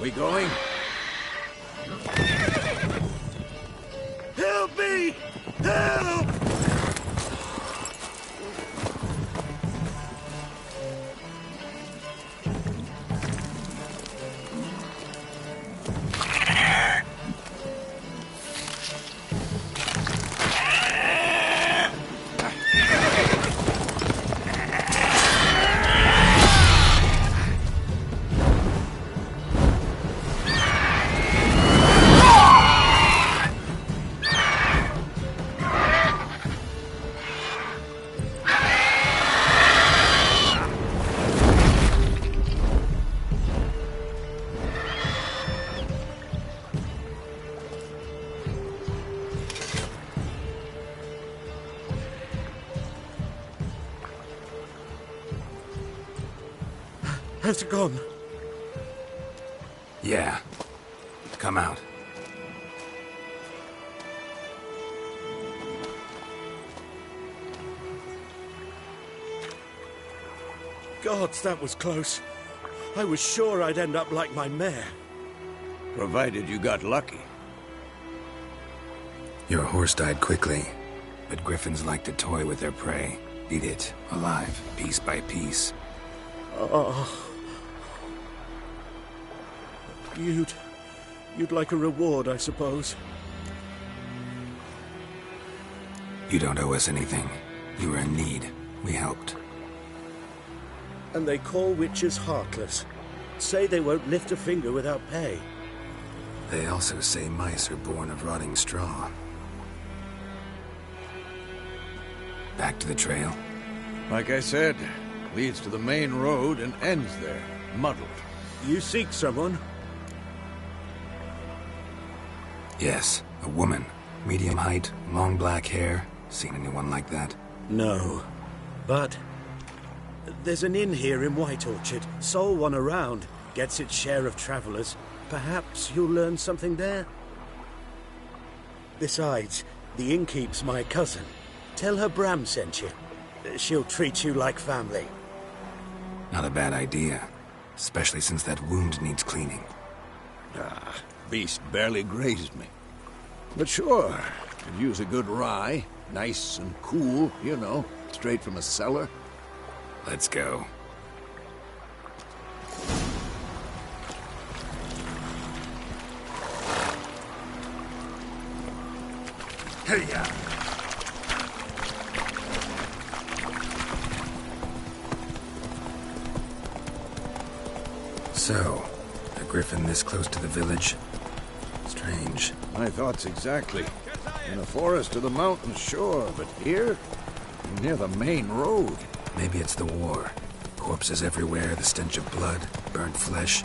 We going? Help me! Help! Has it gone? Yeah. Come out. Gods, that was close. I was sure I'd end up like my mare. Provided you got lucky. Your horse died quickly, but griffins like to toy with their prey. Eat it, alive, piece by piece. Oh. You'd like a reward, I suppose. You don't owe us anything. You were in need. We helped. And they call witches heartless. Say they won't lift a finger without pay. They also say mice are born of rotting straw. Back to the trail? Like I said, leads to the main road and ends there, muddled. You seek someone? Yes, a woman. Medium height, long black hair. Seen anyone like that? No. But there's an inn here in White Orchard. Sole one around. Gets its share of travelers. Perhaps you'll learn something there? Besides, the innkeep's my cousin. Tell her Bram sent you. She'll treat you like family. Not a bad idea. Especially since that wound needs cleaning. Beast barely grazed me. But sure, could use a good rye. Nice and cool, you know, straight from a cellar. Let's go. Hey-ya! So, a griffin this close to the village? Strange. My thoughts exactly. In the forest or the mountains, sure, but here? Near the main road. Maybe it's the war. Corpses everywhere, the stench of blood, burnt flesh.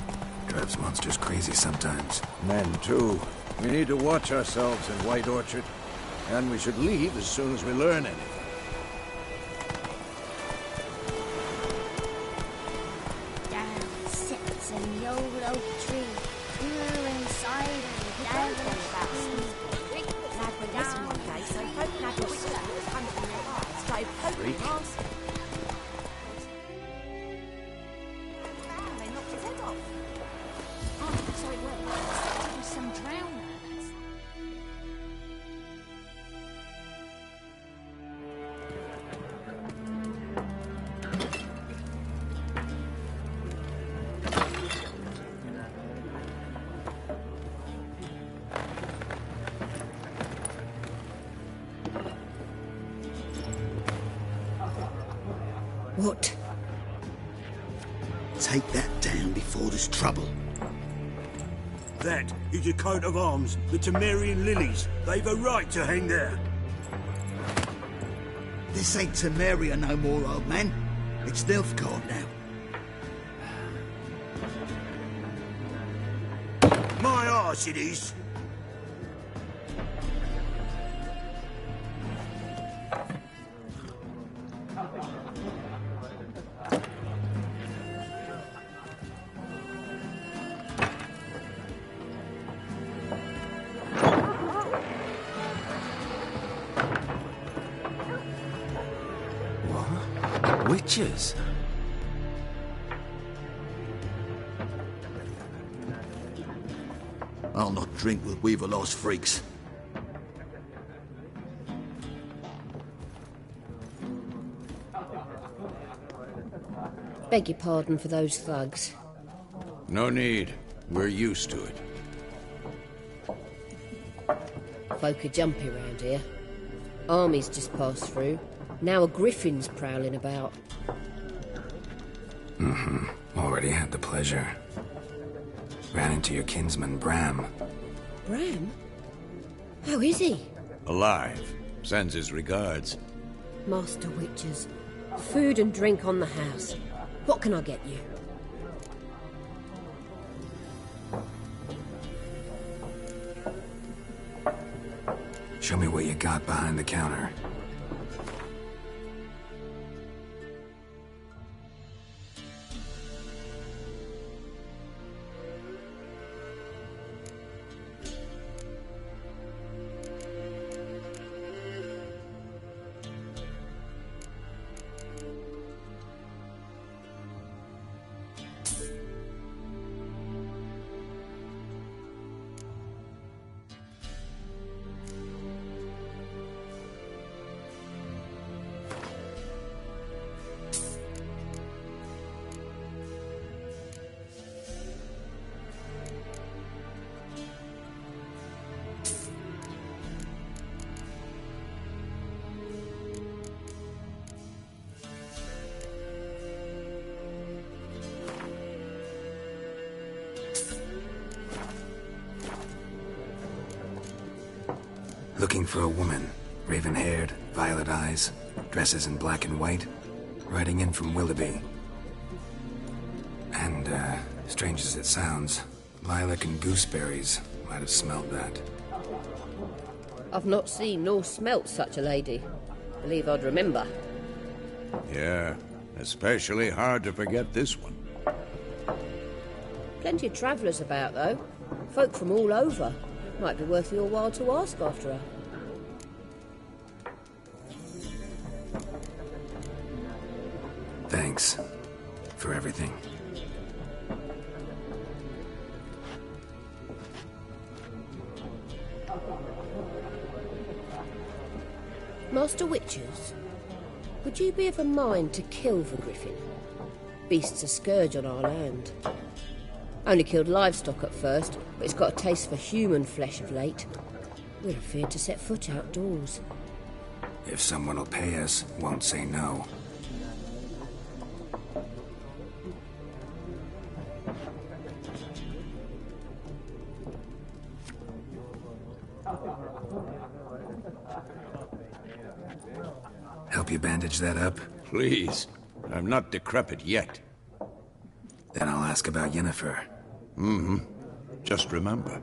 Drives monsters crazy sometimes. Men, too. We need to watch ourselves in White Orchard. And we should leave as soon as we learn anything. Down sits in the old oak tree. You're inside and down about like with this one day, so hope that will come from your eyes. So hope they knocked his head off. Oh, so it went. There was some drowner. What? Take that down before there's trouble. That is a coat of arms, the Temerian lilies. They've a right to hang there. This ain't Temeria no more, old man. It's Nilfgaard now. My arse it is. Witches? I'll not drink with Weaverlost freaks. Beg your pardon for those thugs. No need. We're used to it. Folk are jumpy round here. Armies just passed through. Now a griffin's prowling about. Already had the pleasure. Ran into your kinsman, Bram. Bram? How is he? Alive. Sends his regards. Master Witches. Food and drink on the house. What can I get you? Show me what you got behind the counter. Looking for a woman. Raven-haired, violet eyes, dresses in black and white, riding in from Willoughby. And, strange as it sounds, lilac and gooseberries might have smelled that. I've not seen nor smelt such a lady. Believe I'd remember. Yeah, especially hard to forget this one. Plenty of travellers about, though. Folk from all over. Might be worth your while to ask after her. Thanks for everything. Master Witches, would you be of a mind to kill the griffin? Beast's a scourge on our land. Only killed livestock at first, but it's got a taste for human flesh of late. We're afraid to set foot outdoors. If someone will pay us, won't say no. Help you bandage that up? Please. I'm not decrepit yet. Then I'll ask about Yennefer. Just remember,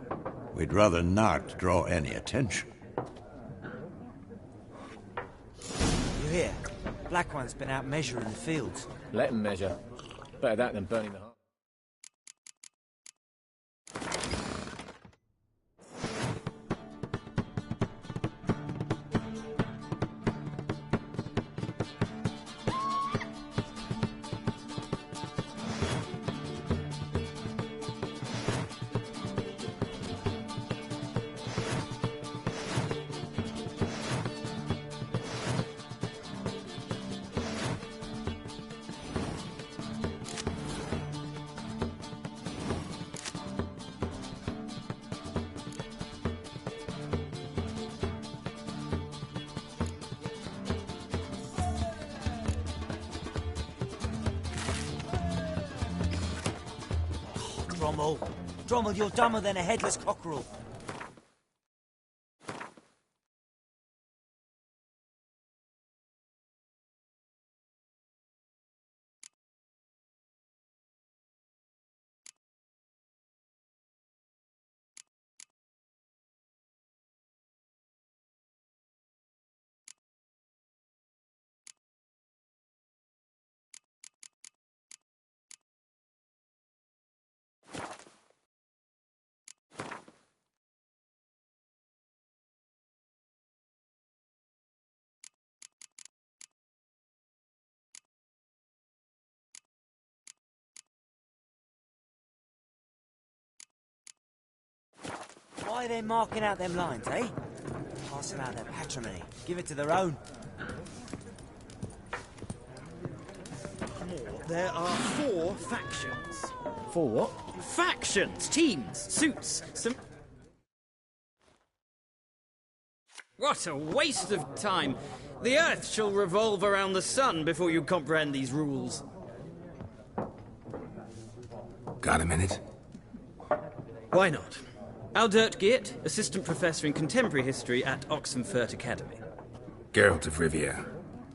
we'd rather not draw any attention. You hear? Black One's been out measuring the fields. Let him measure. Better that than burning the heart. Drommel, you're dumber than a headless cockerel. Why they marking out them lines, eh? Passing out their patrimony. Give it to their own. There are 4 factions. 4 what? Factions, teams, suits, some... What a waste of time. The Earth shall revolve around the sun before you comprehend these rules. Got a minute? Why not? Aldert Geert, Assistant Professor in Contemporary History at Oxenfurt Academy. Geralt of Rivia.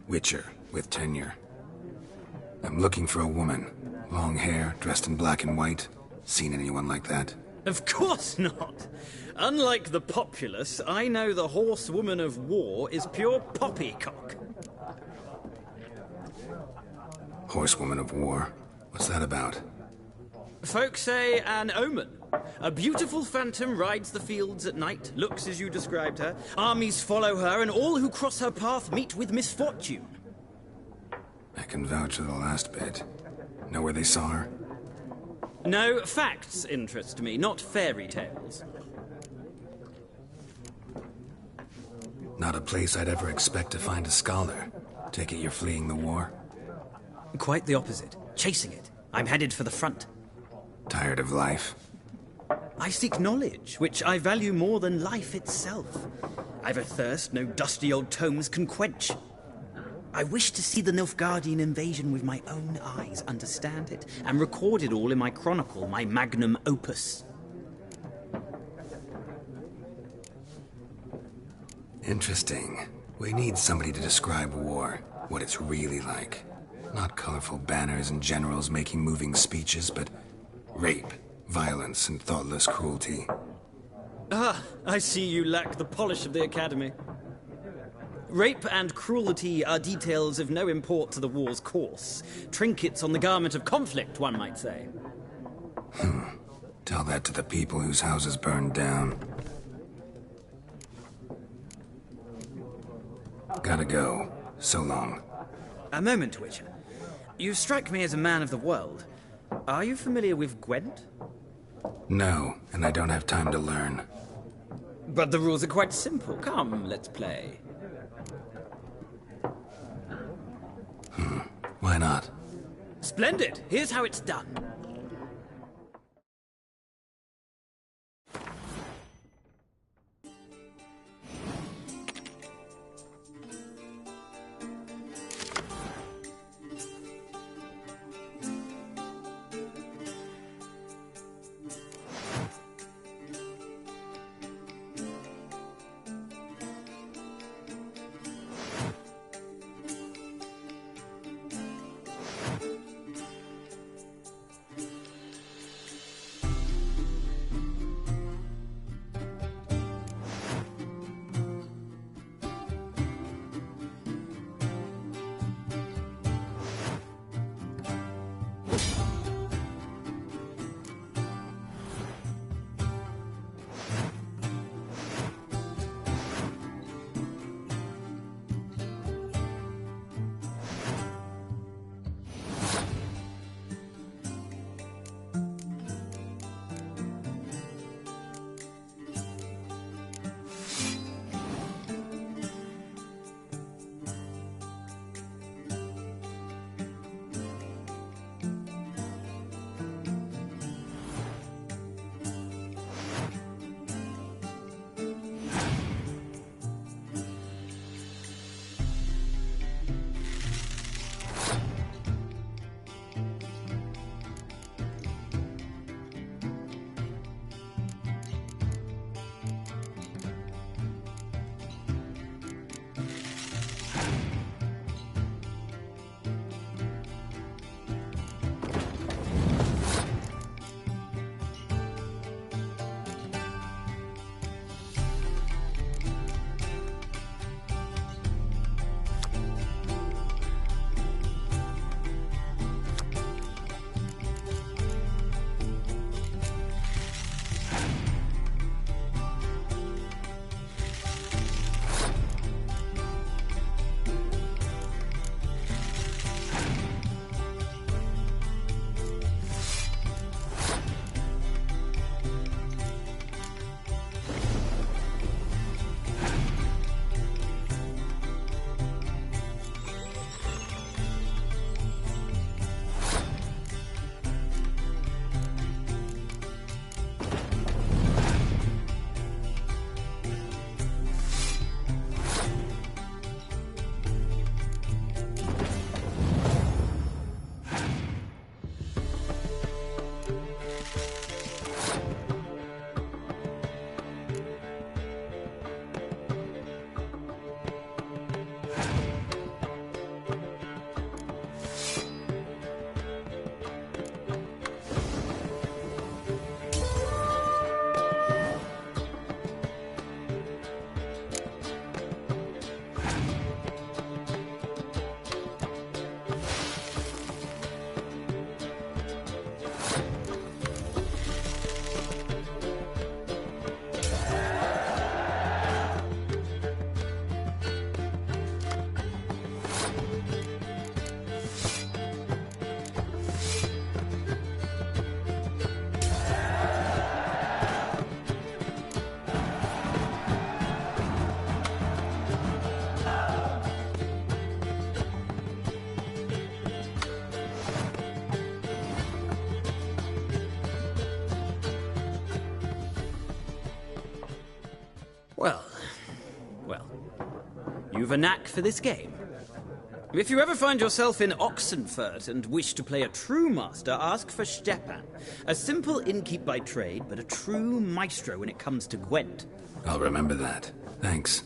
Witcher, with tenure. I'm looking for a woman. Long hair, dressed in black and white. Seen anyone like that? Of course not. Unlike the populace, I know the horsewoman of war is pure poppycock. Horsewoman of war? What's that about? Folk say an omen. A beautiful phantom rides the fields at night, looks as you described her. Armies follow her, and all who cross her path meet with misfortune. I can vouch for the last bit. Know where they saw her? No, facts interest me, not fairy tales. Not a place I'd ever expect to find a scholar. Take it you're fleeing the war? Quite the opposite. Chasing it. I'm headed for the front. Tired of life? I seek knowledge, which I value more than life itself. I've a thirst no dusty old tomes can quench. I wish to see the Nilfgaardian invasion with my own eyes, understand it, and record it all in my chronicle, my magnum opus. Interesting. We need somebody to describe war, what it's really like. Not colorful banners and generals making moving speeches, but rape, violence, and thoughtless cruelty. Ah, I see you lack the polish of the Academy. Rape and cruelty are details of no import to the war's course. Trinkets on the garment of conflict, one might say. Tell that to the people whose houses burned down. Gotta go. So long. A moment, Witcher. You strike me as a man of the world. Are you familiar with Gwent? No, and I don't have time to learn. But the rules are quite simple. Come, let's play. Why not? Splendid. Here's how it's done. You've a knack for this game. If you ever find yourself in Oxenfurt and wish to play a true master, ask for Stepan. A simple innkeep by trade, but a true maestro when it comes to Gwent. I'll remember that. Thanks.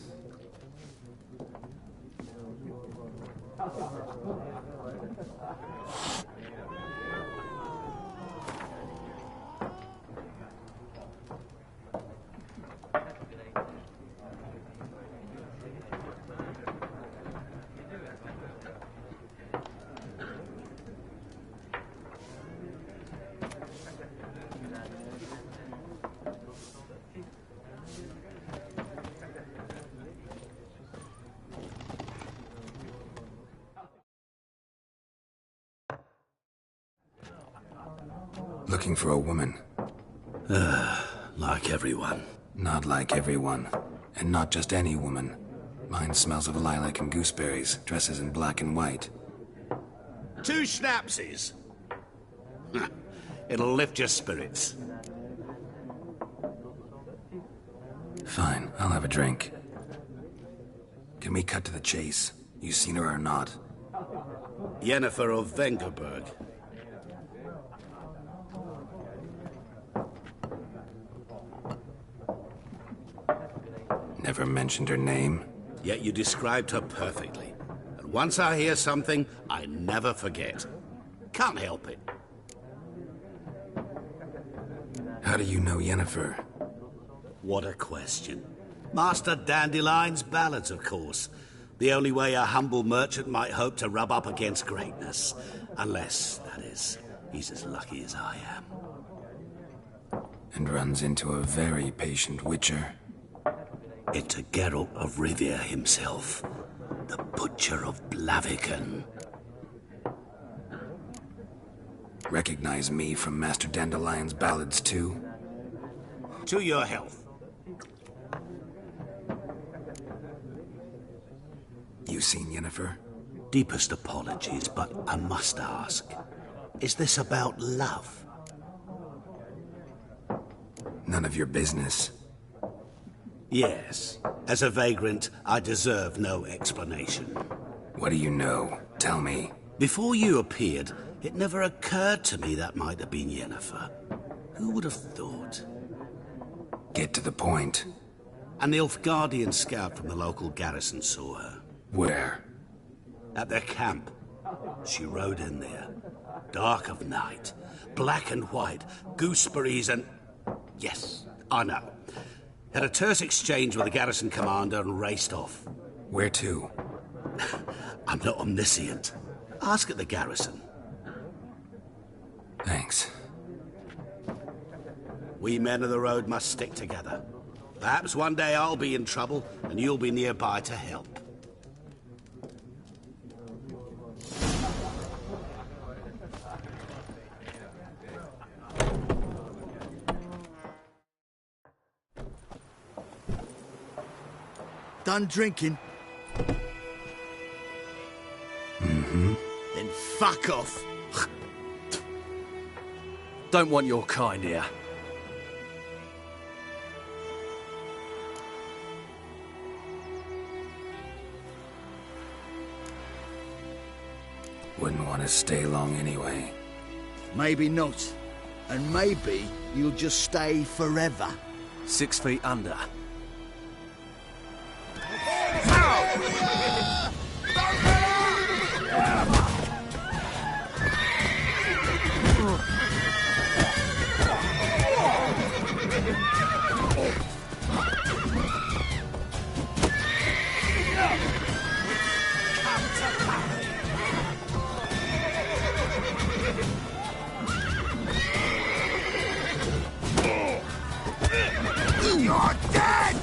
Looking for a woman. Like everyone. Not like everyone. And not just any woman. Mine smells of lilac and gooseberries, dresses in black and white. 2 schnapsies. It'll lift your spirits. Fine, I'll have a drink. Can we cut to the chase? You seen her or not? Yennefer of Vengerberg. Never mentioned her name. Yet you described her perfectly. And once I hear something, I never forget. Can't help it. How do you know Yennefer? What a question. Master Dandelion's ballads, of course. The only way a humble merchant might hope to rub up against greatness. Unless, that is, he's as lucky as I am. And runs into a very patient witcher. It's a Geralt of Rivia himself. The Butcher of Blaviken. Recognize me from Master Dandelion's ballads, too? To your health. You seen Yennefer? Deepest apologies, but I must ask. Is this about love? None of your business. Yes. As a vagrant, I deserve no explanation. What do you know? Tell me. Before you appeared, it never occurred to me that might have been Yennefer. Who would have thought? Get to the point. An Nilfgaardian scout from the local garrison saw her. Where? At their camp. She rode in there. Dark of night. Black and white. Gooseberries and... Yes, I know. Had a terse exchange with the garrison commander and raced off. Where to? I'm not omniscient. Ask at the garrison. Thanks. We men of the road must stick together. Perhaps one day I'll be in trouble and you'll be nearby to help. Done drinking? Mm-hmm. Then fuck off. Don't want your kind here. Wouldn't want to stay long anyway. Maybe not. And maybe you'll just stay forever. 6 feet under. You're dead!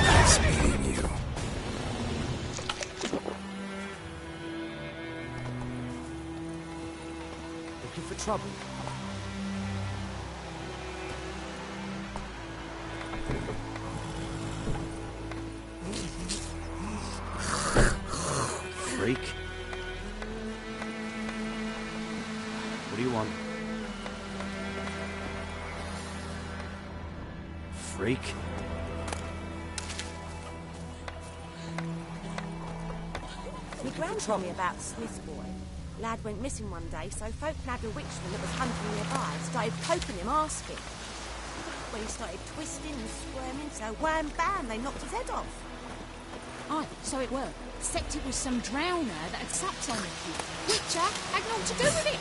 Nice meeting you. Looking for trouble? Freak. What do you want? freak. My gran told me about the Smith boy. Lad went missing one day, so folk nabbed a witchman that was hunting nearby and started poking him, asking. When he started twisting and squirming, so wham bam, they knocked his head off. Aye, so it were. Except it was some drowner that had supped on him. Witcher had naught to do with it.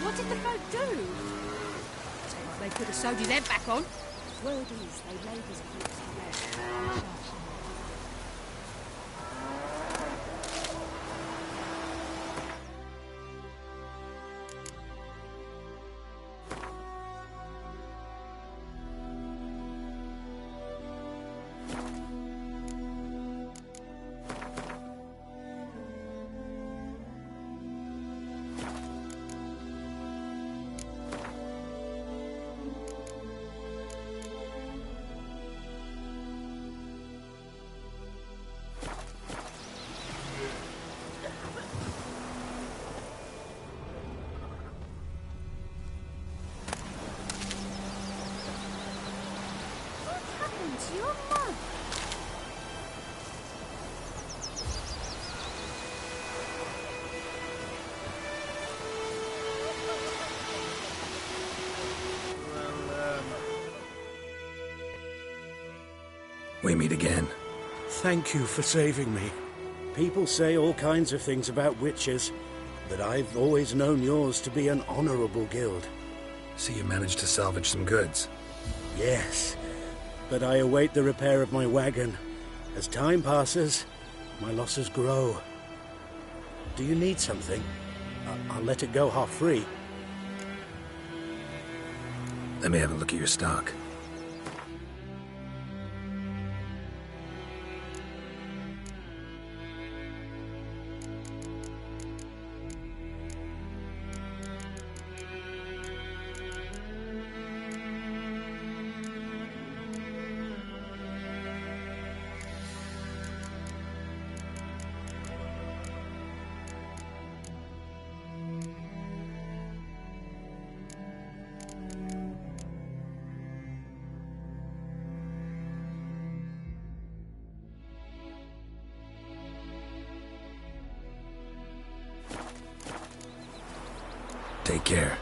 What did the folk do? They could have sewed his head back on. Word is, they laid his corpse to rest. Your mum. We meet again. Thank you for saving me. People say all kinds of things about witches, but I've always known yours to be an honorable guild. See, you managed to salvage some goods. Yes, but I await the repair of my wagon. As time passes, my losses grow. Do you need something? I'll let it go half-free. Let me have a look at your stock. Take care.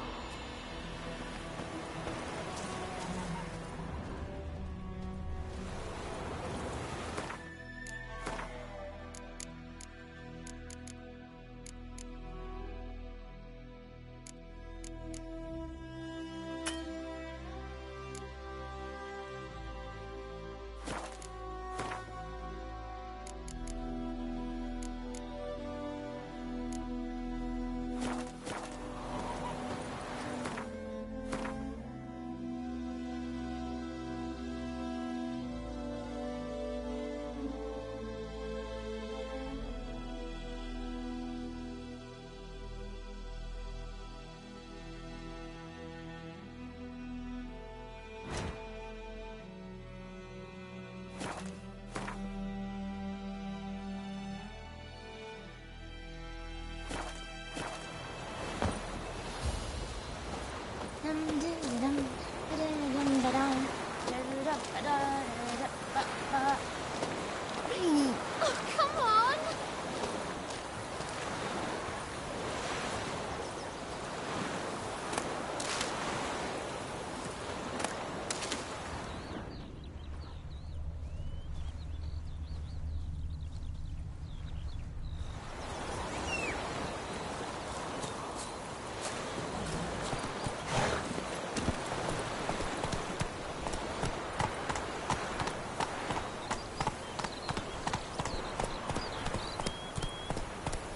Oh, come on!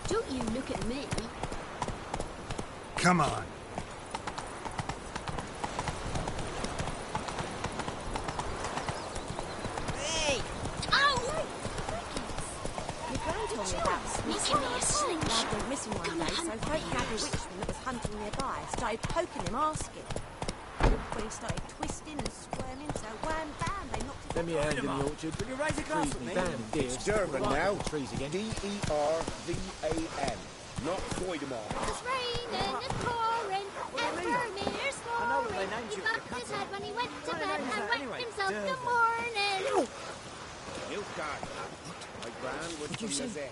Don't you look at me. Come on. Hey! Ow! My gran told me about the Smith Making me a slingshot. Lad went missing one Come day, and so hunt folk me nabbed a first. witchman that was hunting nearby, started poking him, asking. When he started twisting and squirming, so wham bam, they knocked his Let me head hand off. in the orchard. Will you raise a glass with me? It's Durban now. Trees again. D-E-R-V-A-N. Not Voidemar. It's raining and pouring, and Vermeer's I know They named He you bumped for his head when he went to Well, bed they named and that wet anyway. himself. Duh. Good morning. Nilfgaard. My gran was What'd you from say? Nazaire.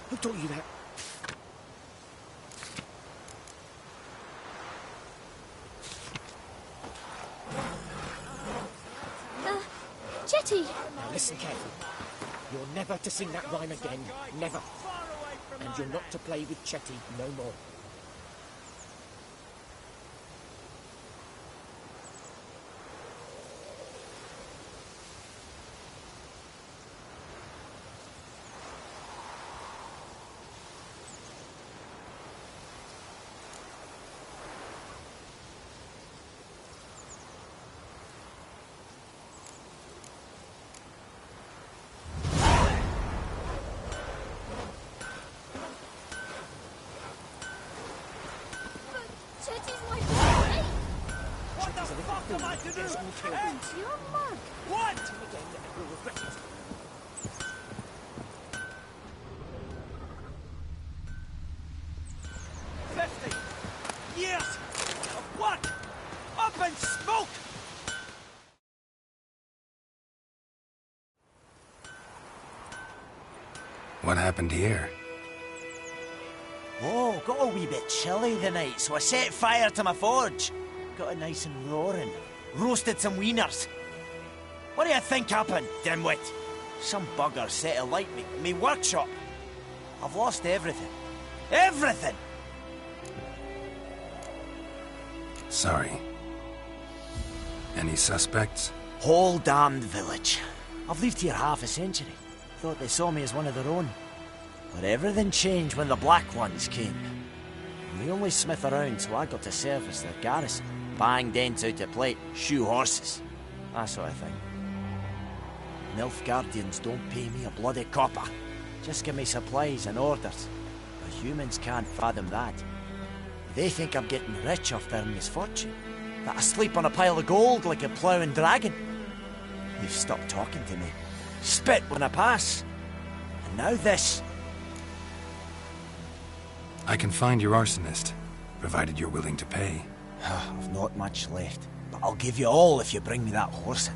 Who told you that? Chetty. Now listen carefully. You're never to sing that rhyme again. Never. And you're not to play with Chetty no more. Chetty's my boy. What the fuck am I to do? It's your mug. What? Again, you'll regret it. Years of what? Up in smoke! What happened here? Oh, got a wee bit chilly the night, so I set fire to my forge. Got it nice and roaring. Roasted some wieners. What do you think happened, dimwit? Some bugger set alight me workshop. I've lost everything. Everything! Sorry. Any suspects? Whole damned village. I've lived here half a century. Thought they saw me as one of their own. But everything changed when the Black Ones came. I'm the only smith around, so I got to serve as their garrison. Bang dents out of plate, shoe horses. That sort of thing. Nilfgaardians don't pay me a bloody copper. Just give me supplies and orders. But humans can't fathom that. They think I'm getting rich off their misfortune. That I sleep on a pile of gold like a ploughing dragon. They've stopped talking to me. Spit when I pass. And now this. I can find your arsonist, provided you're willing to pay. I've not much left, but I'll give you all if you bring me that horse in,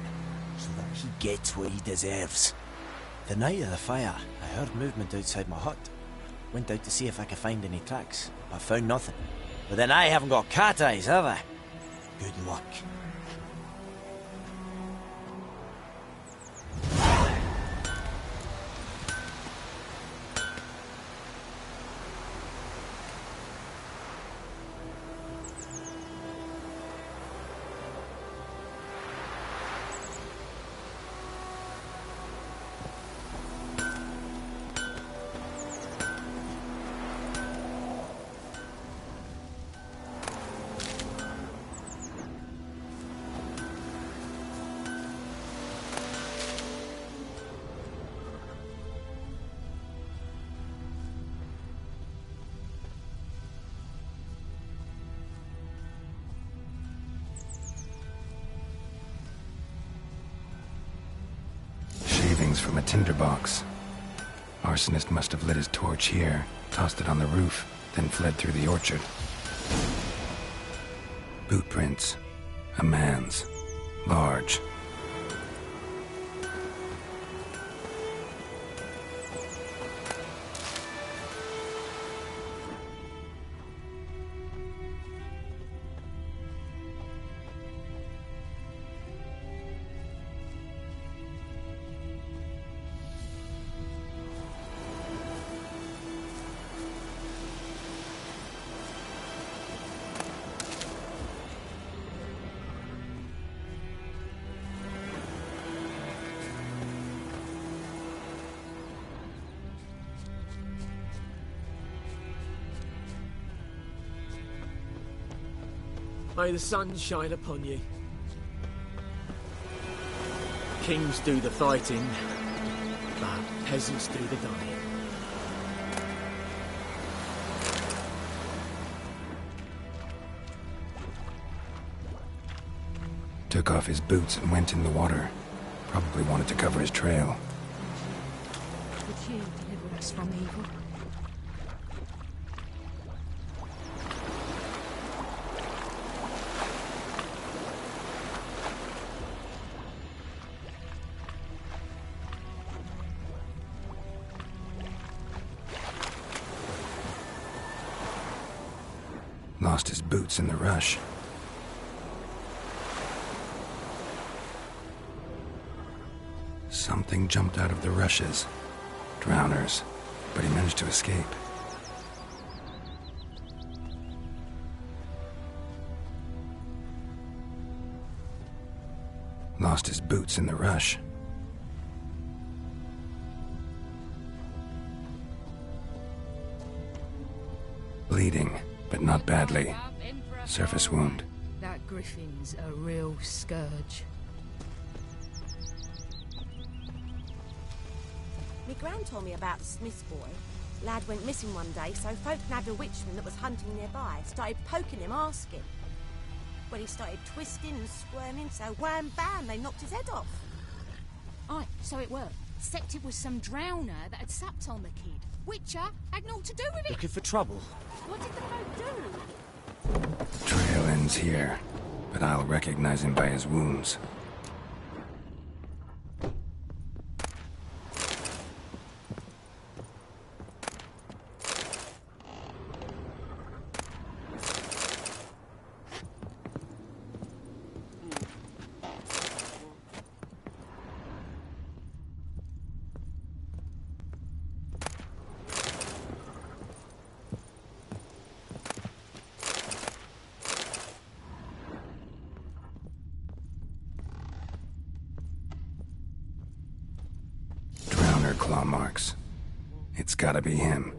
so that he gets what he deserves. The night of the fire, I heard movement outside my hut. Went out to see if I could find any tracks, but found nothing. But then I haven't got cat eyes, have I? Good luck. From a tinderbox. Arsonist must have lit his torch here, tossed it on the roof, then fled through the orchard. Boot prints. A man's. Large. May the sun shine upon you. Kings do the fighting, but peasants do the dying. Took off his boots and went in the water. Probably wanted to cover his trail. Would you deliver us from evil? Lost his boots in the rush. Something jumped out of the rushes. Drowners. But he managed to escape. Lost his boots in the rush. Bleeding, but not badly. Surface wound. That griffin's a real scourge. Me gran told me about Smith's boy. Lad went missing one day, so folk nabbed a witchman that was hunting nearby. Started poking him, asking. Well, he started twisting and squirming, so wham bam, they knocked his head off. Aye, so it were. Except it was some drowner that had supped on the kid. Witcher had naught to do with it. Looking for trouble? What did the folk do? Trail ends here, but I'll recognize him by his wounds. Claw marks. It's gotta be him.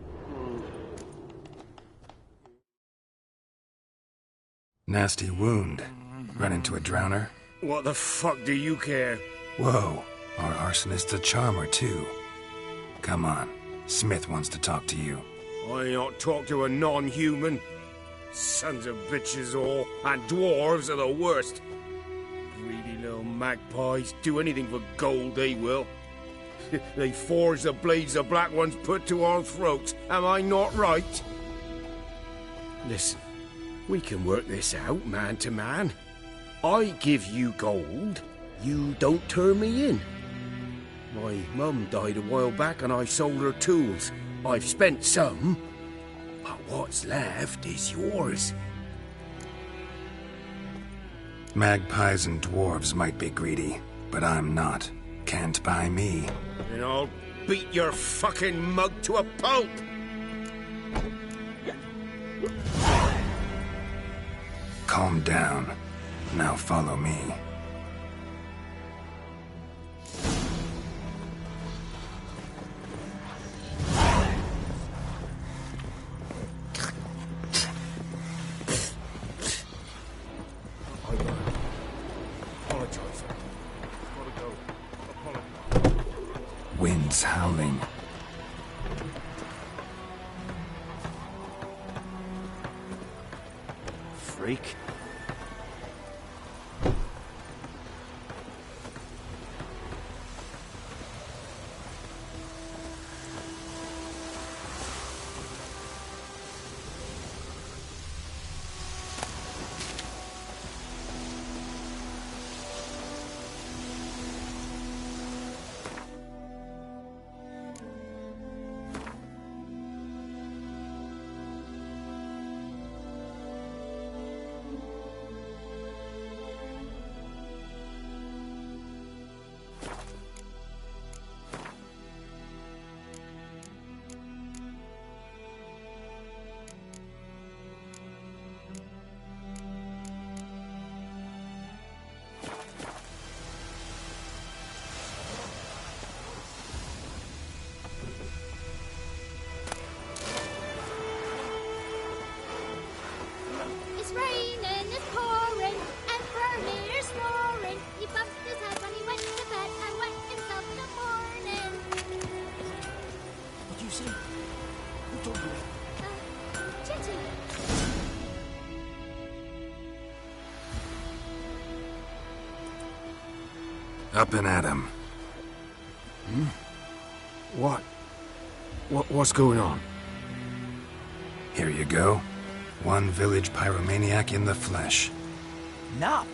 Nasty wound. Run into a drowner? What the fuck do you care? Whoa, our arsonist's a charmer too. Come on, Smith wants to talk to you. I ain't not talk to a non-human. Sons of bitches all, and dwarves are the worst. Greedy little magpies, do anything for gold they will. They forge the blades the black ones put to our throats. Am I not right? Listen, we can work this out man to man. I give you gold, you don't turn me in. My mum died a while back and I sold her tools. I've spent some, but what's left is yours. Magpies and dwarves might be greedy, but I'm not. Can't buy me. And I'll beat your fucking mug to a pulp! Calm down. Now follow me. Wind's howling. Freak. It's raining, it's pouring, and Vermeer's snoring. He bumped his head when he went to bed and wet himself in the morning. What do you say? Who told you that? Chetty. Up and at him. What's going on? Here you go. One village pyromaniac in the flesh. Nap?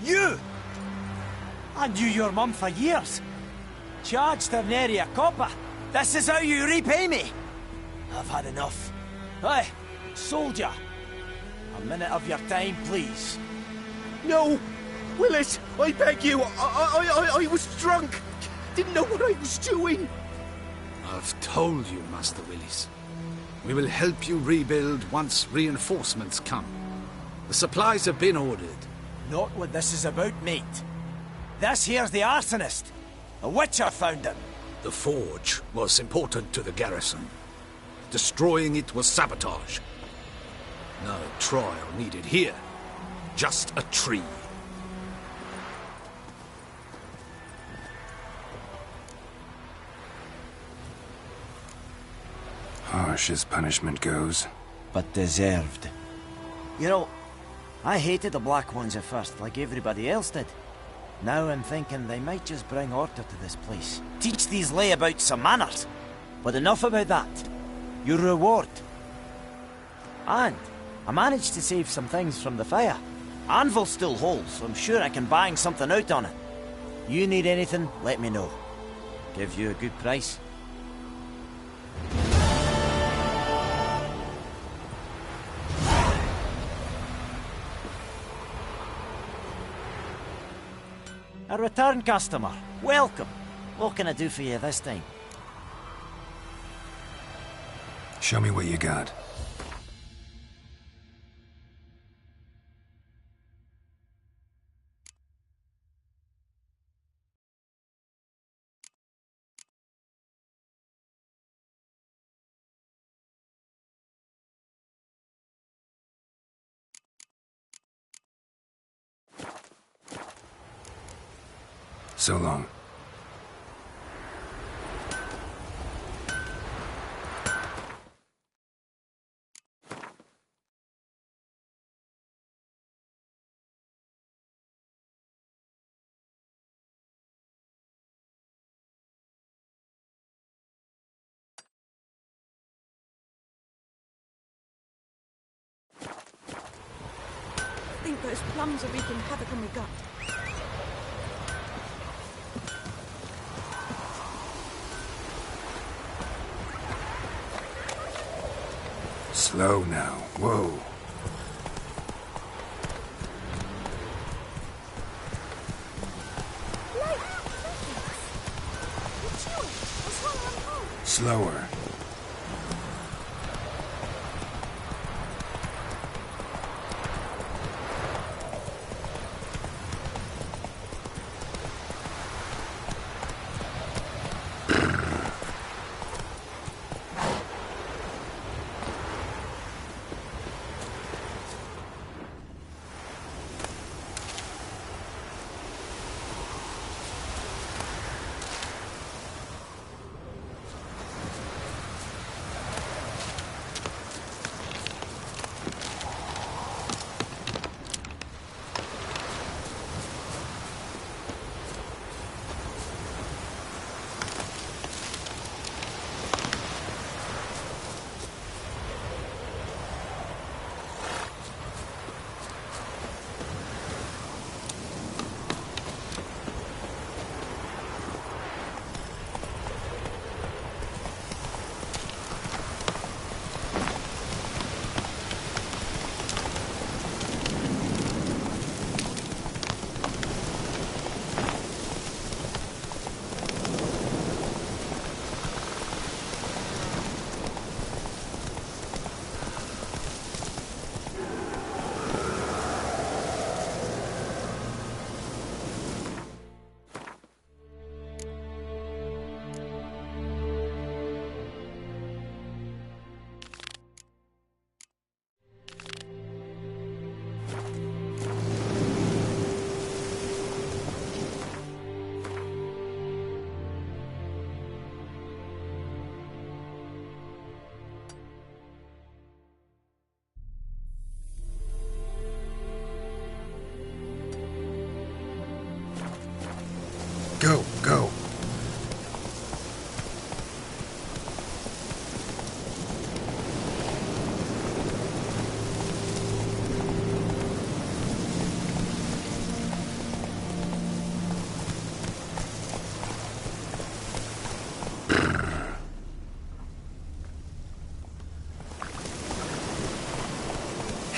You? I knew your mum for years. Charged her nary a copper. This is how you repay me. I've had enough. Hey, soldier, A minute of your time, please. No! Willis, I beg you! I was drunk! Didn't know what I was doing! I've told you, Master Willis. We will help you rebuild once reinforcements come. The supplies have been ordered. Not what this is about, mate. This here's the arsonist. A witcher found him. The forge was important to the garrison. Destroying it was sabotage. No trial needed here. Just a tree. Harsh as punishment goes. But deserved. You know, I hated the Black Ones at first, like everybody else did. Now I'm thinking they might just bring order to this place. Teach these layabouts some manners. But enough about that. Your reward. And I managed to save some things from the fire. Anvil still holds, so I'm sure I can bang something out on it. You need anything, let me know. Give you a good price. A return customer. Welcome. What can I do for you this time? Show me what you got. So long. I think those plums are wreaking havoc on my gut. Slow now. Whoa. Slower.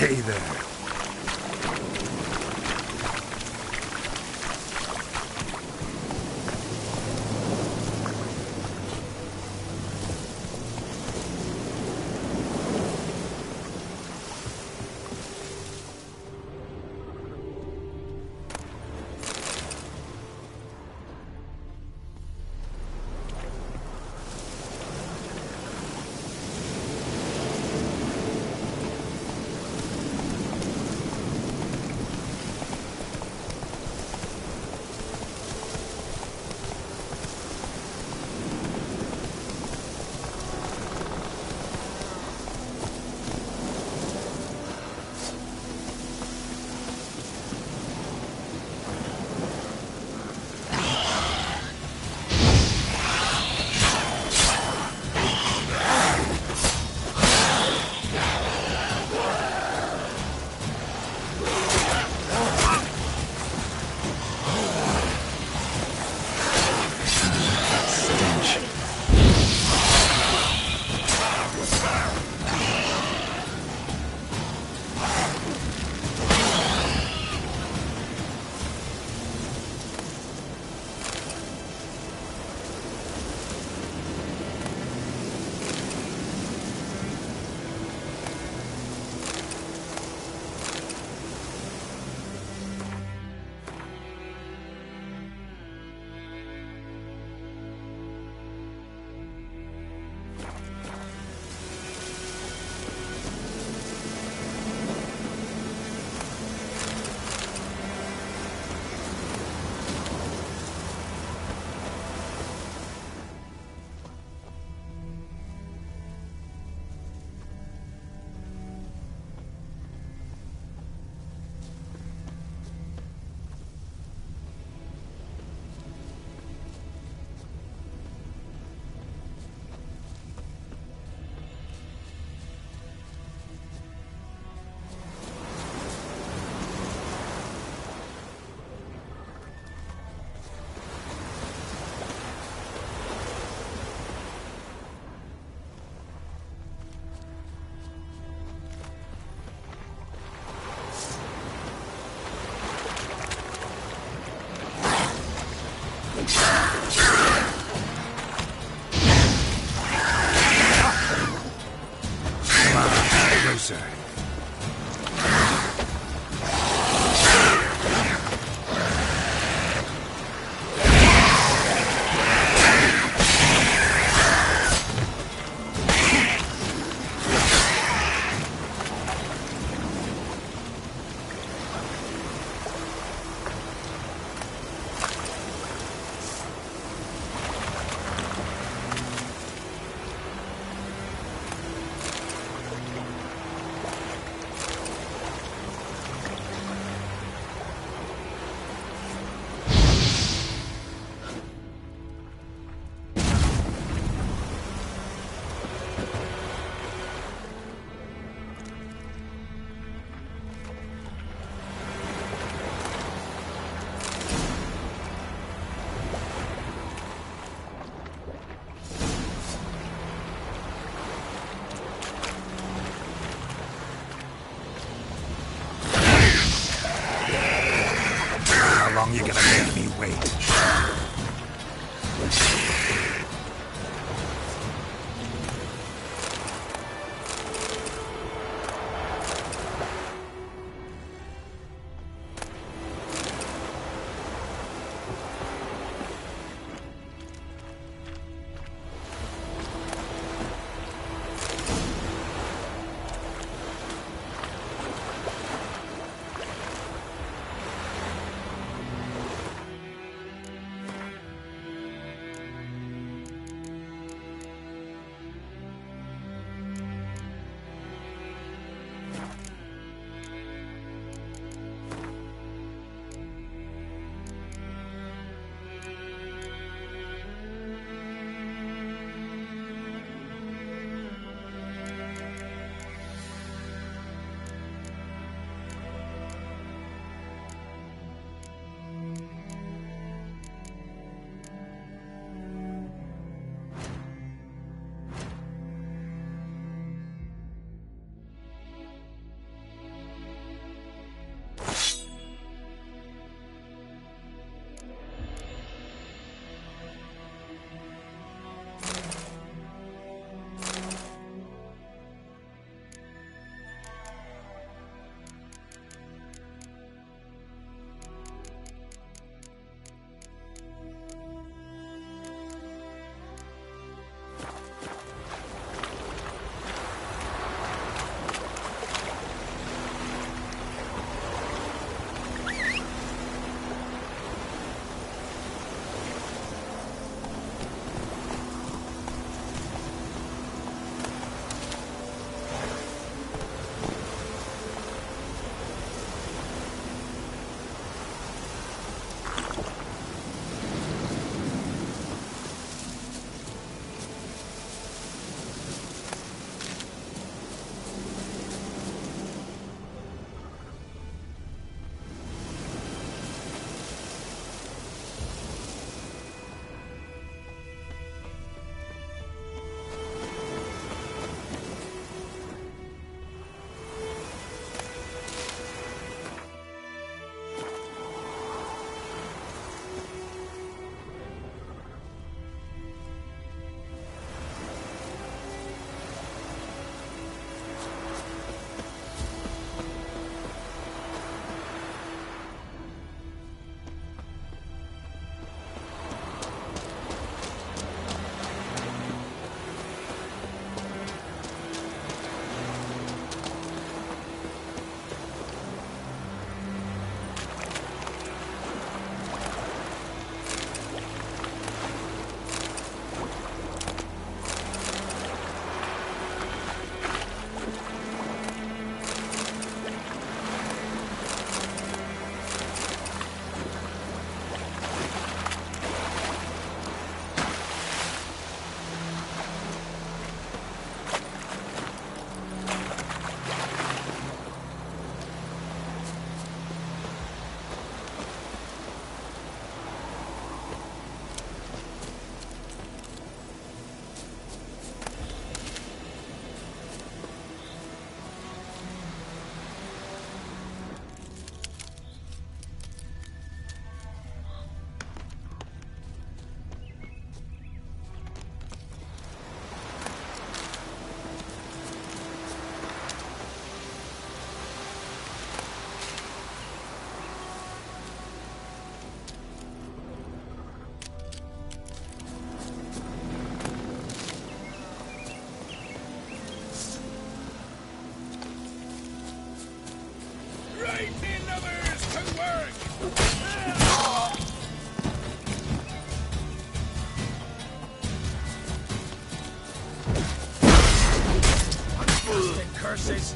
Hey there. curses!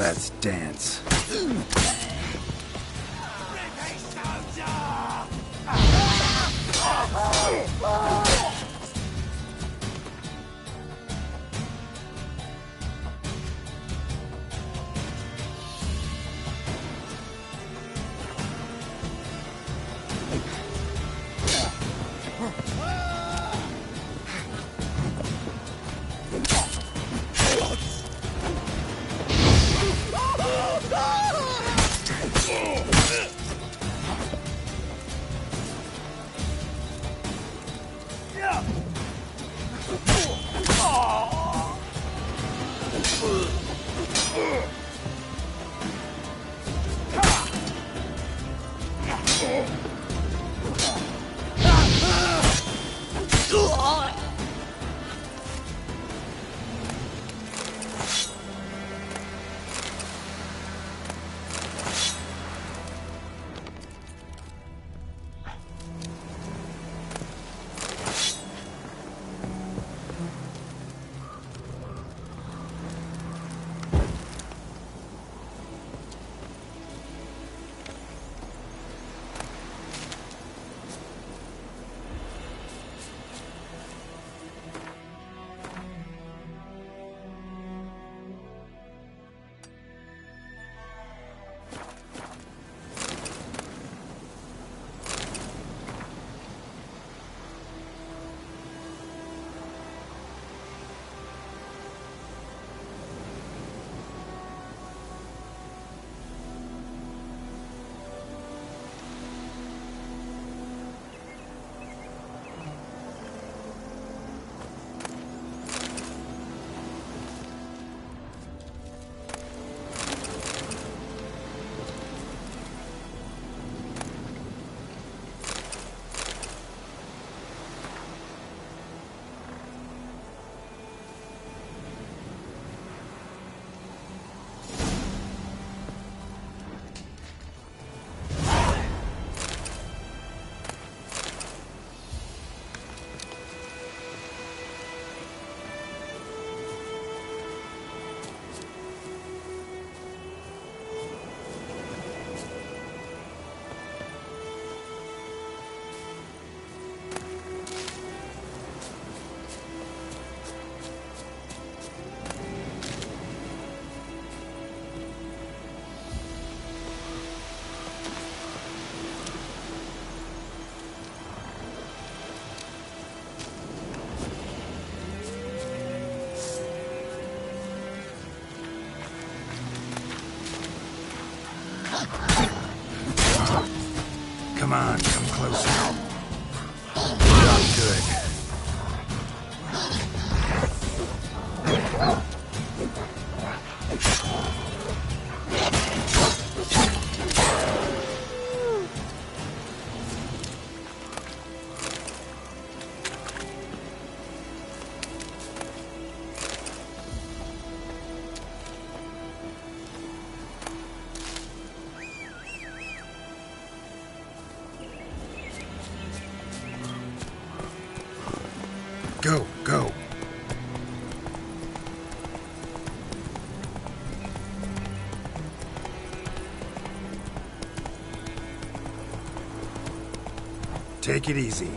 Let's dance. Go, go. Take it easy.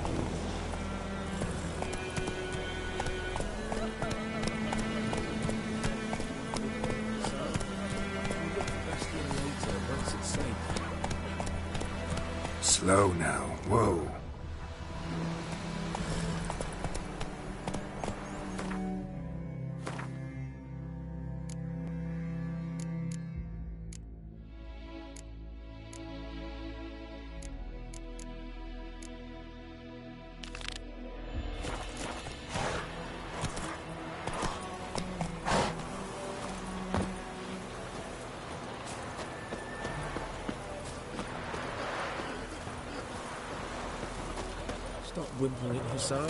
Slow now. Whoa. Stop whimpering, Hussar.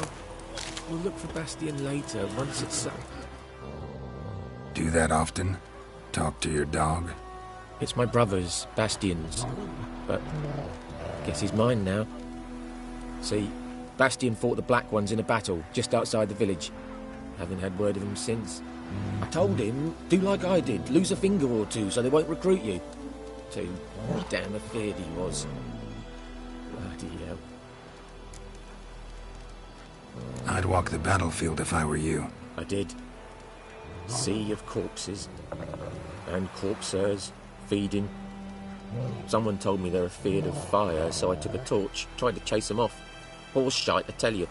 We'll look for Bastion later, once it's... Do that often? Talk to your dog? It's my brother's, Bastion's. But I guess he's mine now. See, Bastion fought the Black Ones in a battle just outside the village. Haven't had word of him since. I told him, do like I did, lose a finger or two so they won't recruit you. Too damn afeard he was. Bloody hell. I'd walk the battlefield if I were you. I did. Sea of corpses. And corpsers feeding. Someone told me they're afeard of fire, so I took a torch, tried to chase them off. Horse shite, I tell you.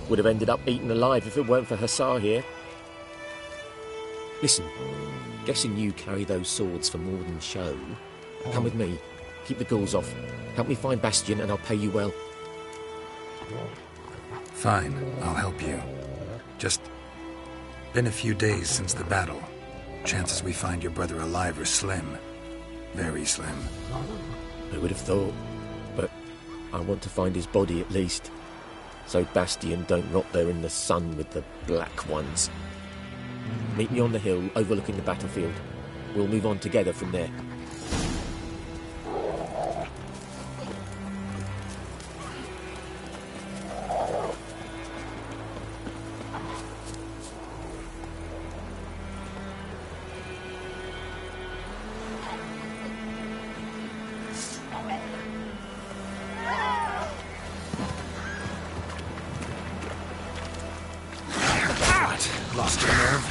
Would have ended up eaten alive if it weren't for Hussar here. Listen, guessing you carry those swords for more than show. Come with me. Keep the ghouls off. Help me find Bastion and I'll pay you well. Fine, I'll help you. Just been a few days since the battle. Chances we find your brother alive are slim. Very slim. I would have thought, but I want to find his body at least. So Bastion don't rot there in the sun with the Black Ones. Meet me on the hill overlooking the battlefield. We'll move on together from there. Lost your nerve?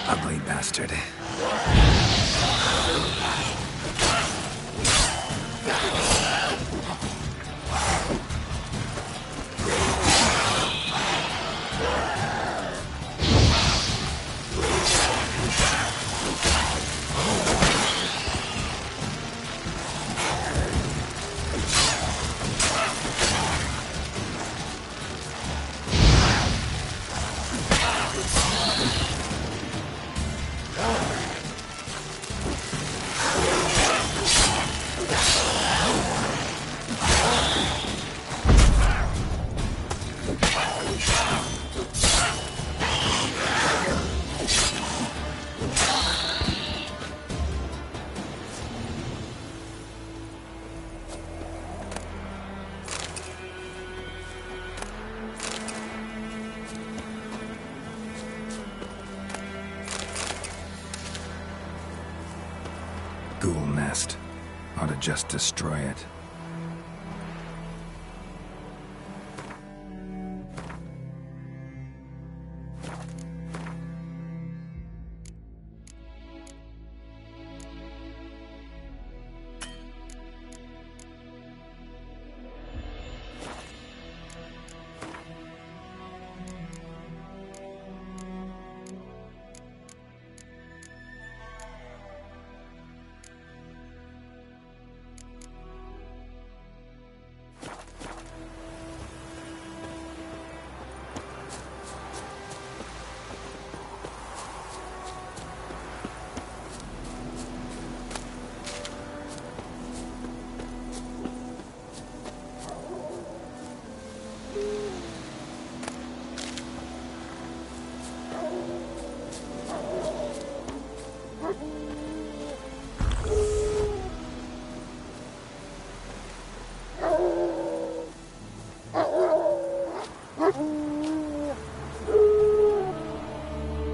Ugly bastard. Ghoul nest. Ought to just destroy it.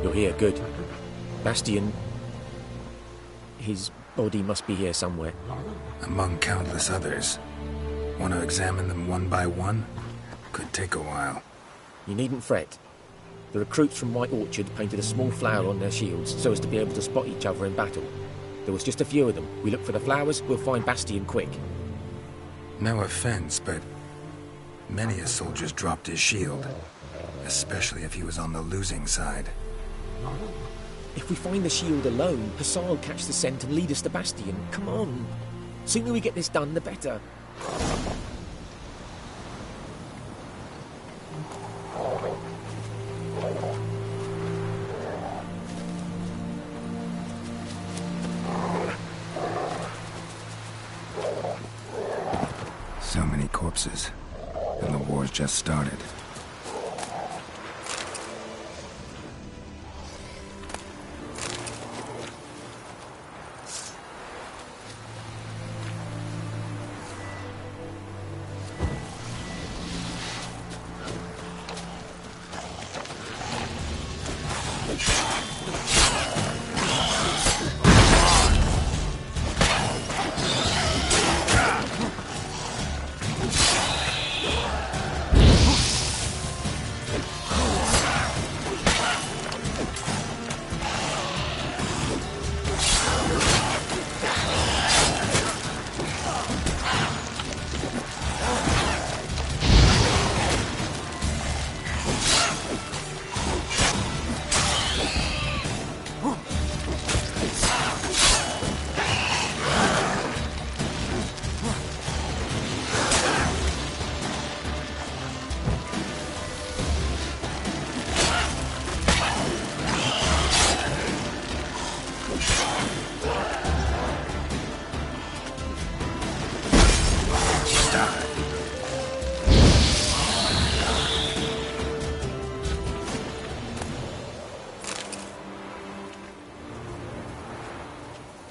You're here, good. Bastian... his body must be here somewhere. Among countless others. Want to examine them one by one? Could take a while. You needn't fret. The recruits from White Orchard painted a small flower on their shields so as to be able to spot each other in battle. There was just a few of them. We look for the flowers, we'll find Bastian quick. No offense, but many a soldier's dropped his shield. Especially if he was on the losing side. If we find the shield alone, Hussar will catch the scent and lead us to Bastian. Come on. Sooner we get this done, the better. So many corpses, and the war's just started.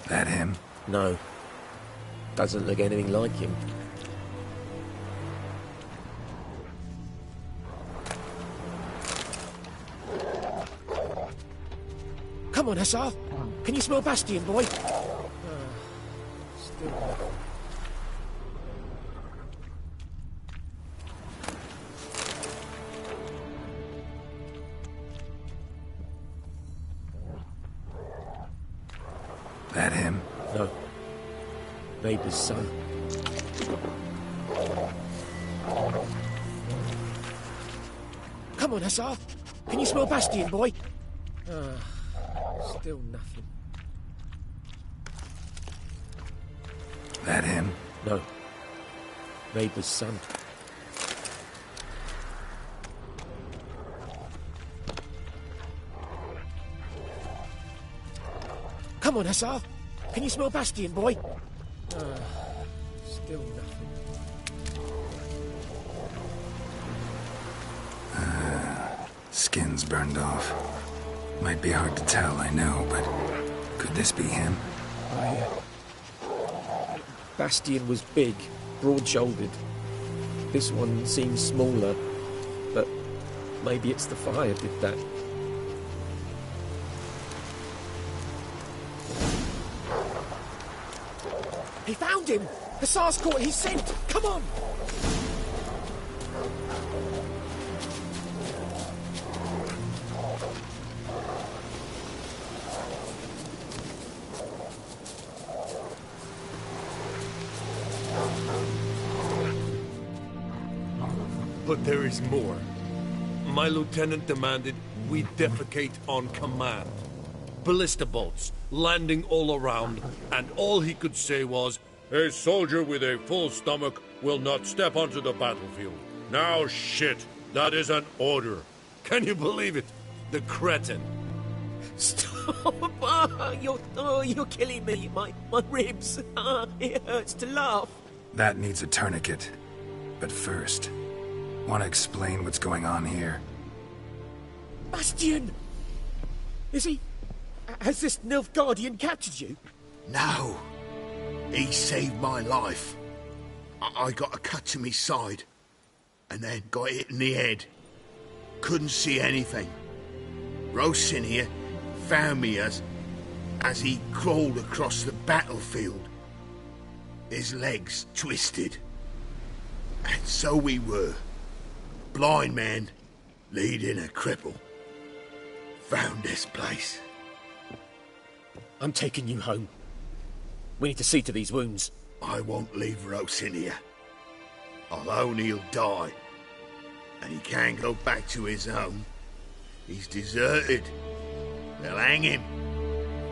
That him? No. Doesn't look anything like him. Come on, Hussar. Can you smell Bastian, boy? Still... That him? No. Neighbour's son. Come on, Hussar. Can you smell Bastion, boy? Still nothing. That him? No. Neighbour's son. Come on, Hussar. Can you smell Bastion, boy? Still nothing. Skin's burned off. Might be hard to tell, I know, but could this be him? Bastion was big, broad-shouldered. This one seems smaller, but maybe it's the fire did that. He found him! Hussar's caught his scent! Come on! But there is more. My lieutenant demanded we defecate on command. Ballista bolts, landing all around, and all he could say was, "A soldier with a full stomach will not step onto the battlefield." Now shit, that is an order. Can you believe it? The cretin. Stop! You're killing me. My ribs. It hurts to laugh. That needs a tourniquet. But first, want to explain what's going on here? Bastion! Is he... Has this Nilfgaardian captured you? No. He saved my life. I got a cut to my side, and then got hit in the head. Couldn't see anything. Rosin here found me as he crawled across the battlefield. His legs twisted. And so we were. Blind man leading a cripple. Found this place. I'm taking you home. We need to see to these wounds. I won't leave Rosin here. I'll own he'll die. And he can't go back to his home. He's deserted. They'll hang him.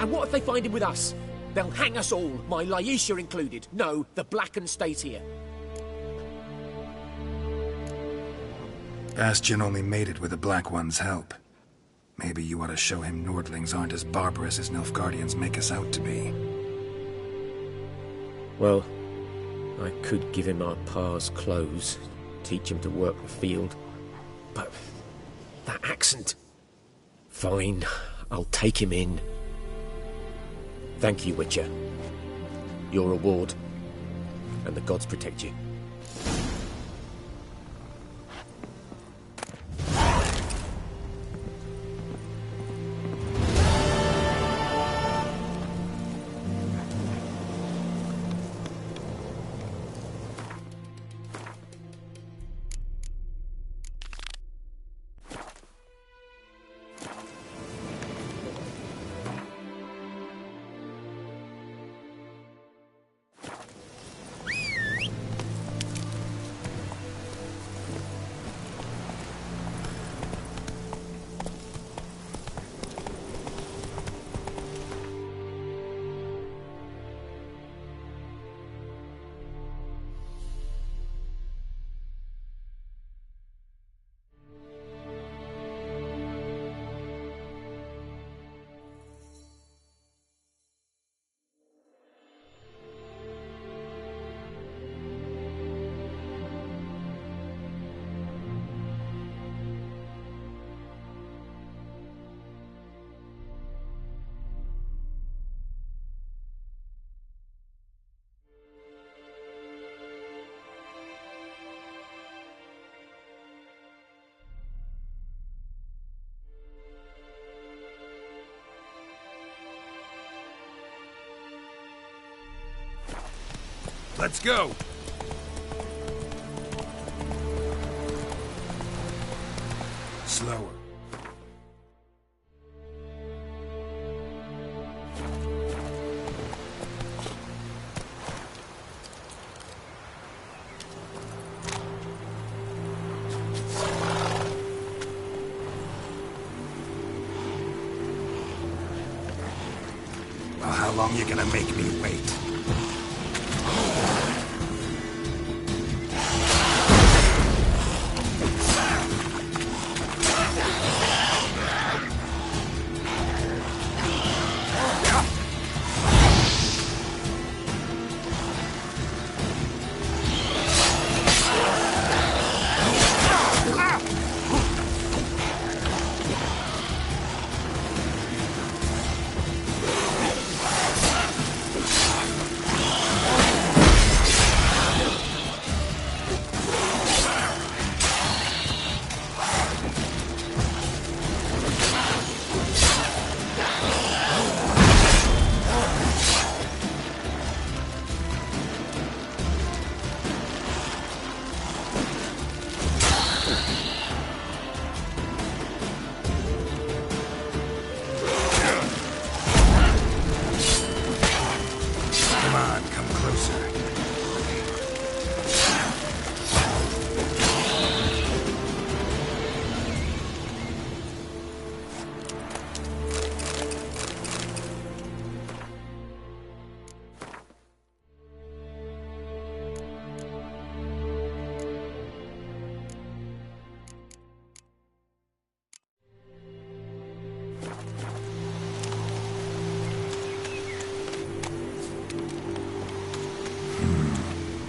And what if they find him with us? They'll hang us all, my Laisha included. No, the Blackened stays here. Bastion only made it with the Black One's help. Maybe you ought to show him Nordlings aren't as barbarous as Nilfgaardians make us out to be. Well, I could give him our pa's clothes, teach him to work the field. But that accent... Fine, I'll take him in. Thank you, Witcher. Your reward, and the gods protect you. Let's go! Slower. Oh, how long you gonna make me wait?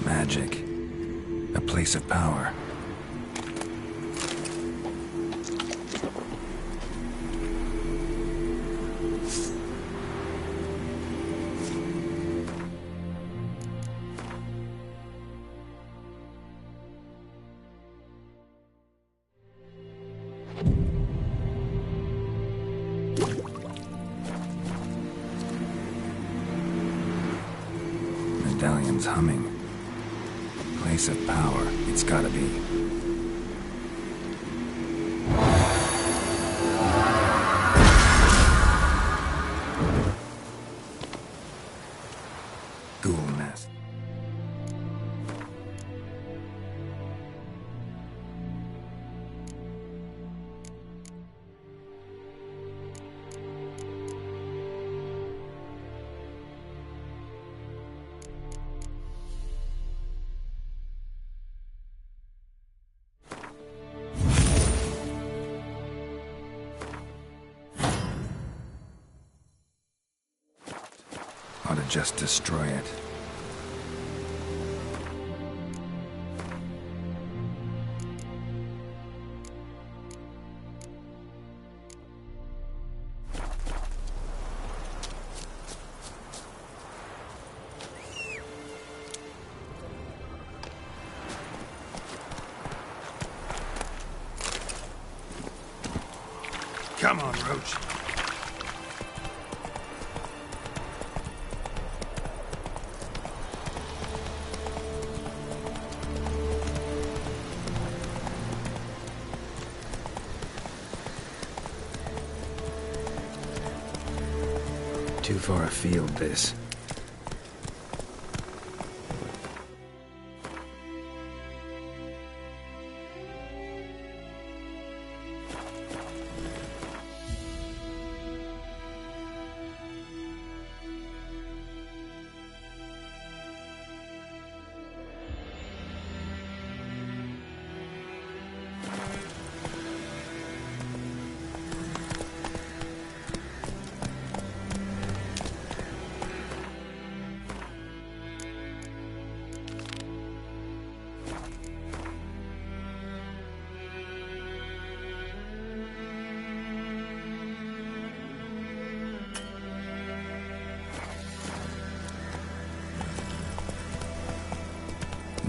Magic. A place of power. Medallion's humming. Place of power. It's gotta be. Ghoul nest. Ought to just destroy it. Come on, Roach. Too far afield, this.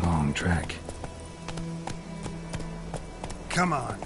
Long trek. Come on.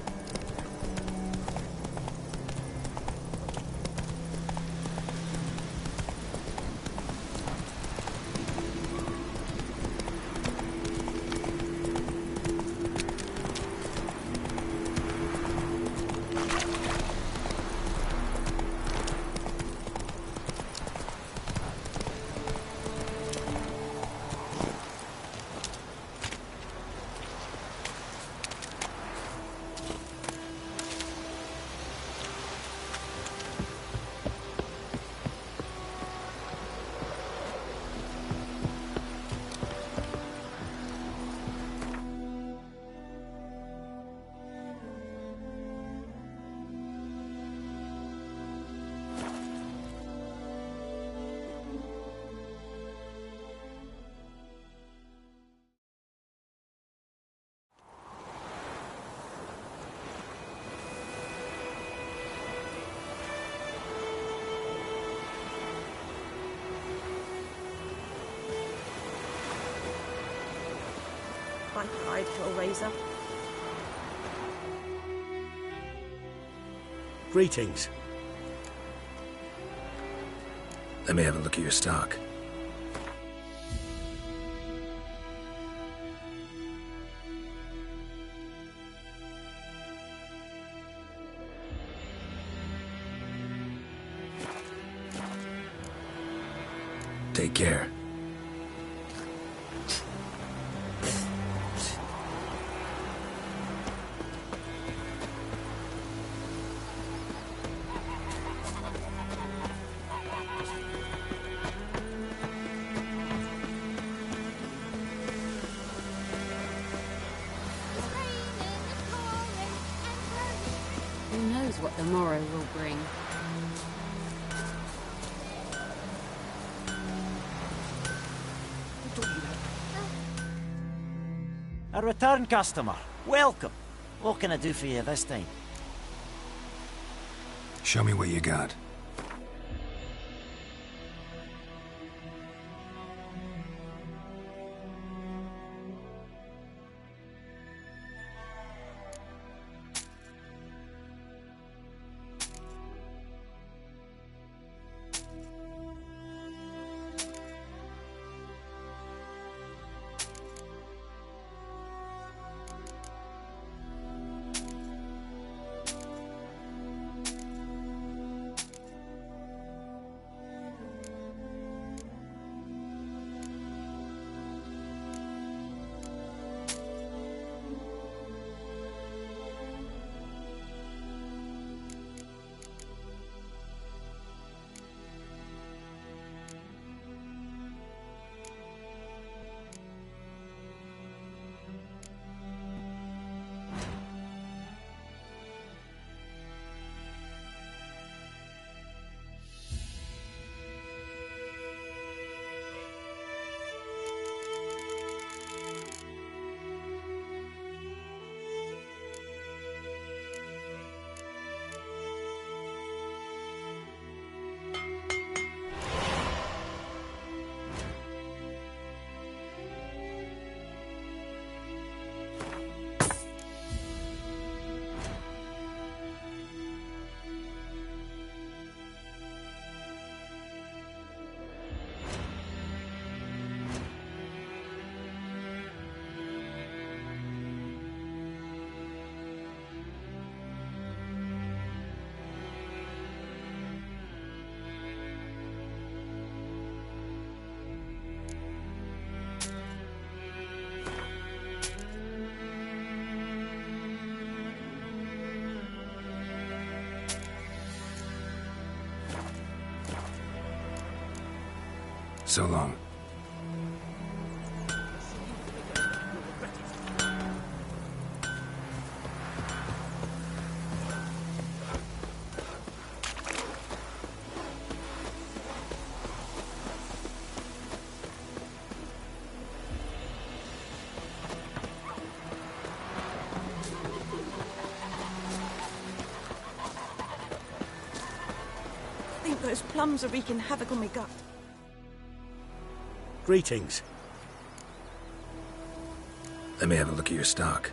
black-eyed Hellraiser. Greetings. Let me have a look at your stock. Take care. Who knows what the morrow will bring? A return customer. Welcome. What can I do for you this time? Show me what you got. So long. I think those plums are wreaking havoc on my gut. Greetings. Let me have a look at your stock.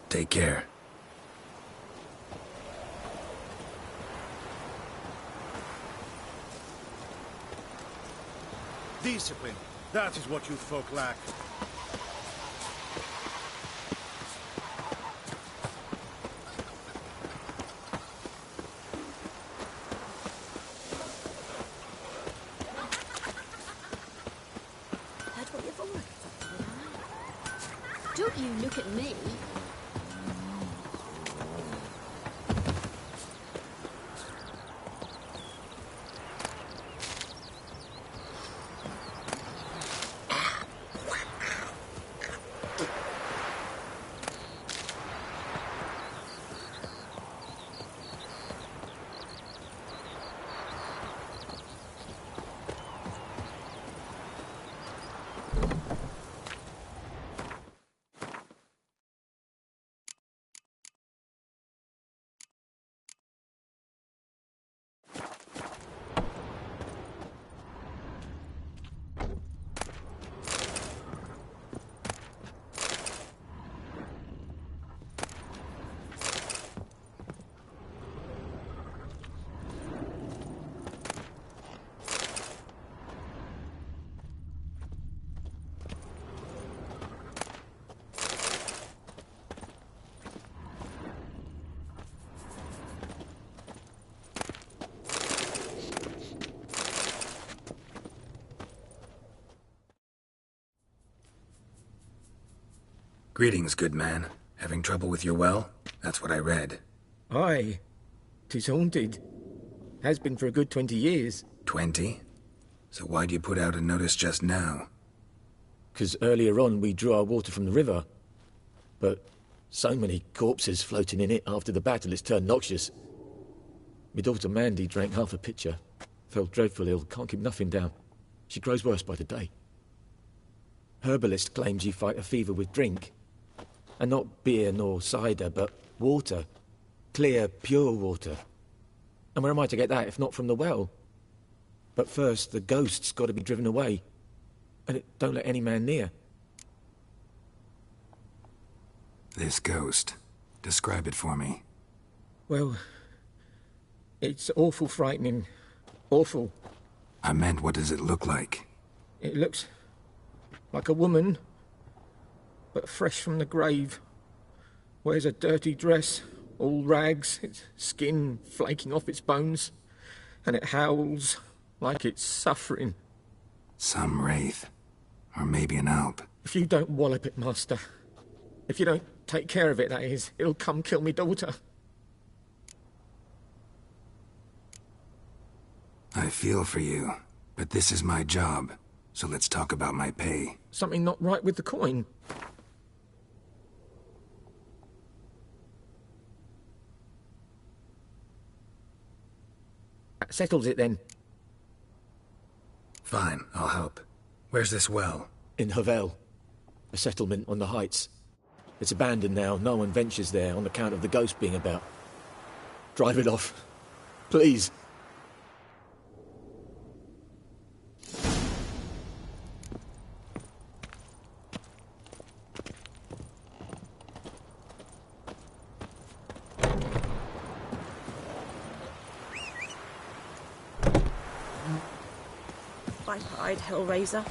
Take care. Discipline. That is what you folk lack. Heard what you've already done. Don't you look at me. Greetings, good man. Having trouble with your well? That's what I read. Aye. 'Tis haunted. Has been for a good 20 years. 20? So why'd you put out a notice just now? 'Cause earlier on we drew our water from the river. But so many corpses floating in it after the battle it's turned noxious. My daughter Mandy drank half a pitcher. Fell dreadful ill, can't keep nothing down. She grows worse by the day. Herbalist claims you fight a fever with drink. And not beer nor cider, but water. Clear, pure water. And where am I to get that if not from the well? But first, the ghost's got to be driven away. And it don't let any man near. This ghost. Describe it for me. Well, it's awful frightening. Awful. I meant, what does it look like? It looks like a woman, but fresh from the grave. Wears a dirty dress, all rags, its skin flaking off its bones, and it howls like it's suffering. Some wraith. Or maybe an alp. If you don't wallop it, Master, if you don't take care of it, that is, it'll come kill me daughter. I feel for you, but this is my job, so let's talk about my pay. Something not right with the coin. That settles it then. Fine, I'll help. Where's this well? In Havel, a settlement on the heights. It's abandoned now, no one ventures there on account of the ghost being about. Drive it off, please. Bye-bye, Hellraiser.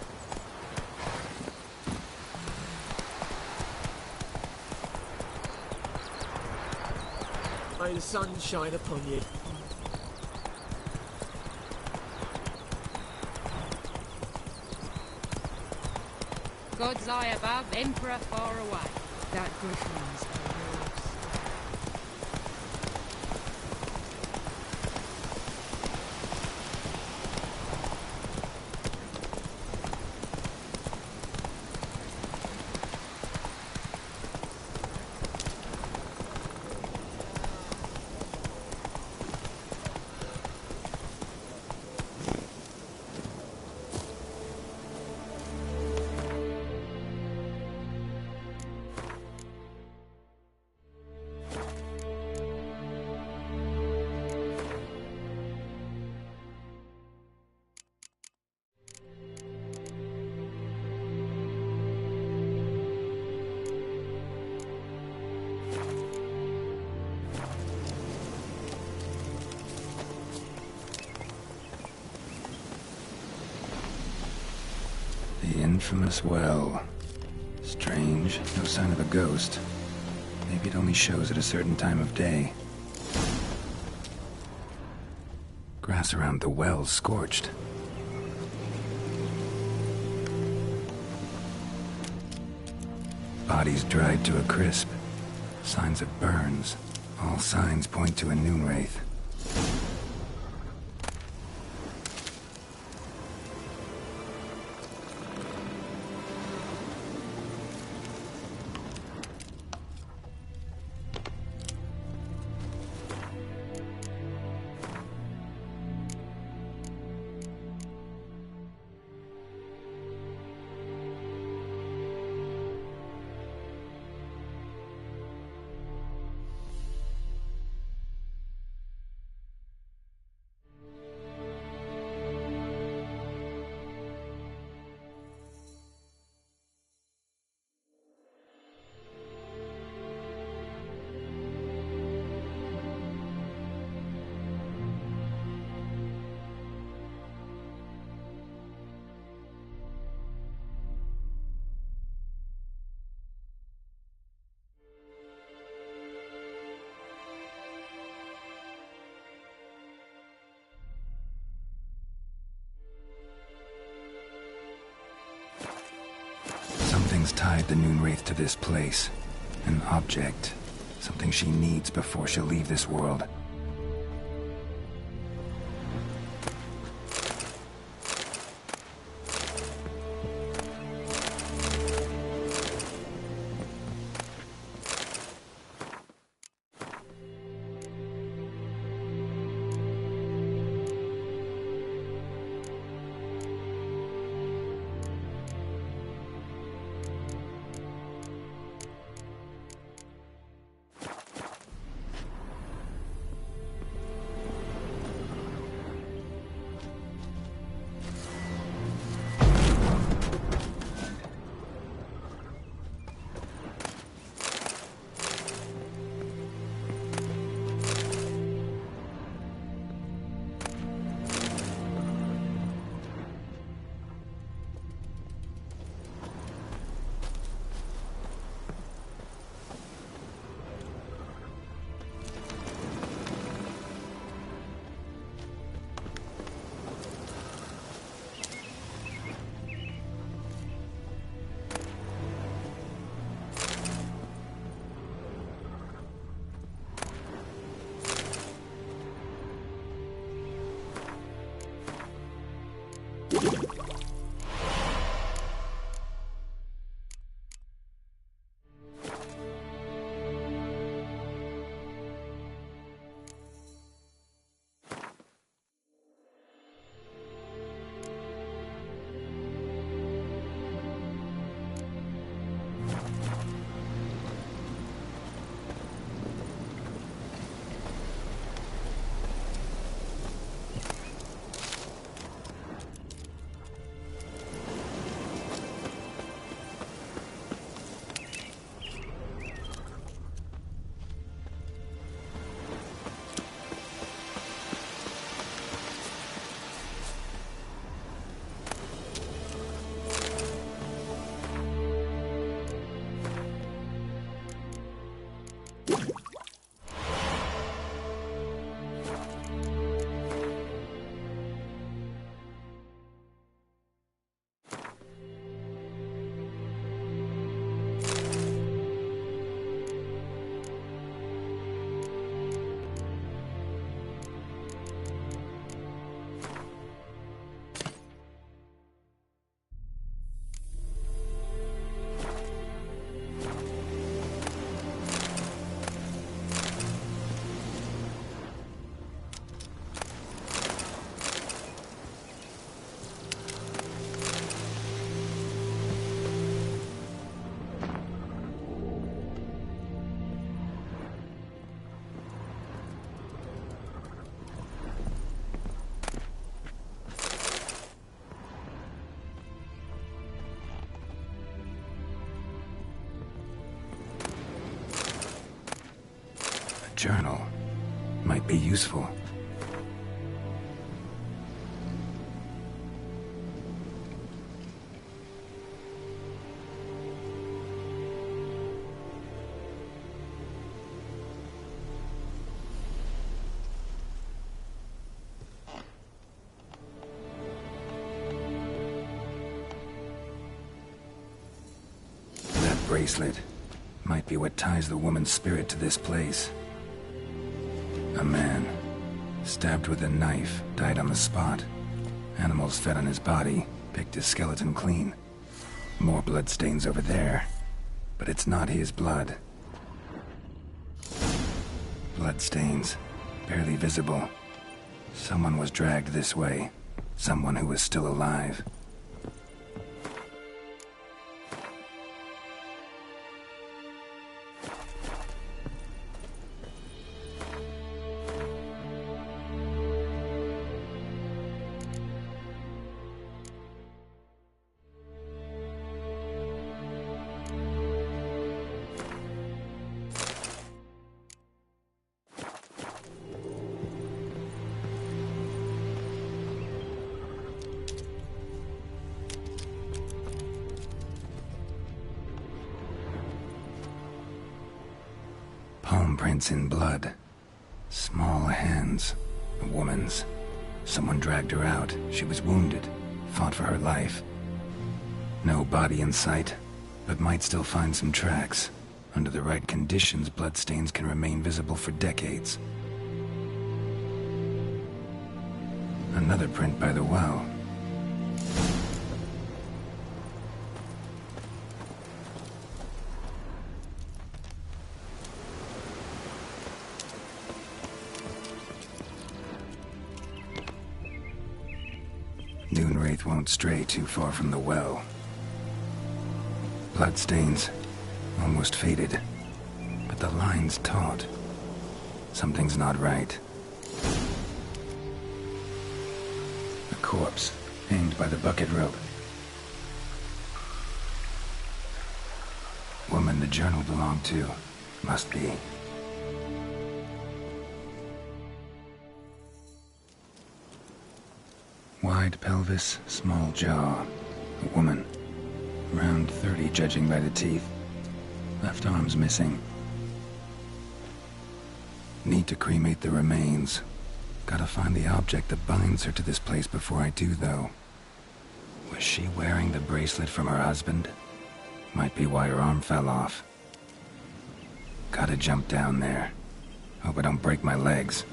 May the sun shine upon you. God's eye above, Emperor far away. That griffin's yours. infamous well. Strange, no sign of a ghost. Maybe it only shows at a certain time of day. Grass around the well's scorched. Bodies dried to a crisp. Signs of burns. All signs point to a noon wraith. Something's tied the Noon Wraith to this place. An object. Something she needs before she'll leave this world. Journal might be useful. bracelet. Might be what ties the woman's spirit to this place. A man, stabbed with a knife, died on the spot. Animals fed on his body, picked his skeleton clean. More bloodstains over there, but it's not his blood. Bloodstains, barely visible. Someone was dragged this way. Someone who was still alive. Palm prints in blood. Small hands. A woman's. Someone dragged her out. She was wounded. Fought for her life. No body in sight, but might still find some tracks. Under the right conditions, bloodstains can remain visible for decades. Another print by the well. Moonwraith won't stray too far from the well. Bloodstains, almost faded, but the line's taut. Something's not right. A corpse, hanged by the bucket rope. Woman the journal belonged to, must be. Wide pelvis, small jaw. A woman. Around 30, judging by the teeth. Left arm's missing. Need to cremate the remains. Gotta find the object that binds her to this place before I do, though. Was she wearing the bracelet from her husband? Might be why her arm fell off. Gotta jump down there. Hope I don't break my legs.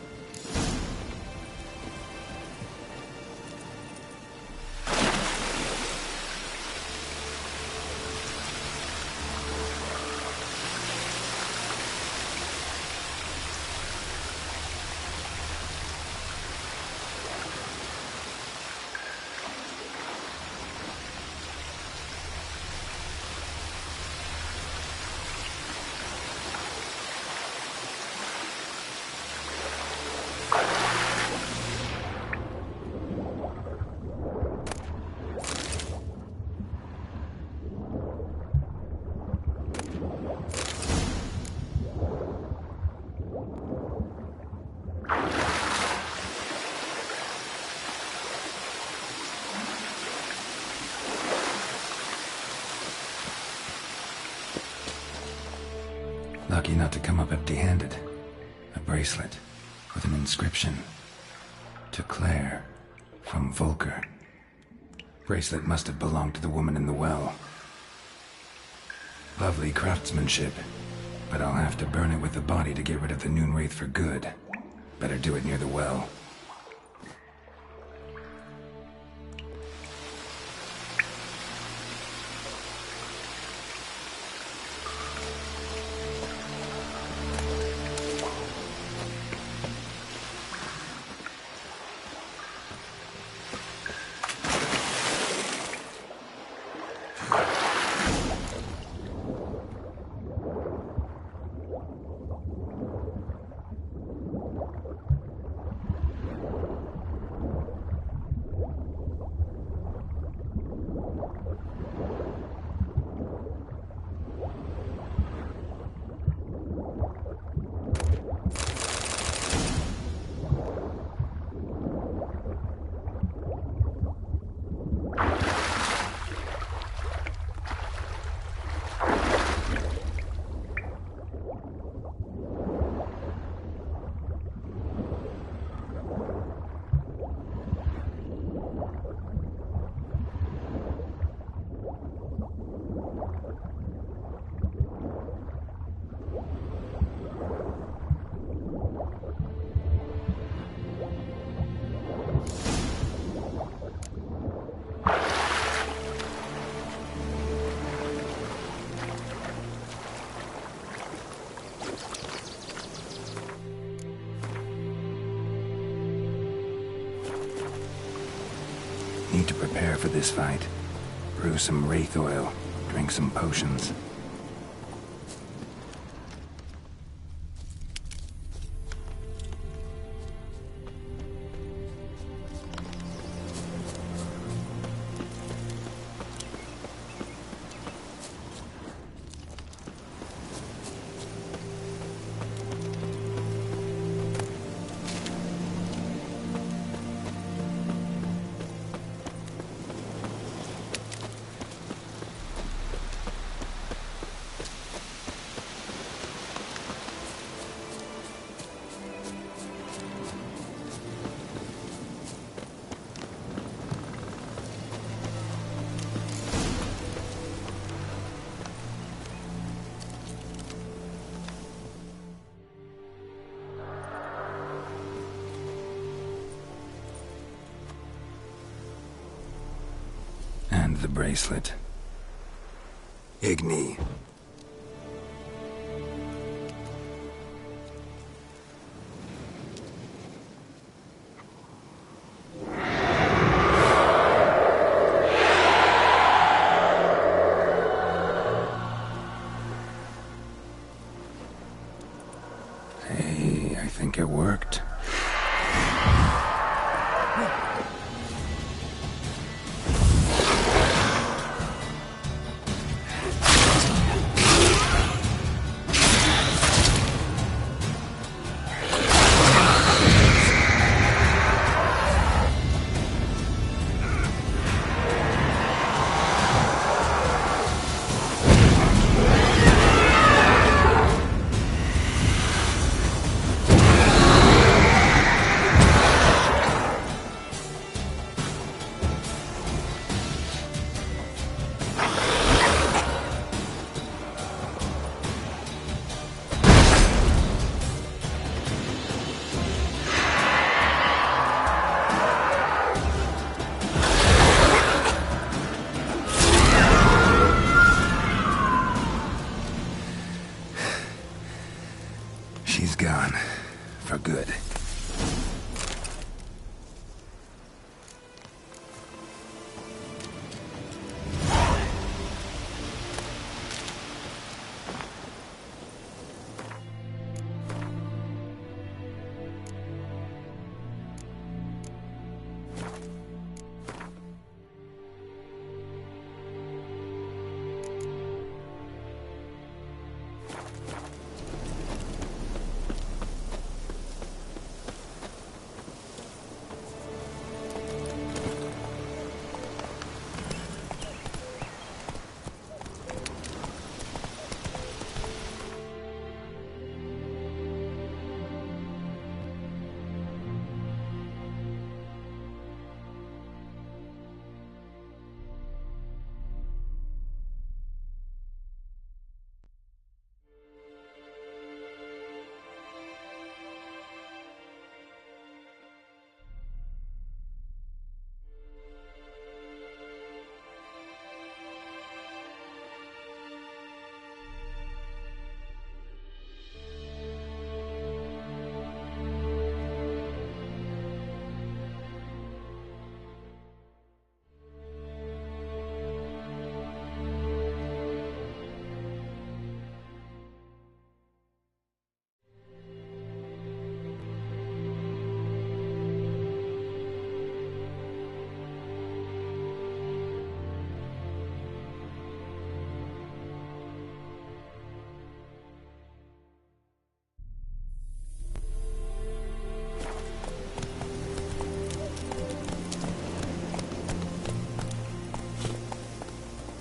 Lucky not to come up empty-handed. A bracelet with an inscription. To Claire, from Volker. Bracelet must have belonged to the woman in the well. Lovely craftsmanship, but I'll have to burn it with the body to get rid of the Moonwraith for good. Better do it near the well. Need to prepare for this fight. Brew some wraith oil, drink some potions. And the bracelet. Igni. Hey, I think it worked. She's gone. For good.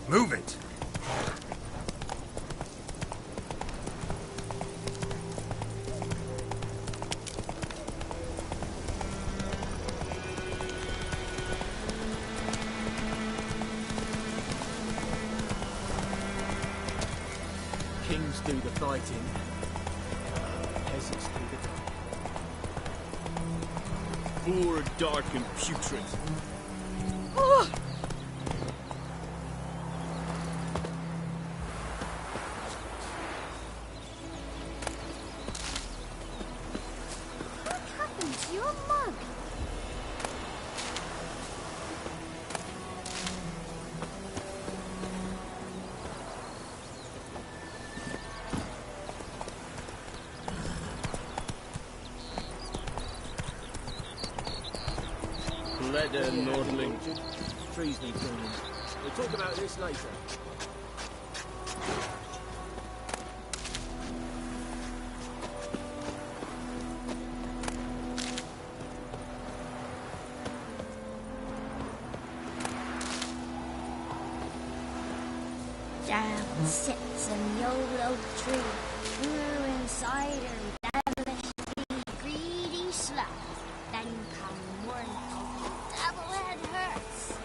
Move it! Kings do the fighting. Peasants do the dying. Poor, dark and putrid. Oh! leather, Nordling. Trees need pruning. We'll talk about this later. Down sits an old oak tree, brewing cider, devilish greedy slut. Then come mournful, double-head hurts.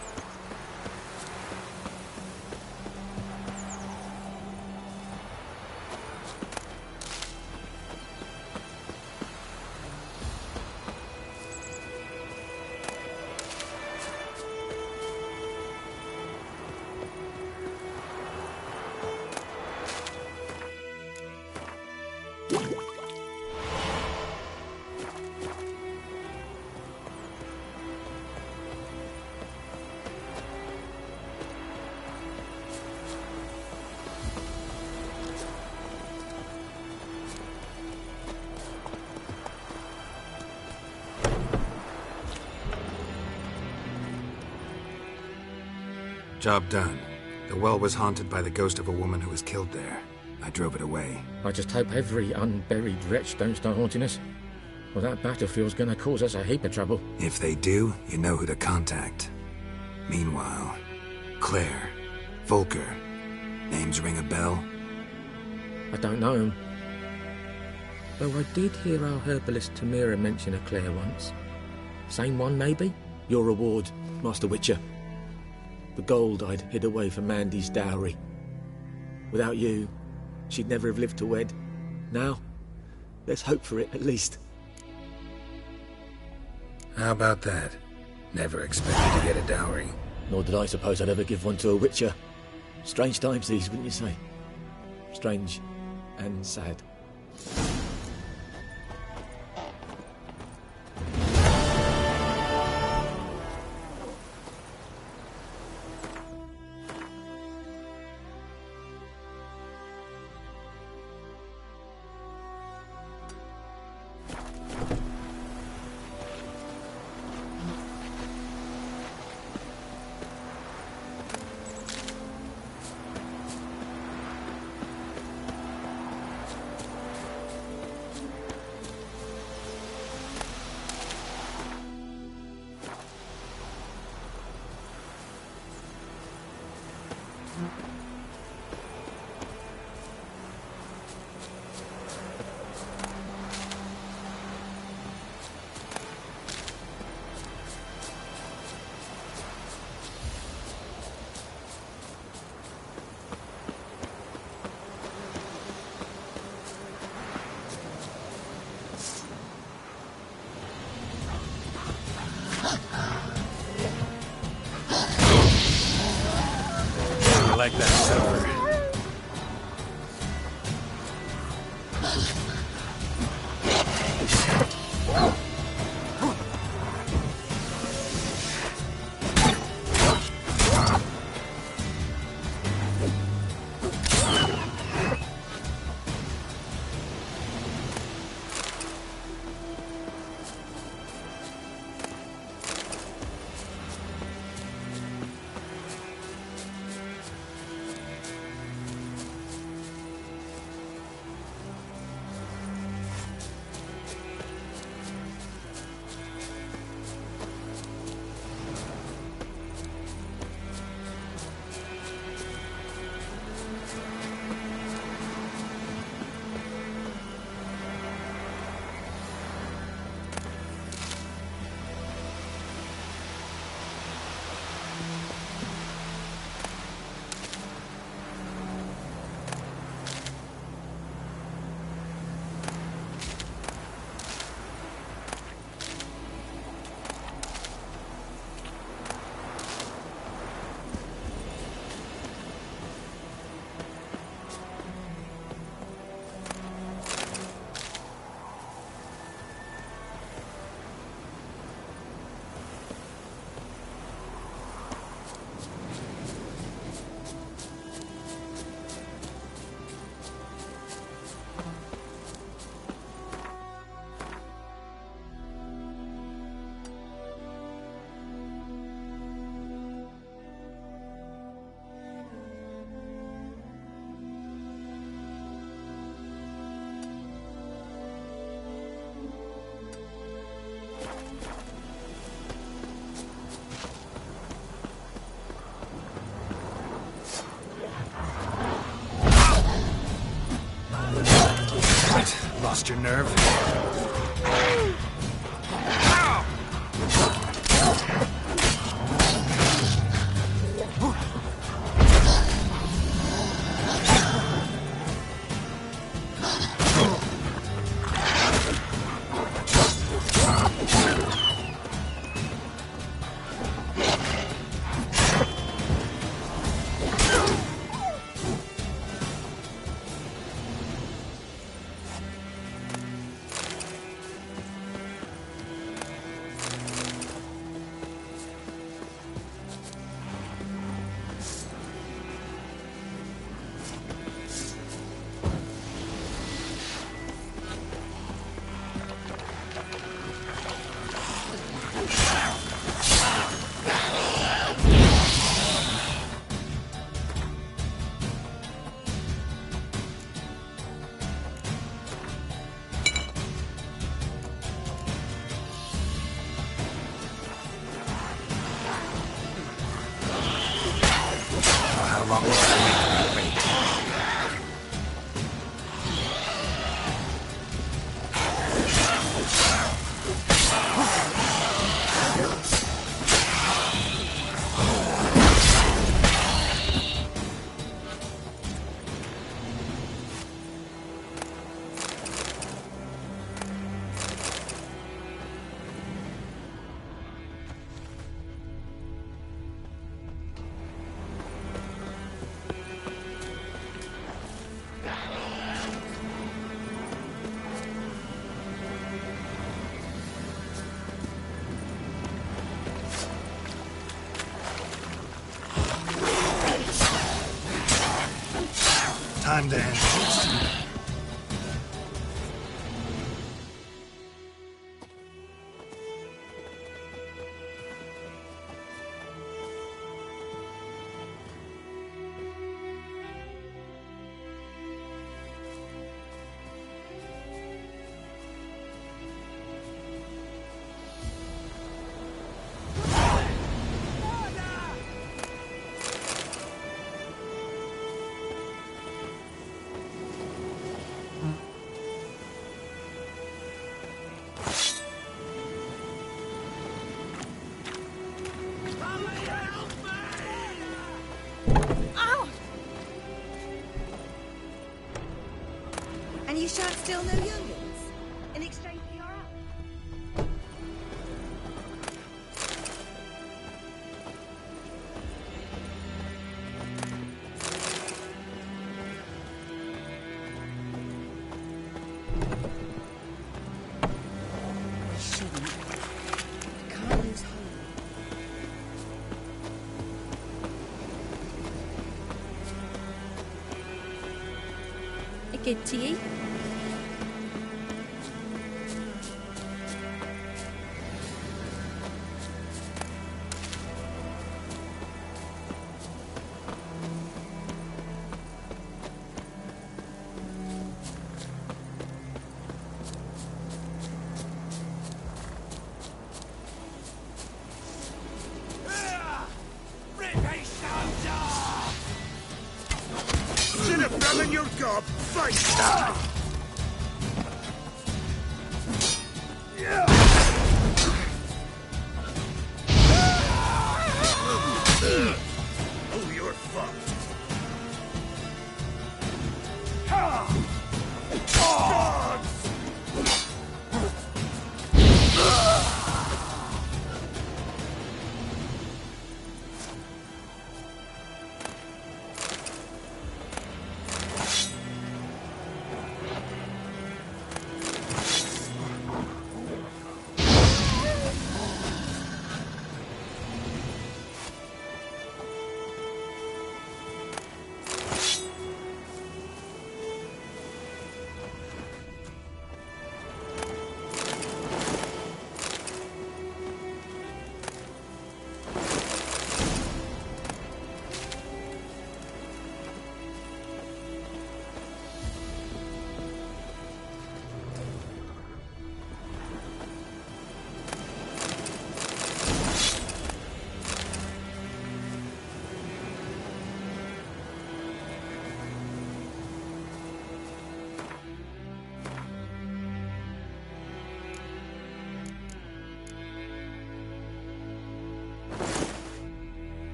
Job done. The well was haunted by the ghost of a woman who was killed there. I drove it away. I just hope every unburied wretch don't start haunting us. Well, that battlefield's gonna cause us a heap of trouble. If they do, you know who to contact. Meanwhile, Claire, Volker, names ring a bell? I don't know him. Though I did hear our herbalist Tamira mention a Claire once. Same one, maybe? Your reward, Master Witcher. The gold I'd hid away for Mandy's dowry. Without you, she'd never have lived to wed. Now, let's hope for it, at least. How about that? Never expected to get a dowry. Nor did I suppose I'd ever give one to a Witcher. Strange times these, wouldn't you say? Strange and sad. I like that silver. lost your nerve? How long will I wait? Time to end this. And you shan't steal no youngins in exchange for your help. I shouldn't. I can't lose hope. A good to you? Should have done your gob face! Oh, you're fucked.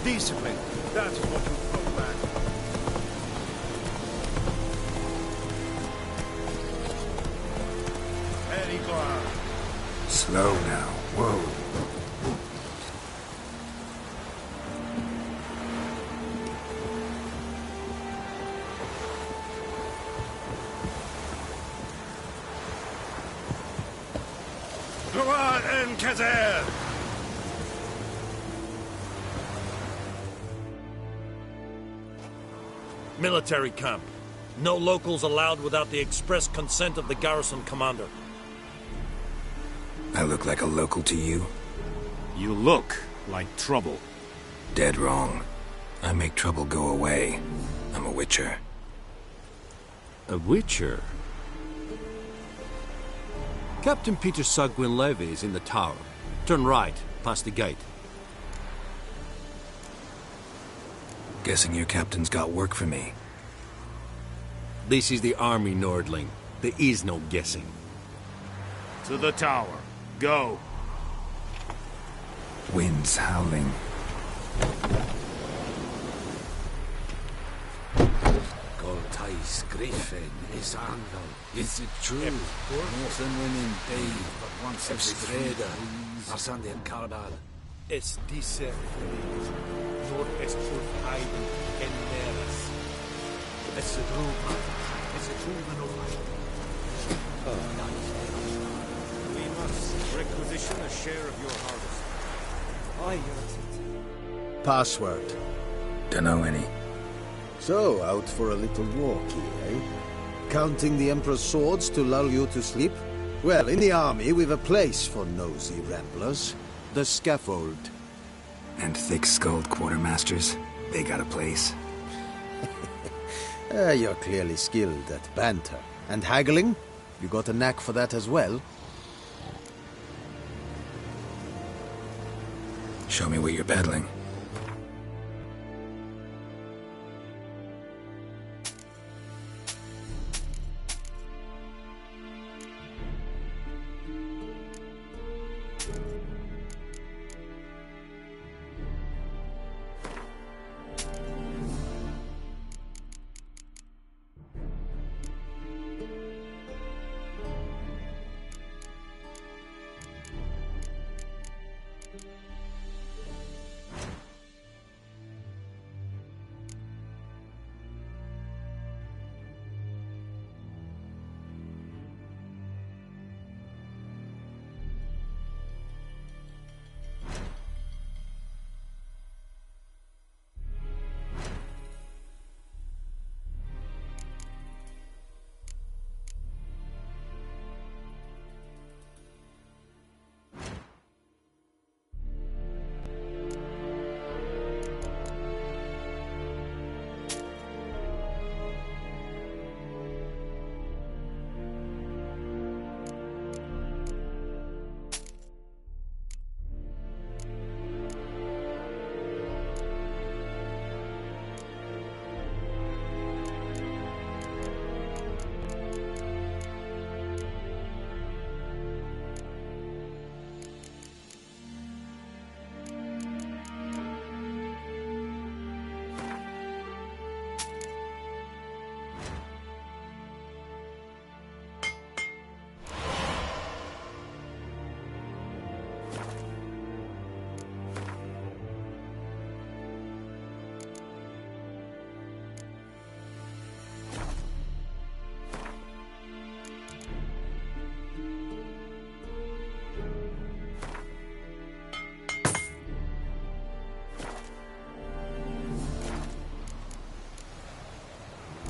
Discipline. That's what you brought back. Very good. Slow now. Whoa. Go on, Encazer! Military camp. No locals allowed without the express consent of the garrison commander. I look like a local to you? You look like trouble. Dead wrong. I make trouble go away. I'm a witcher. A witcher? Captain Peter Sagwin Levy is in the tower. Turn right, past the gate. Guessing your captain's got work for me. This is the army, Nordling. There is no guessing. To the tower. Go. Wind's howling. Goltais Griffin is Anvil. Is it true? Nothing winning day, but once every streda. Arsandi and Cardal. Es dice nur es tut Heiden en Neres. Es Ruba. Es Ruben We must requisition a share of your harvest. Aye, Your Excellency. Password. Dunno any. So, out for a little walk, eh? Counting the Emperor's swords to lull you to sleep? Well, in the army, we've a place for nosy ramblers. The scaffold. And thick-skulled quartermasters? They got a place? You're clearly skilled at banter. And haggling? You got a knack for that as well? Show me what you're peddling.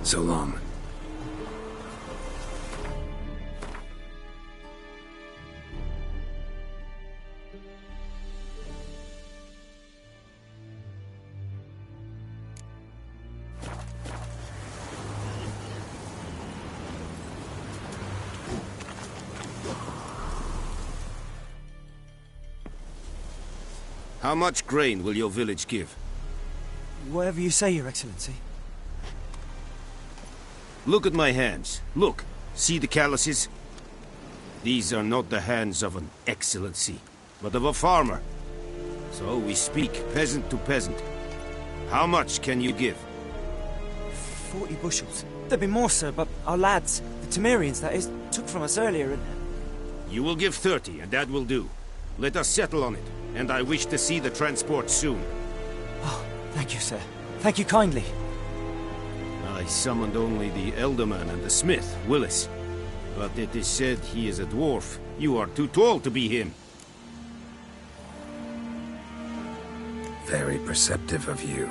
So long. How much grain will your village give? Whatever you say, Your Excellency. Look at my hands. Look. See the calluses? These are not the hands of an excellency, but of a farmer. So we speak peasant to peasant. How much can you give? 40 bushels. There'd be more, sir, but our lads, the Temerians, that is, took from us earlier and... You will give 30, and that will do. Let us settle on it, and I wish to see the transport soon. Oh, thank you, sir. Thank you kindly. I summoned only the Elderman and the smith, Willis. But it is said he is a dwarf. You are too tall to be him. Very perceptive of you.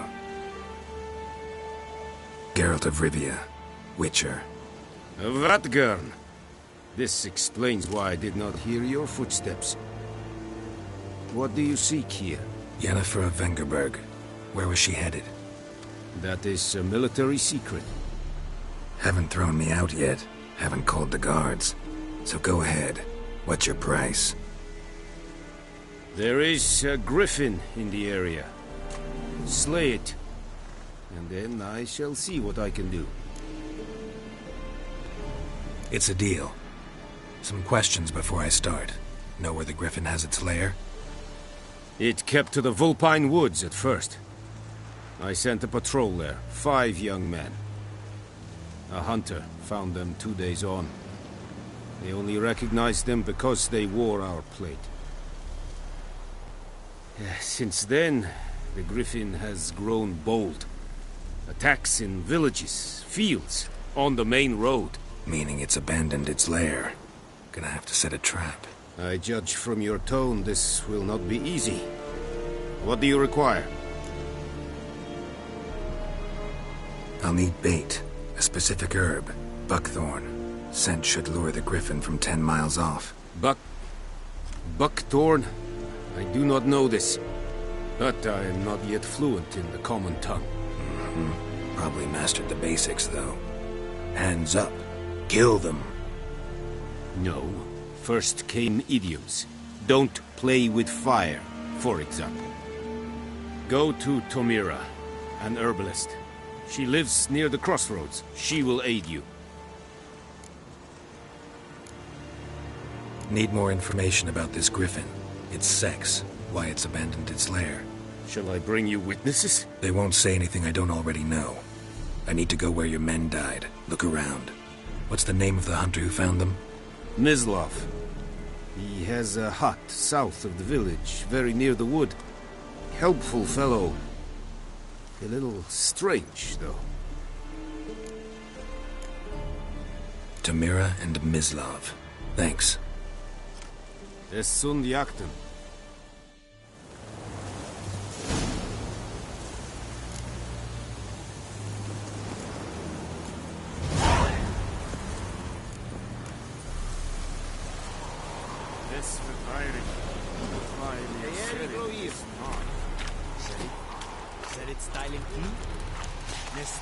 Geralt of Rivia, Witcher. Vatgern. This explains why I did not hear your footsteps. What do you seek here? Yennefer of Vengerberg. Where was she headed? That is a military secret. Haven't thrown me out yet. Haven't called the guards. So go ahead. What's your price? There is a griffin in the area. Slay it. And then I shall see what I can do. It's a deal. Some questions before I start. Know where the griffin has its lair? It kept to the Vulpine Woods at first. I sent a patrol there, 5 young men. A hunter found them 2 days on. They only recognized them because they wore our plate. Since then, the griffin has grown bold. Attacks in villages, fields, on the main road. Meaning it's abandoned its lair. Gonna have to set a trap. I judge from your tone this will not be easy. What do you require? I'll need bait. A specific herb. Buckthorn. Scent should lure the griffin from 10 miles off. Buckthorn? I do not know this. But I am not yet fluent in the common tongue. Probably mastered the basics, though. Hands up. Kill them. No. First came idioms. Don't play with fire, for example. Go to Tomira, an herbalist. She lives near the crossroads. She will aid you. Need more information about this griffin. Its sex, why it's abandoned its lair. Shall I bring you witnesses? They won't say anything I don't already know. I need to go where your men died. Look around. What's the name of the hunter who found them? Mislav. He has a hut south of the village, very near the wood. Helpful fellow. A little strange, though. Tamira and Mislav. Thanks. Es sunt jakten.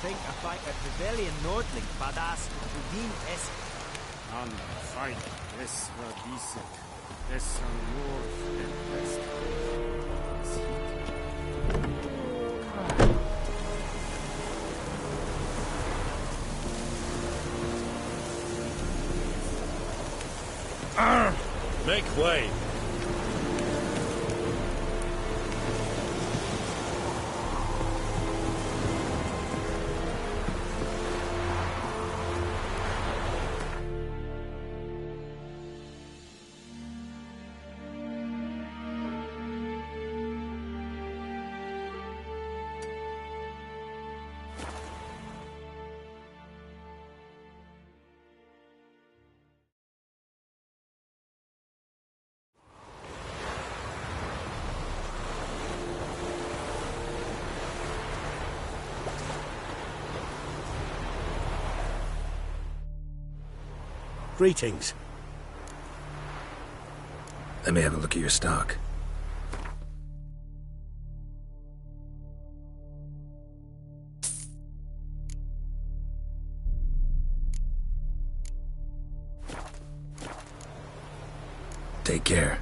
Think about a rebellion Nordling, badass, Udin es. An fight, es war diese. Es an Nord and West. Make way. Greetings. Let me have a look at your stock. Take care.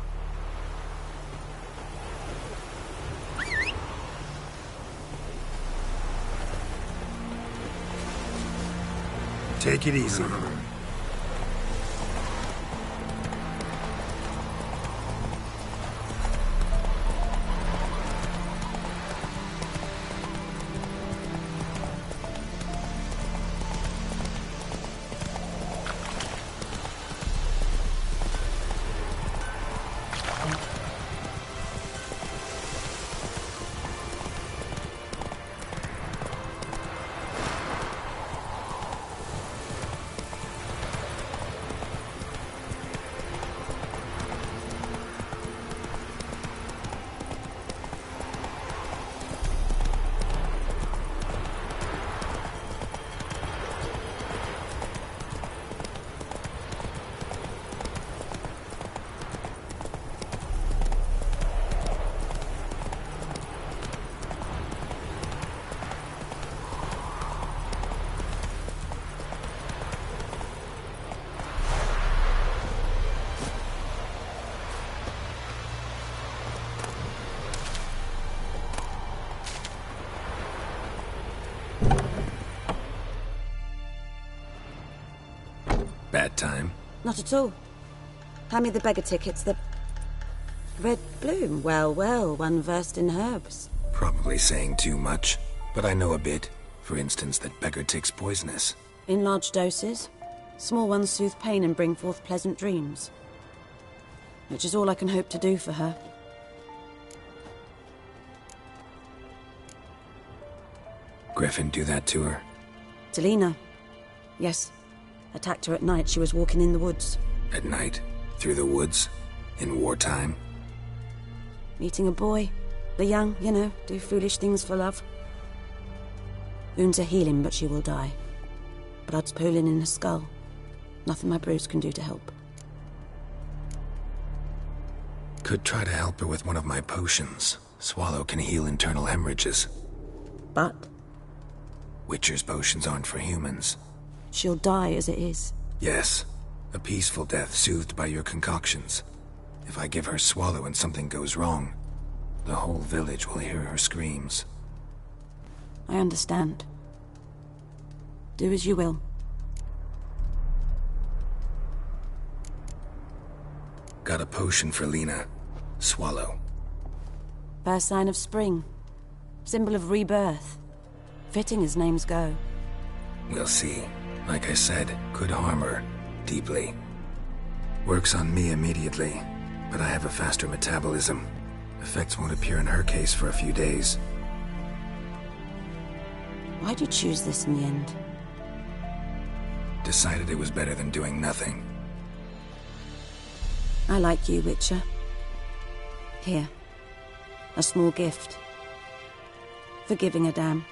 Take it easy. Not at all. Hand me the beggar tickets, the... Red bloom. Well, well, one versed in herbs. Probably saying too much, but I know a bit. For instance, that beggar tick's poisonous. In large doses. Small ones soothe pain and bring forth pleasant dreams. Which is all I can hope to do for her. Griffin do that to her? Delina. Yes. Attacked her at night. She was walking in the woods. At night? Through the woods? In wartime? Meeting a boy. The young, you know, do foolish things for love. Wounds are healing, but she will die. Blood's pooling in her skull. Nothing my brews can do to help. Could try to help her with one of my potions. Swallow can heal internal hemorrhages. But? Witcher's potions aren't for humans. She'll die as it is. Yes. A peaceful death soothed by your concoctions. If I give her Swallow and something goes wrong, the whole village will hear her screams. I understand. Do as you will. Got a potion for Lena. Swallow. First sign of spring. Symbol of rebirth. Fitting as names go. We'll see. Like I said, could harm her. Deeply. Works on me immediately, but I have a faster metabolism. Effects won't appear in her case for a few days. Why'd you choose this in the end? Decided it was better than doing nothing. I like you, Witcher. Here. A small gift. For giving a damn.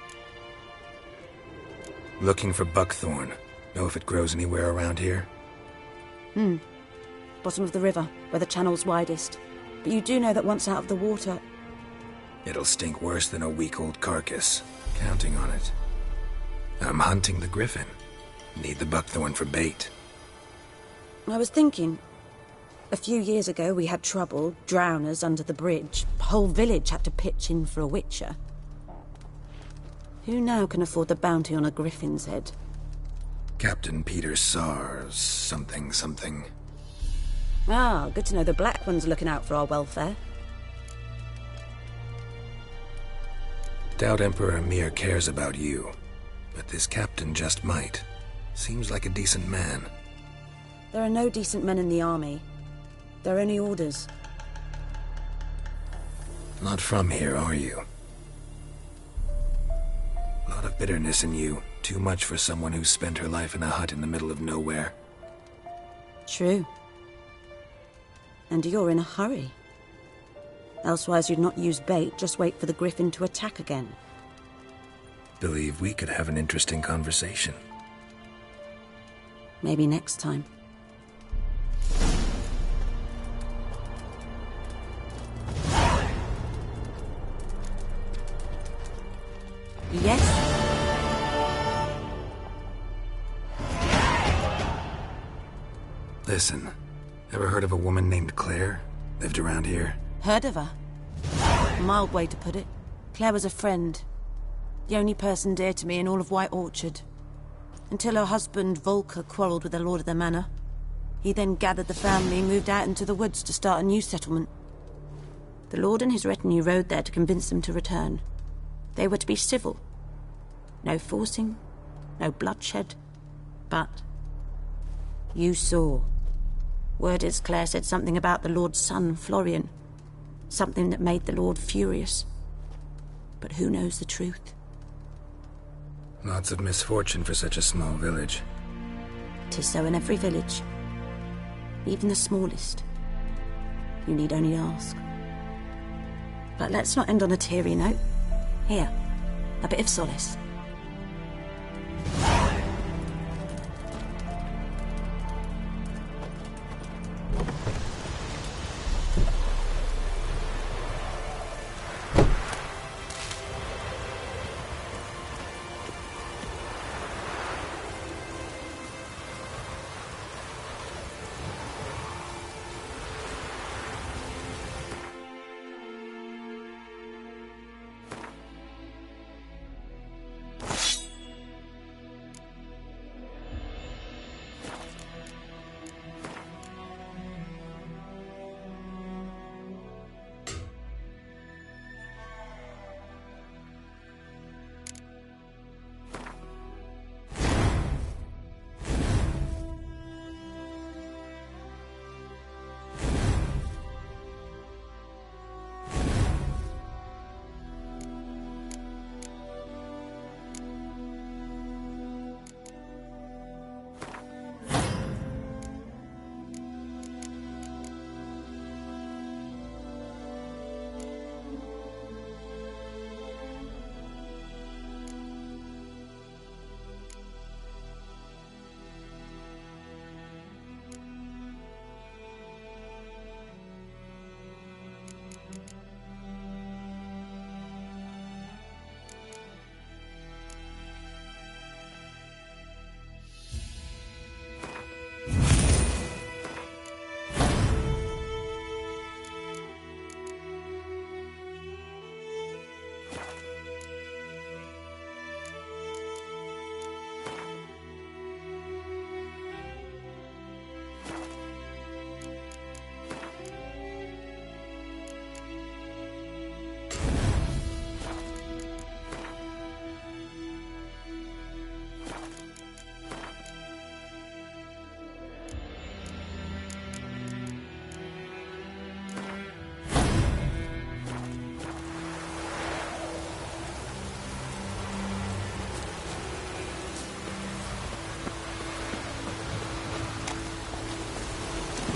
Looking for buckthorn. Know if it grows anywhere around here? Bottom of the river, where the channel's widest. But you do know that once out of the water... It'll stink worse than a week-old carcass. Counting on it. I'm hunting the griffin. Need the buckthorn for bait. I was thinking... A few years ago we had trouble, drowners under the bridge. The whole village had to pitch in for a witcher. Who now can afford the bounty on a griffin's head? Captain Peter Sars, something. Ah, good to know the Black Ones are looking out for our welfare. Doubt Emperor Emir cares about you, but this captain just might. Seems like a decent man. There are no decent men in the army. They're only orders. Not from here, are you? A lot of bitterness in you. Too much for someone who spent her life in a hut in the middle of nowhere. True. And you're in a hurry. Elsewise you'd not use bait, just wait for the griffin to attack again. Believe we could have an interesting conversation. Maybe next time. Yes? Listen, ever heard of a woman named Claire? Lived around here? Heard of her? A mild way to put it. Claire was a friend. The only person dear to me in all of White Orchard. Until her husband, Volker, quarrelled with the lord of the manor. He then gathered the family and moved out into the woods to start a new settlement. The lord and his retinue rode there to convince them to return. They were to be civil. No forcing, no bloodshed, but... You saw. Word is Claire said something about the Lord's son, Florian. Something that made the Lord furious. But who knows the truth? Lots of misfortune for such a small village. 'Tis so in every village. Even the smallest. You need only ask. But let's not end on a teary note. Here, a bit of solace.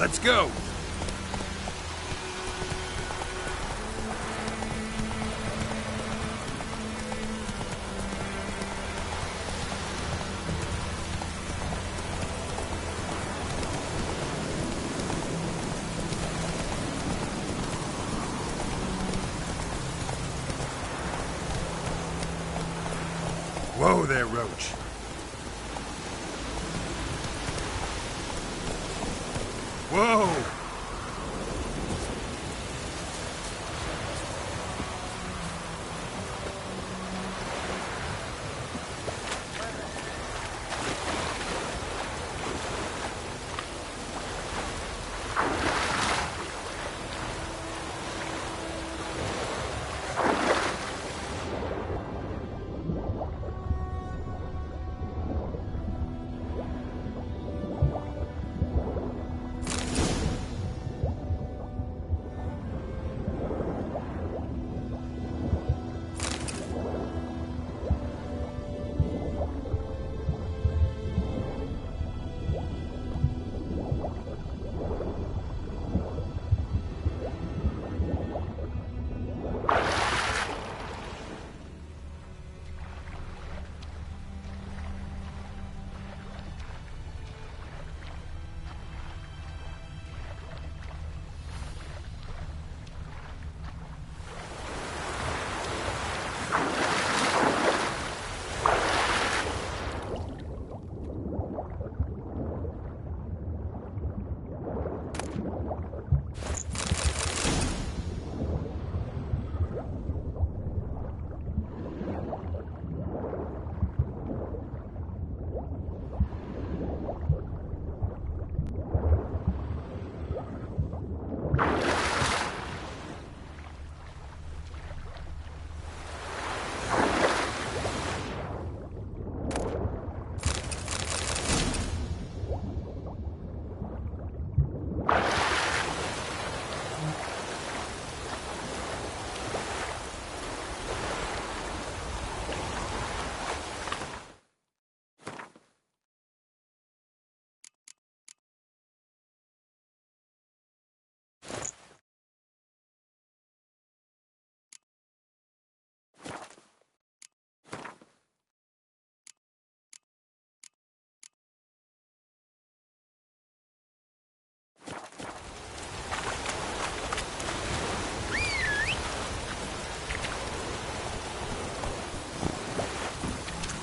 Let's go! Whoa there, Roach. Whoa!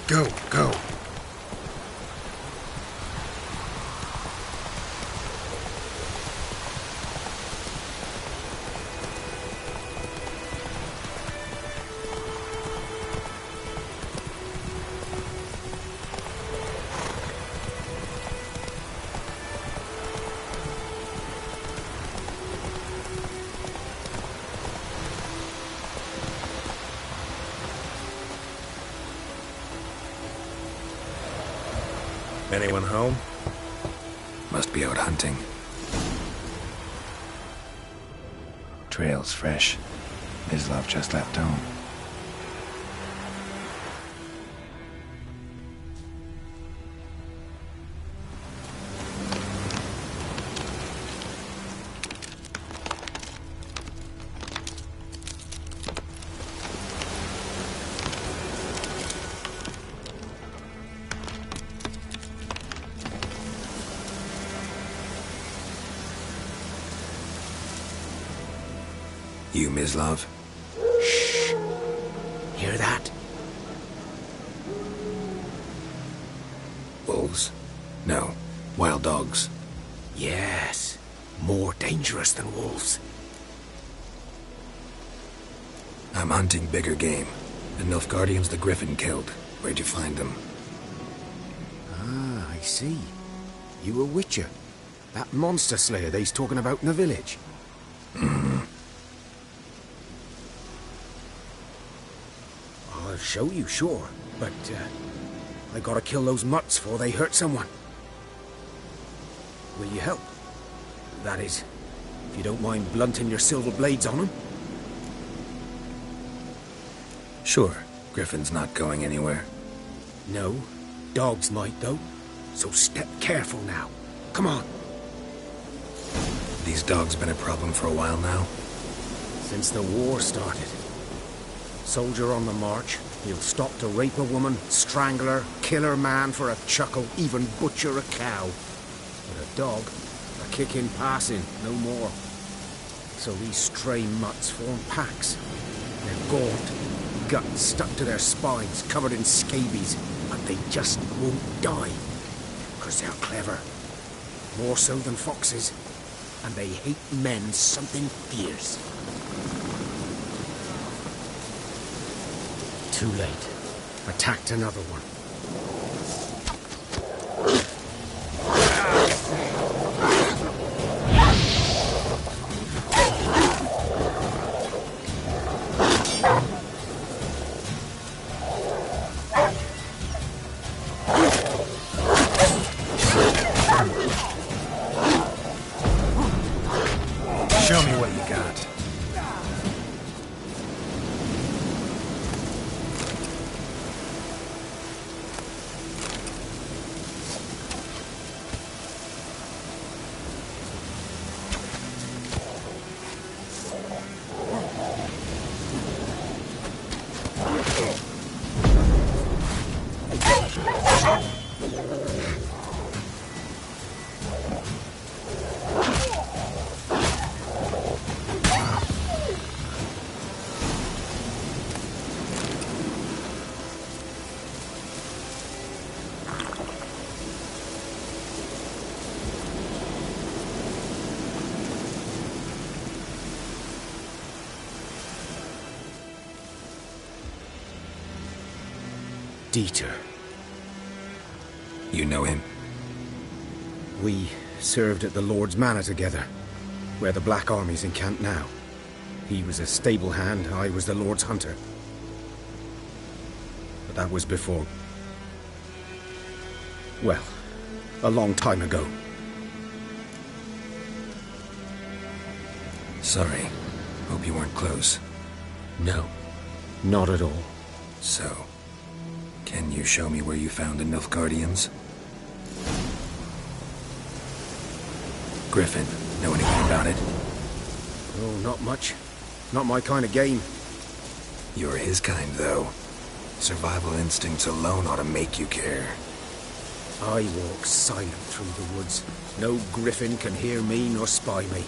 Go, go. Anyone home? Must be out hunting. Trail's fresh. Mislav just left home. You, Mislav? Shh. Hear that? Wolves? No. Wild dogs. Yes. More dangerous than wolves. I'm hunting bigger game. The Nilfgaardians the Griffin killed. Where'd you find them? Ah, I see. You a witcher. That monster slayer they's talking about in the village. I'll show you, sure. But, I gotta kill those mutts before they hurt someone. Will you help? That is, if you don't mind blunting your silver blades on them. Sure. Griffin's not going anywhere. No. Dogs might, though. So step careful now. Come on. These dogs been a problem for a while now? Since the war started. Soldier on the march, he'll stop to rape a woman, strangle her, kill her man for a chuckle, even butcher a cow. But a dog, a kick in passing, no more. So these stray mutts form packs. They're gaunt, guts stuck to their spines, covered in scabies, but they just won't die. Because they're clever. More so than foxes. And they hate men something fierce. Too late. Attacked another one. Show me what you got. Dieter. You know him? We served at the Lord's Manor together, where the Black Army's encamped now. He was a stable hand, I was the Lord's hunter. But that was before... well, a long time ago. Sorry. Hope you weren't close. No, not at all. So, can you show me where you found the Nilfgaardians? Griffin, know anything about it? Oh, not much. Not my kind of game. You're his kind, though. Survival instincts alone ought to make you care. I walk silent through the woods. No griffin can hear me nor spy me.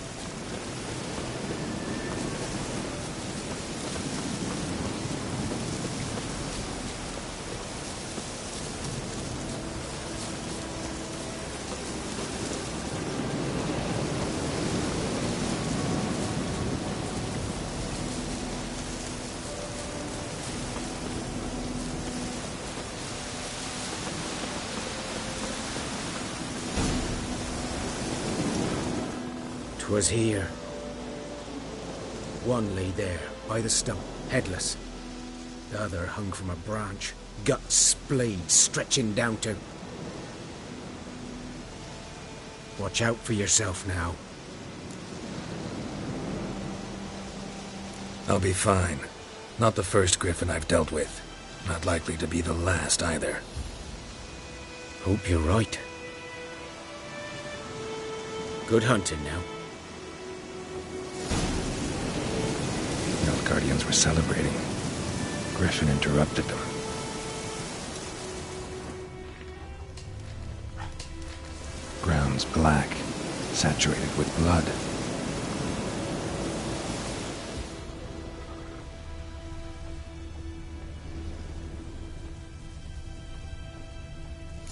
Was here. One lay there, by the stump, headless. The other hung from a branch, guts splayed, stretching down to... Watch out for yourself now. I'll be fine. Not the first griffin I've dealt with. Not likely to be the last, either. Hope you're right. Good hunting now. Guardians were celebrating. Griffin interrupted them. Ground's black, saturated with blood.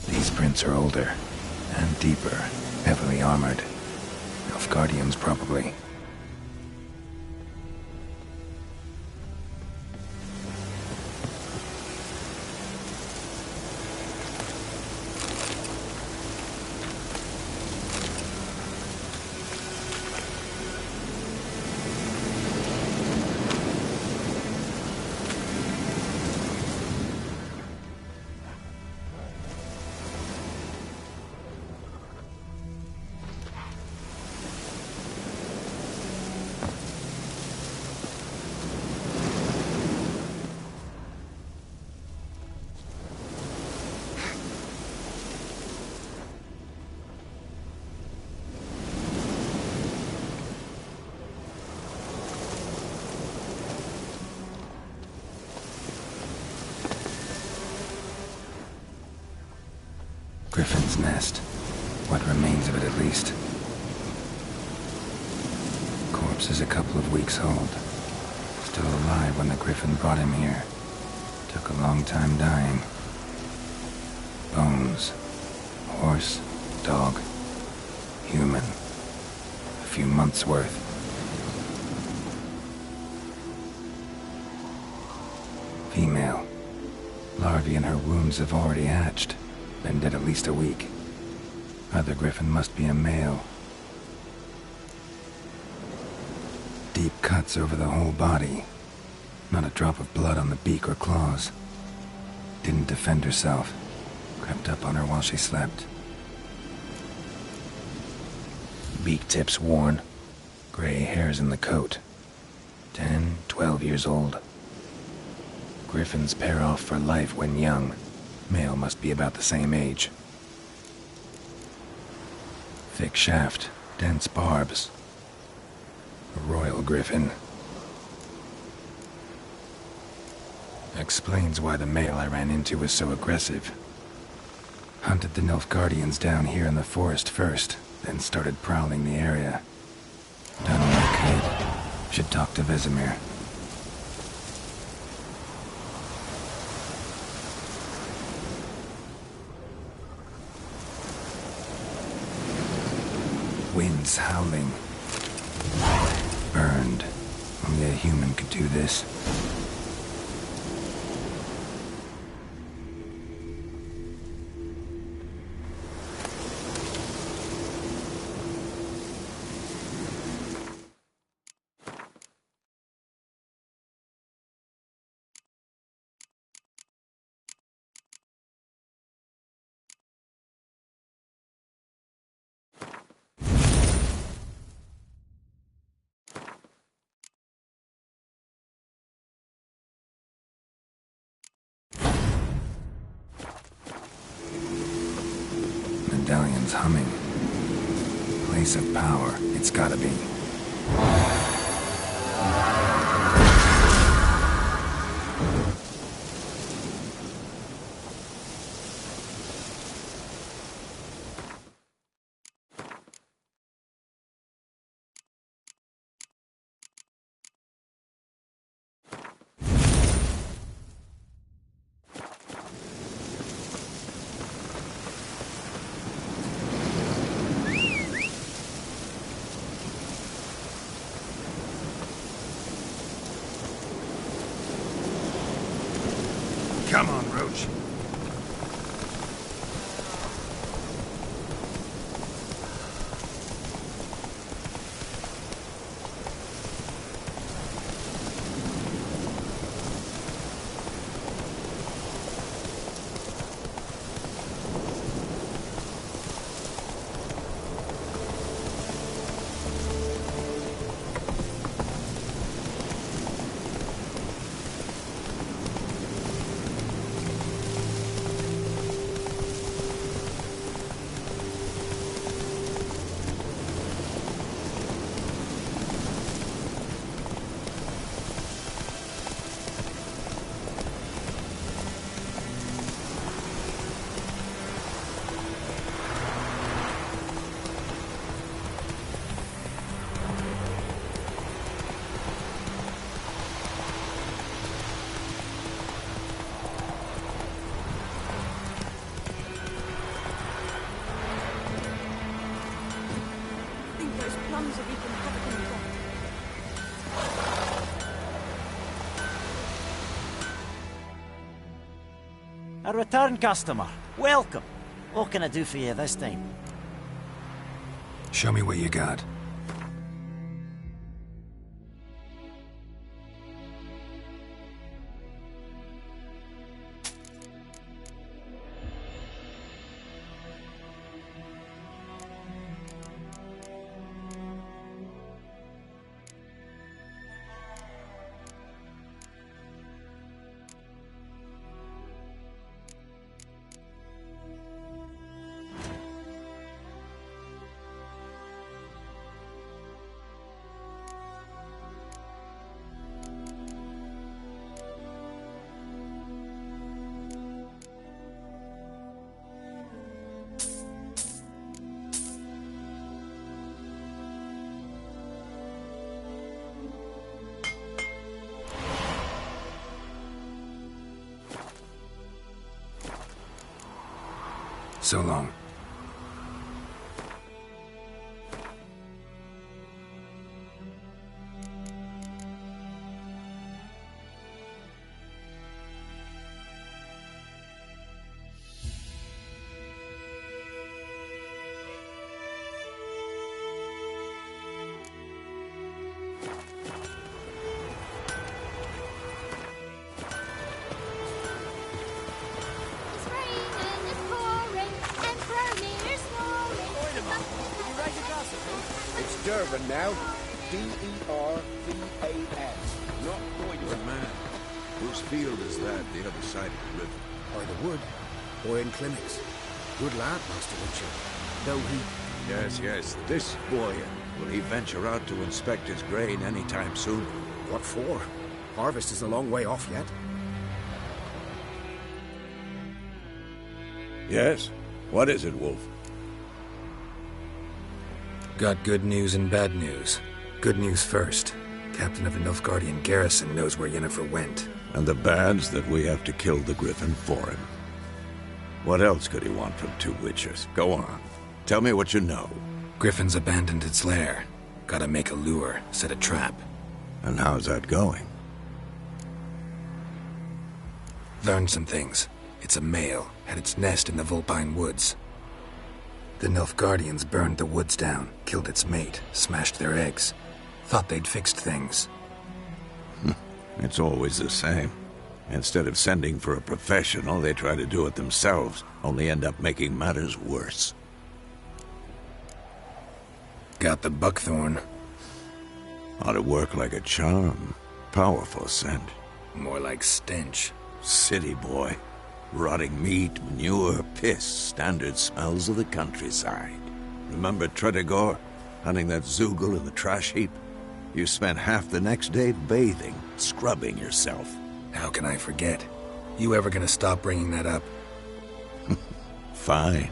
These prints are older and deeper, heavily armored. Nilfgaardians, probably. Griffin's nest. What remains of it, at least. Corpse is a couple of weeks old. Still alive when the Griffin brought him here. Took a long time dying. Bones. Horse, dog, human. A few months' worth. Female. Larvae in her wombs have already hatched. Been dead at least a week. Other Griffin must be a male. Deep cuts over the whole body. Not a drop of blood on the beak or claws. Didn't defend herself. Crept up on her while she slept. Beak tips worn. Gray hairs in the coat. 10, 12 years old. Griffins pair off for life when young. Male must be about the same age. Thick shaft, dense barbs. A royal griffin. Explains why the male I ran into was so aggressive. Hunted the Nilfgaardians down here in the forest first, then started prowling the area. Done what I could. Should talk to Vesemir. Winds howling. Burned. Only a human could do this. Medallion's humming. Place of power, it's gotta be. Come on, Roach. A return customer. Welcome. What can I do for you this time? Show me what you got. So long. Dervan now. D-E-R-V-A-N. Not Boyd, man. Whose field is that, the other side of the river? By the wood. Boy in clinics. Good lad, Master Witcher. Though he... Yes. This boy, will he venture out to inspect his grain any time soon? What for? Harvest is a long way off yet. Yes? What is it, Wolf? Got good news and bad news. Good news first. Captain of the Nilfgaardian garrison knows where Yennefer went. And the bad's that we have to kill the Griffin for him. What else could he want from two witchers? Go on. Tell me what you know. Griffin's abandoned its lair. Gotta make a lure, set a trap. And how's that going? Learned some things. It's a male, had its nest in the Vulpine Woods. The Nilfgaardians burned the woods down, killed its mate, smashed their eggs. Thought they'd fixed things. It's always the same. Instead of sending for a professional, they try to do it themselves, only end up making matters worse. Got the buckthorn. Ought to work like a charm. Powerful scent. More like stench. City boy. Rotting meat, manure, piss, standard smells of the countryside. Remember Tredegor? Hunting that Zoogle in the trash heap? You spent half the next day bathing, scrubbing yourself. How can I forget? You ever gonna stop bringing that up? Fine.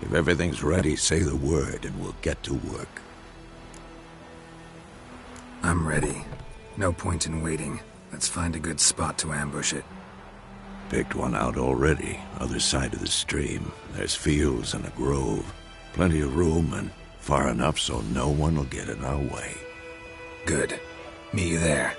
If everything's ready, say the word and we'll get to work. I'm ready. No point in waiting. Let's find a good spot to ambush it. Picked one out already, other side of the stream. There's fields and a grove. Plenty of room and far enough so no one will get in our way. Good. Meet you there.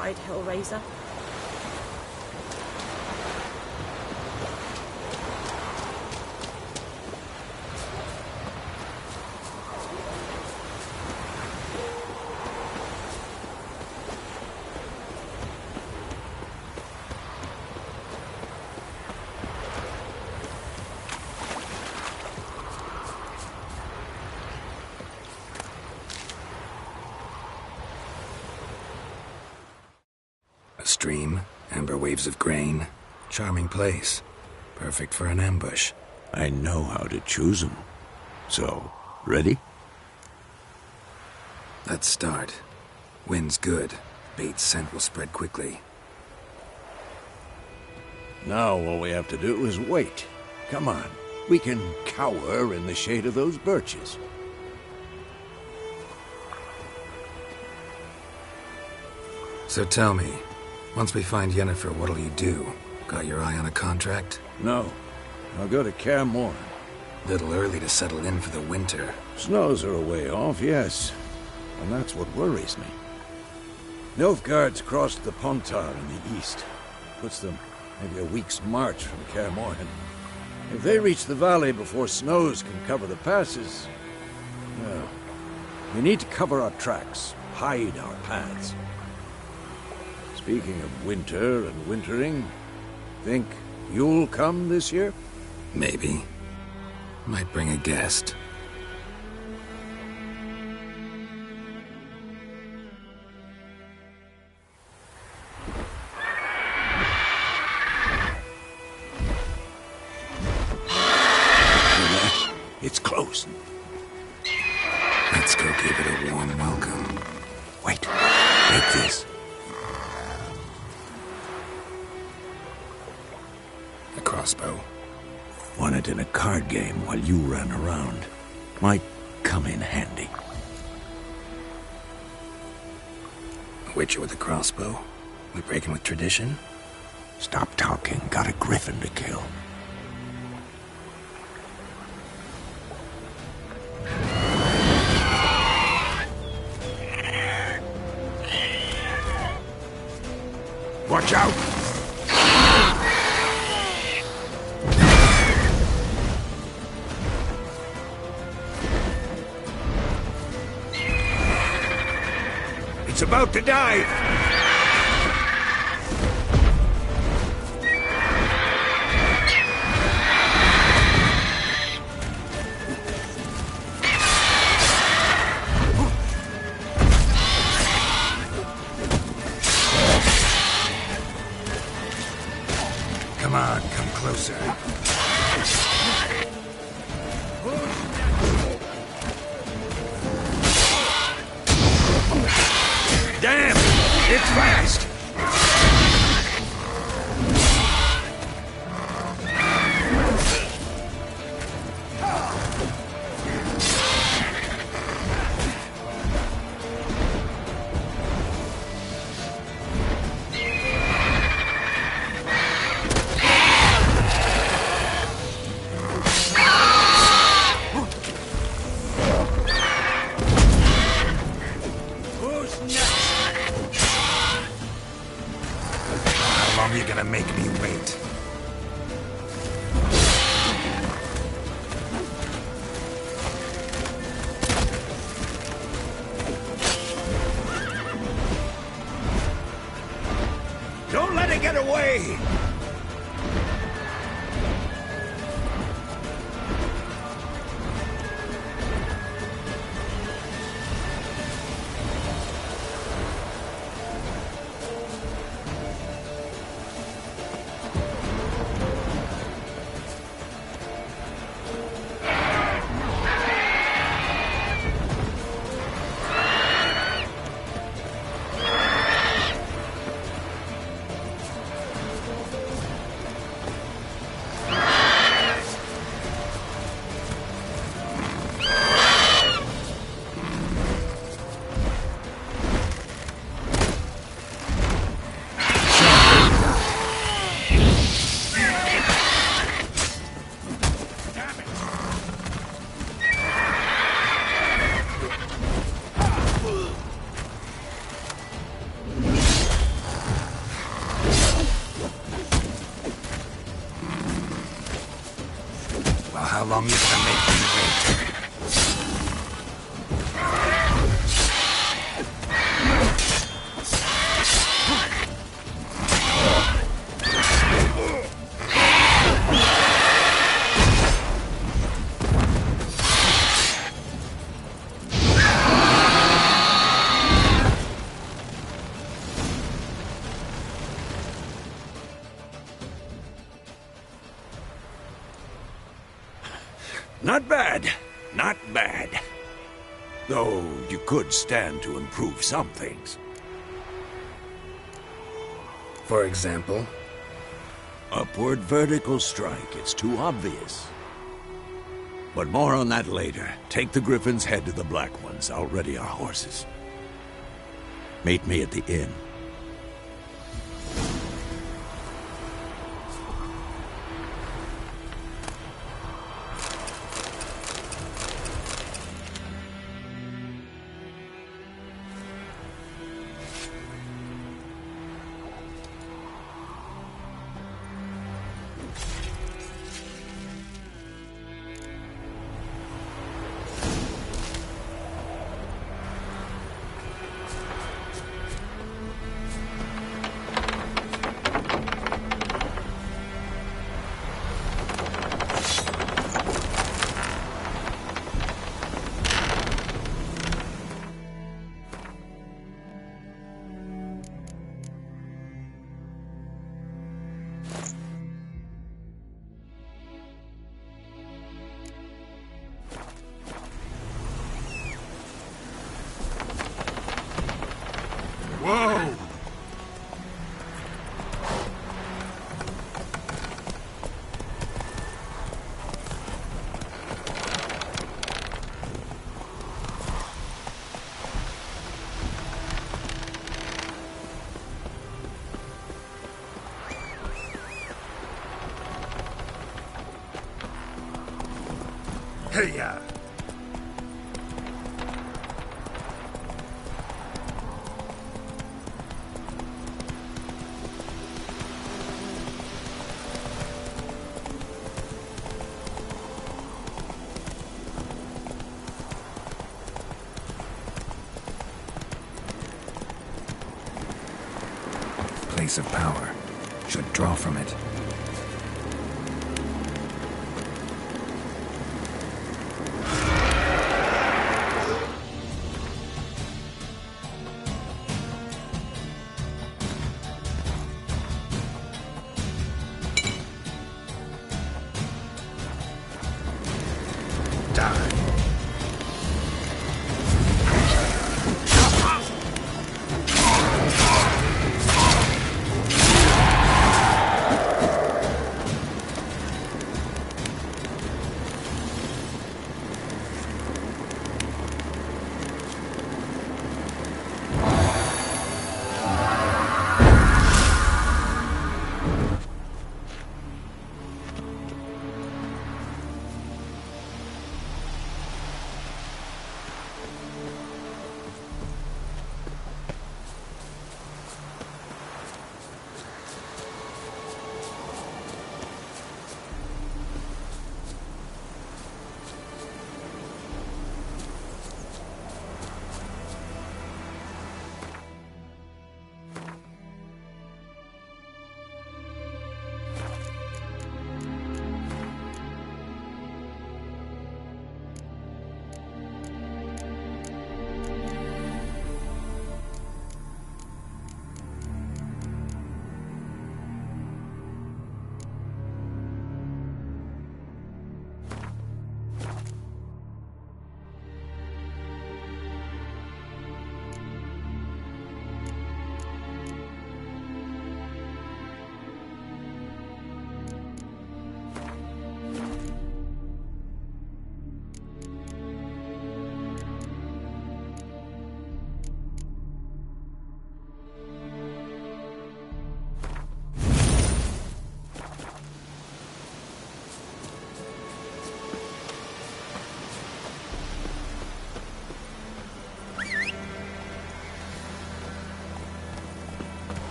hide, Hellraiser. A stream, amber waves of grain. Charming place. Perfect for an ambush. I know how to choose them. So, ready? Let's start. Wind's good. Bait's scent will spread quickly. Now all we have to do is wait. Come on. We can cower in the shade of those birches. So tell me, once we find Yennefer, what'll you do? Got your eye on a contract? No. I'll go to Canal. Little early to settle in for the winter. Snows are a way off, yes. And that's what worries me. Nilfgaard's crossed the Pontar in the east. Puts them maybe a week's march from Canal. If they reach the valley before snows can cover the passes, well, we need to cover our tracks, hide our paths. Speaking of winter and wintering, think you'll come this year? Maybe. Might bring a guest. It's close. Let's go give it a warm welcome. Wait. Take this. A crossbow. Won it in a card game while you ran around. Might come in handy. A witcher with a crossbow? We breaking with tradition? Stop talking. Got a griffin to kill. Watch out! It's about to dive! Come on, come closer. Damn! It's fast! How long are you gonna make me wait? Don't let it get away! how long you're gonna make me wait. Not bad. Not bad. Though you could stand to improve some things. For example? Upward vertical strike. It's too obvious. But more on that later. Take the Griffin's head to the Black Ones. I'll ready our horses. Meet me at the inn. Whoa! Hey-ya! Place of power. Should draw from it.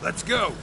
Let's go!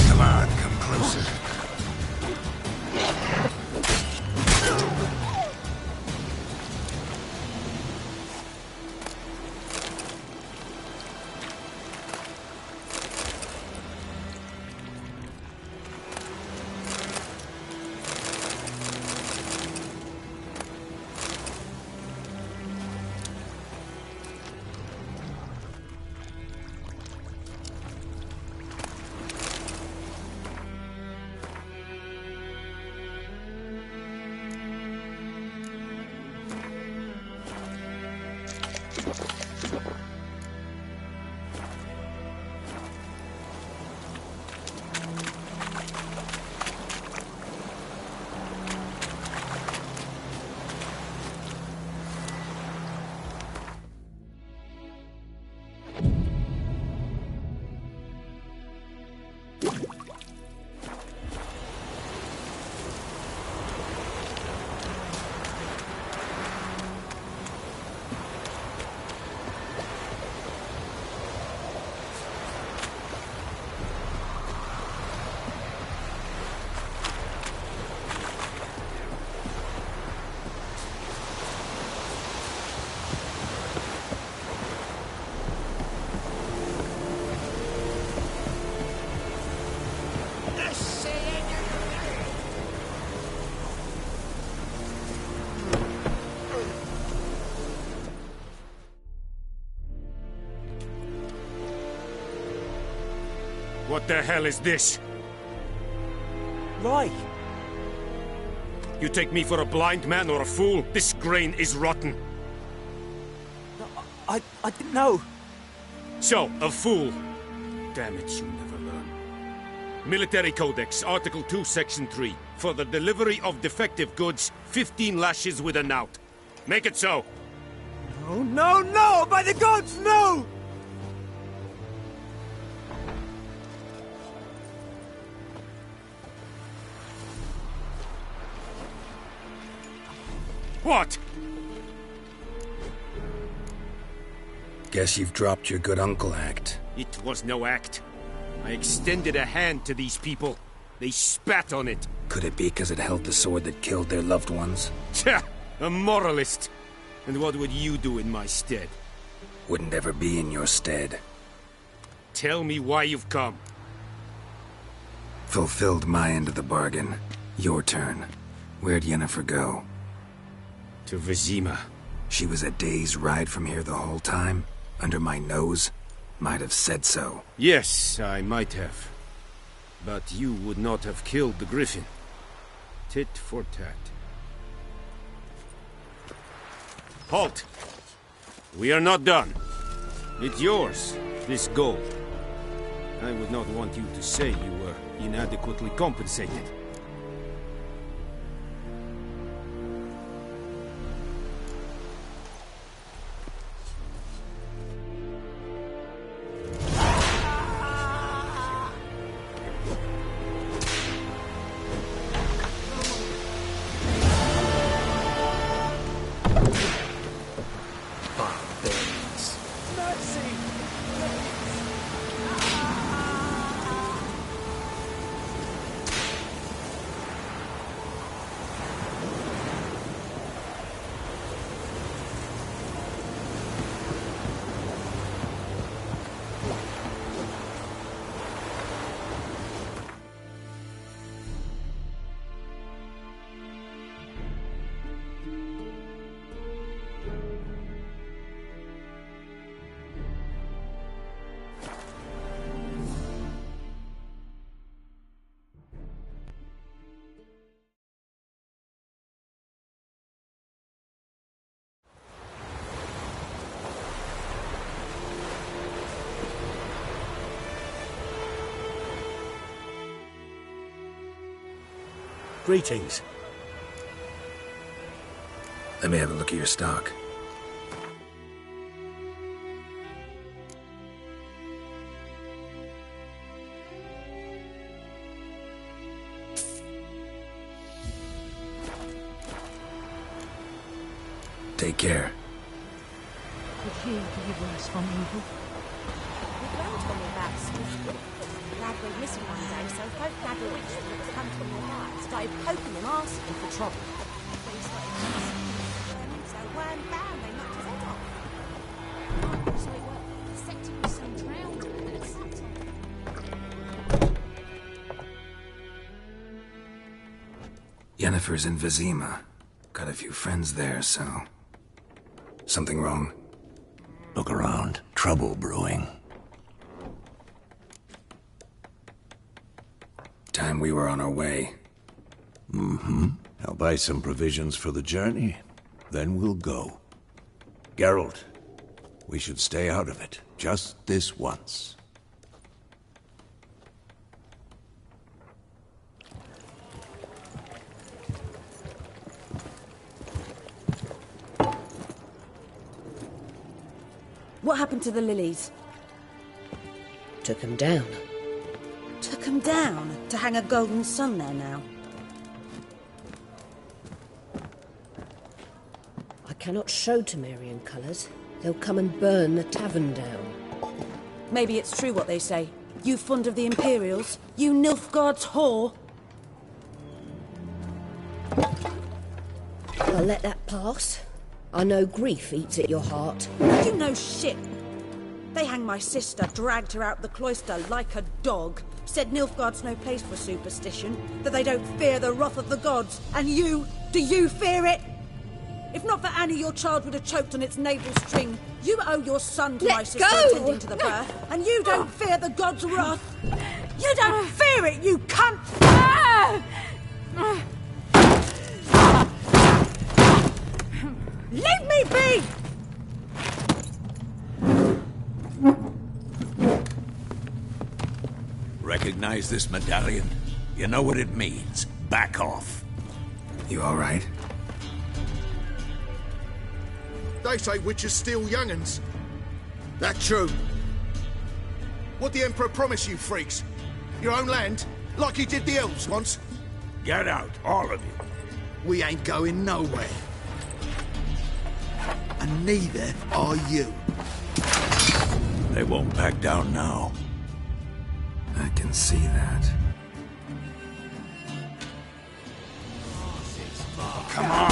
Come on, come closer. What the hell is this? Right. You take me for a blind man or a fool? This grain is rotten. I didn't know. So, a fool. Damn it, you never learn. Military Codex, Article 2, Section 3. For the delivery of defective goods, 15 lashes with a knout. Make it so. No, no, no! By the gods, no! What? Guess you've dropped your good uncle act. It was no act. I extended a hand to these people. They spat on it. Could it be because it held the sword that killed their loved ones? Tja, a moralist. And what would you do in my stead? Wouldn't ever be in your stead. Tell me why you've come. Fulfilled my end of the bargain. Your turn. Where'd Yennefer go? To Vizima. She was a day's ride from here the whole time? Under my nose? Might have said so. Yes, I might have. But you would not have killed the griffin. Tit for tat. Halt! We are not done. It's yours, this gold. I would not want you to say you were inadequately compensated. Greetings. Let me have a look at your stock. Take care. Could heal for your worse from evil. The Gran told me about Smith. Lad went missing one day, so folk nabbed a witch that was hunting nearby. Started poking him, asking for trouble. When he started twisting, so weren't found, they knocked his head off. So it worked. Except it was some drowned that had sucked on it. Yennefer's in Vizima. Got a few friends there, so... Something wrong? Look around. Trouble brewing. Time we were on our way. Mm-hmm. I'll buy some provisions for the journey. Then we'll go. Geralt, we should stay out of it. Just this once. What happened to the lilies? Took 'em down. Took 'em down to hang a golden sun there now. I cannot show Temerian colours. They'll come and burn the tavern down. Maybe it's true what they say. You fond of the Imperials? You Nilfgaard's whore? I'll let that pass. I know grief eats at your heart. You know shit. They hanged my sister, dragged her out the cloister like a dog. Said Nilfgaard's no place for superstition, that they don't fear the wrath of the gods. And you, do you fear it? If not for Annie, your child would have choked on its navel string. You owe your son to my sister attending to the birth, and you don't fear the gods' wrath. You don't fear it, you cunt! Leave me be! Recognize this medallion? You know what it means. Back off. You all right? They say witches steal young'uns. That true? What the Emperor promised you, freaks? Your own land? Like he did the elves once? Get out, all of you. We ain't going nowhere. And neither are you. They won't back down now. I can see that. Come on!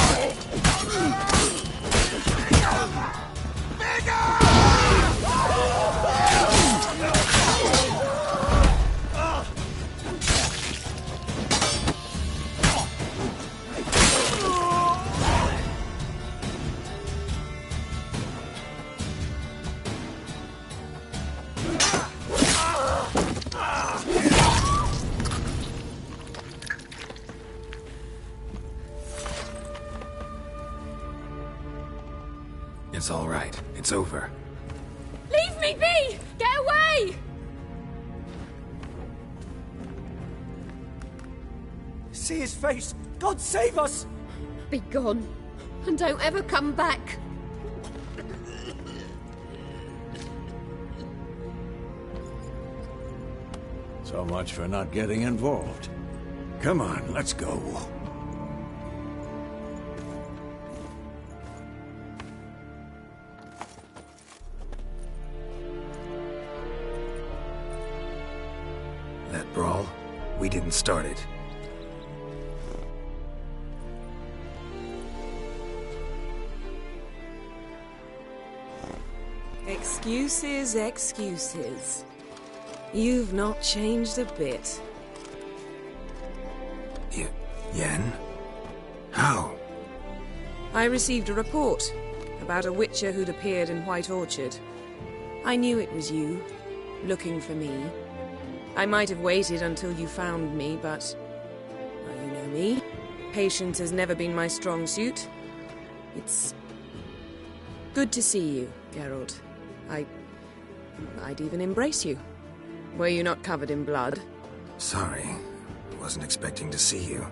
It's all right. It's over. Leave me be! Get away! See his face! God save us! Be gone, and don't ever come back. So much for not getting involved. Come on, let's go. That brawl, we didn't start it. Excuses, excuses. You've not changed a bit. Yen? How? I received a report about a witcher who'd appeared in White Orchard. I knew it was you, looking for me. I might have waited until you found me, but... well, you know me. Patience has never been my strong suit. It's... good to see you, Geralt. I'd even embrace you. Were you not covered in blood? Sorry. Wasn't expecting to see you.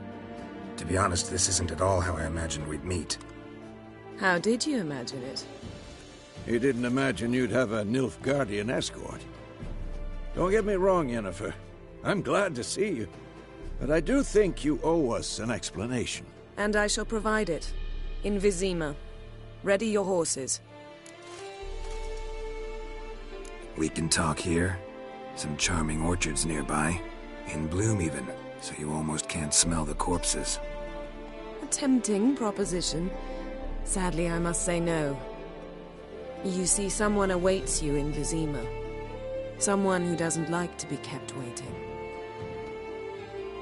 To be honest, this isn't at all how I imagined we'd meet. How did you imagine it? You didn't imagine you'd have a Nilfgaardian escort. Don't get me wrong, Yennefer. I'm glad to see you. But I do think you owe us an explanation. And I shall provide it. In Vizima. Ready your horses. We can talk here. Some charming orchards nearby. In bloom even, so you almost can't smell the corpses. A tempting proposition. Sadly, I must say no. You see, someone awaits you in Vizima. Someone who doesn't like to be kept waiting.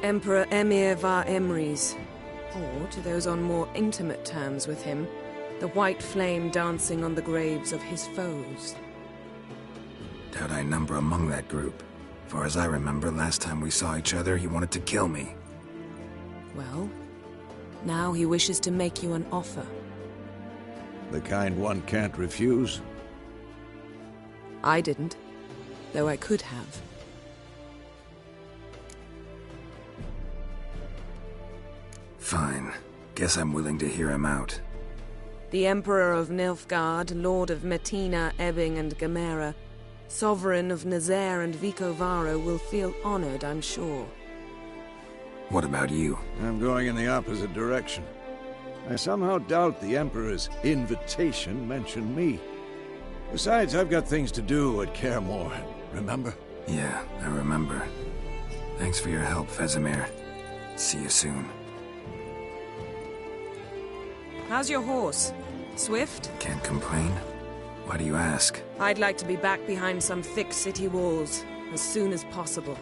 Emperor Emir var Emrys, or, to those on more intimate terms with him, the white flame dancing on the graves of his foes. Doubt I number among that group. Far as I remember, last time we saw each other, he wanted to kill me. Well, now he wishes to make you an offer. The kind one can't refuse. I didn't, though I could have. Fine. Guess I'm willing to hear him out. The Emperor of Nilfgaard, Lord of Metina, Ebbing and Gamera, Sovereign of Nazaire and Vicovaro will feel honored, I'm sure. What about you? I'm going in the opposite direction. I somehow doubt the Emperor's invitation mentioned me. Besides, I've got things to do at Kaer, remember? Yeah, I remember. Thanks for your help, Vesemir. See you soon. How's your horse? Swift? Can't complain. Why do you ask? I'd like to be back behind some thick city walls as soon as possible.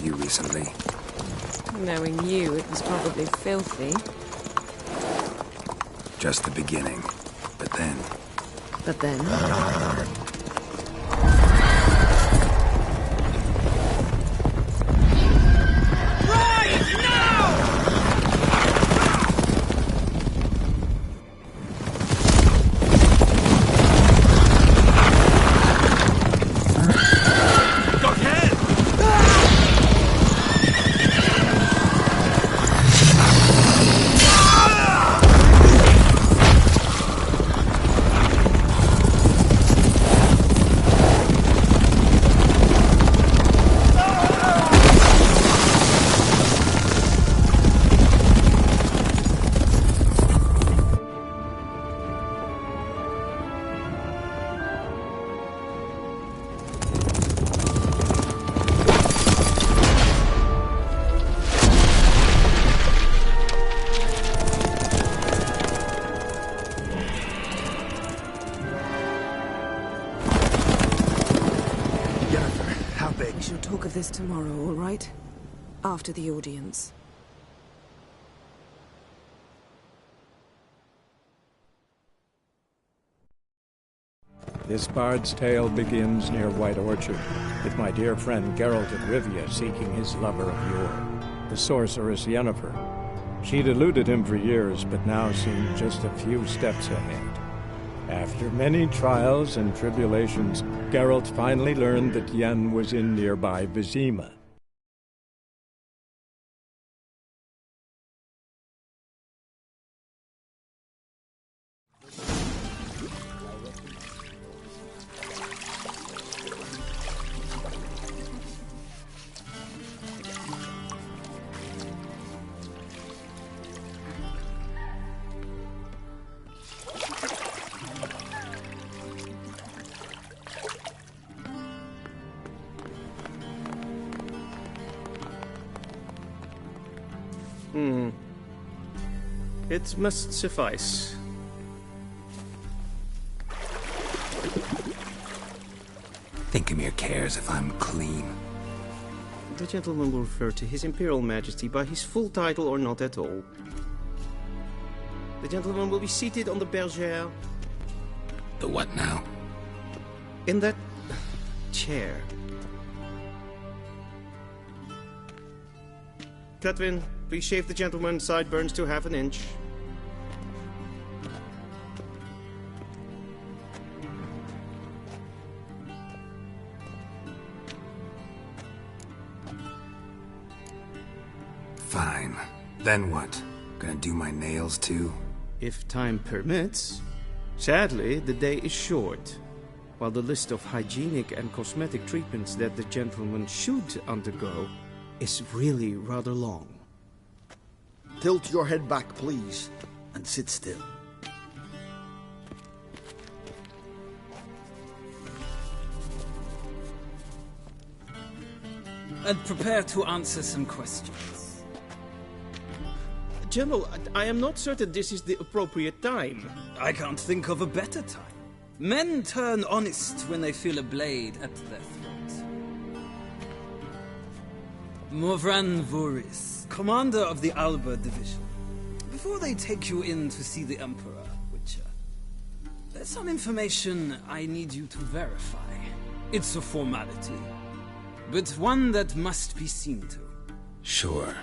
Recently. Knowing you, it was probably filthy. Just the beginning. But then... But then... This tomorrow, all right? After the audience. This bard's tale begins near White Orchard, with my dear friend Geralt of Rivia seeking his lover of yore, the sorceress Yennefer. She'd eluded him for years, but now seemed just a few steps ahead. After many trials and tribulations, Geralt finally learned that Yen was in nearby Vizima. It must suffice. Thinkamir cares if I'm clean. The gentleman will refer to His Imperial Majesty by his full title or not at all. The gentleman will be seated on the bergère. The what now? In that chair. Catwin, please shave the gentleman's sideburns to half an inch. Fine. Then what? Gonna do my nails too? If time permits. Sadly, the day is short, while the list of hygienic and cosmetic treatments that the gentleman should undergo is really rather long. Tilt your head back, please, and sit still. And prepare to answer some questions. General, I am not certain this is the appropriate time. I can't think of a better time. Men turn honest when they feel a blade at their throat. Morvran Voris, commander of the Alba Division. Before they take you in to see the Emperor, Witcher, there's some information I need you to verify. It's a formality, but one that must be seen to. Sure.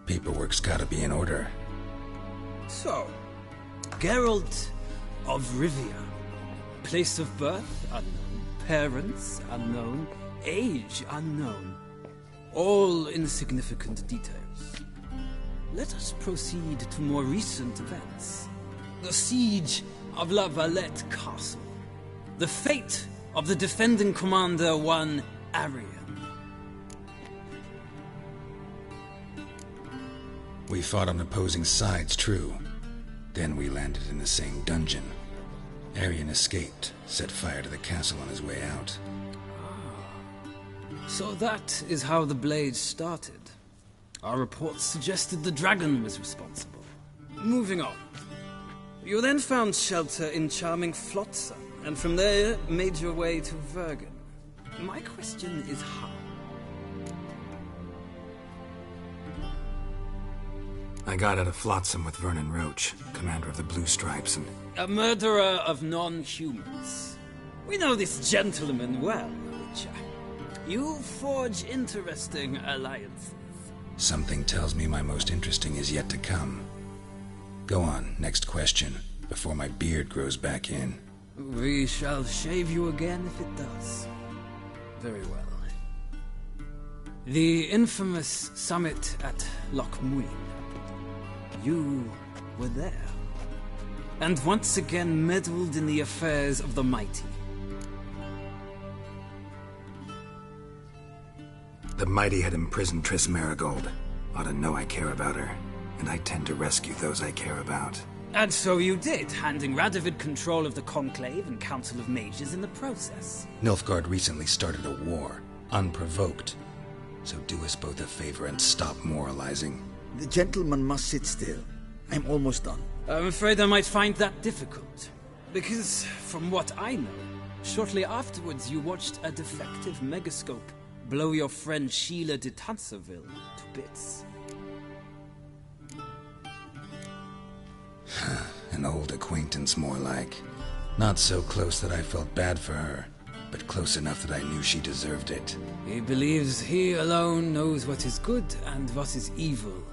Paperwork's gotta be in order. So, Geralt of Rivia. Place of birth unknown, parents unknown, age unknown. All insignificant details. Let us proceed to more recent events. The siege of La Valette Castle. The fate of the defending commander, one Arian. We fought on opposing sides, true. Then we landed in the same dungeon. Arian escaped, set fire to the castle on his way out. So that is how the blade started. Our reports suggested the dragon was responsible. Moving on. You then found shelter in charming Flotsam, and from there made your way to Vergen. My question is how? I got out of Flotsam with Vernon Roach, commander of the Blue Stripes, and... A murderer of non-humans. We know this gentleman well, Witcher. You forge interesting alliances. Something tells me my most interesting is yet to come. Go on, next question, before my beard grows back in. We shall shave you again if it does. Very well. The infamous summit at Loch Muin. You were there. And once again meddled in the affairs of the mighty. The mighty had imprisoned Triss Marigold. Ought to know I care about her, and I tend to rescue those I care about. And so you did, handing Radovid control of the Conclave and Council of Mages in the process. Nilfgaard recently started a war, unprovoked. So do us both a favor and stop moralizing. The gentleman must sit still. I'm almost done. I'm afraid I might find that difficult. Because, from what I know, shortly afterwards you watched a defective megascope blow your friend Sheila de Tanserville to bits. An old acquaintance, more like. Not so close that I felt bad for her, but close enough that I knew she deserved it. He believes he alone knows what is good and what is evil,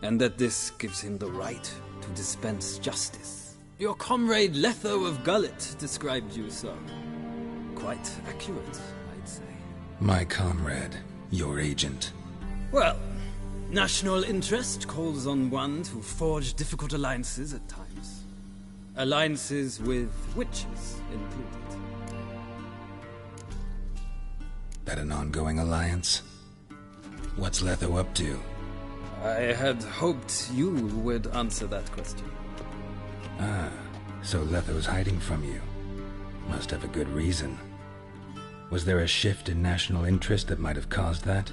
and that this gives him the right to dispense justice. Your comrade Letho of Gullet described you so. Quite accurate, I'd say. My comrade, your agent. Well, national interest calls on one to forge difficult alliances at times. Alliances with witches included. That an ongoing alliance? What's Letho up to? I had hoped you would answer that question. Ah, so Letho's hiding from you. Must have a good reason. Was there a shift in national interest that might have caused that?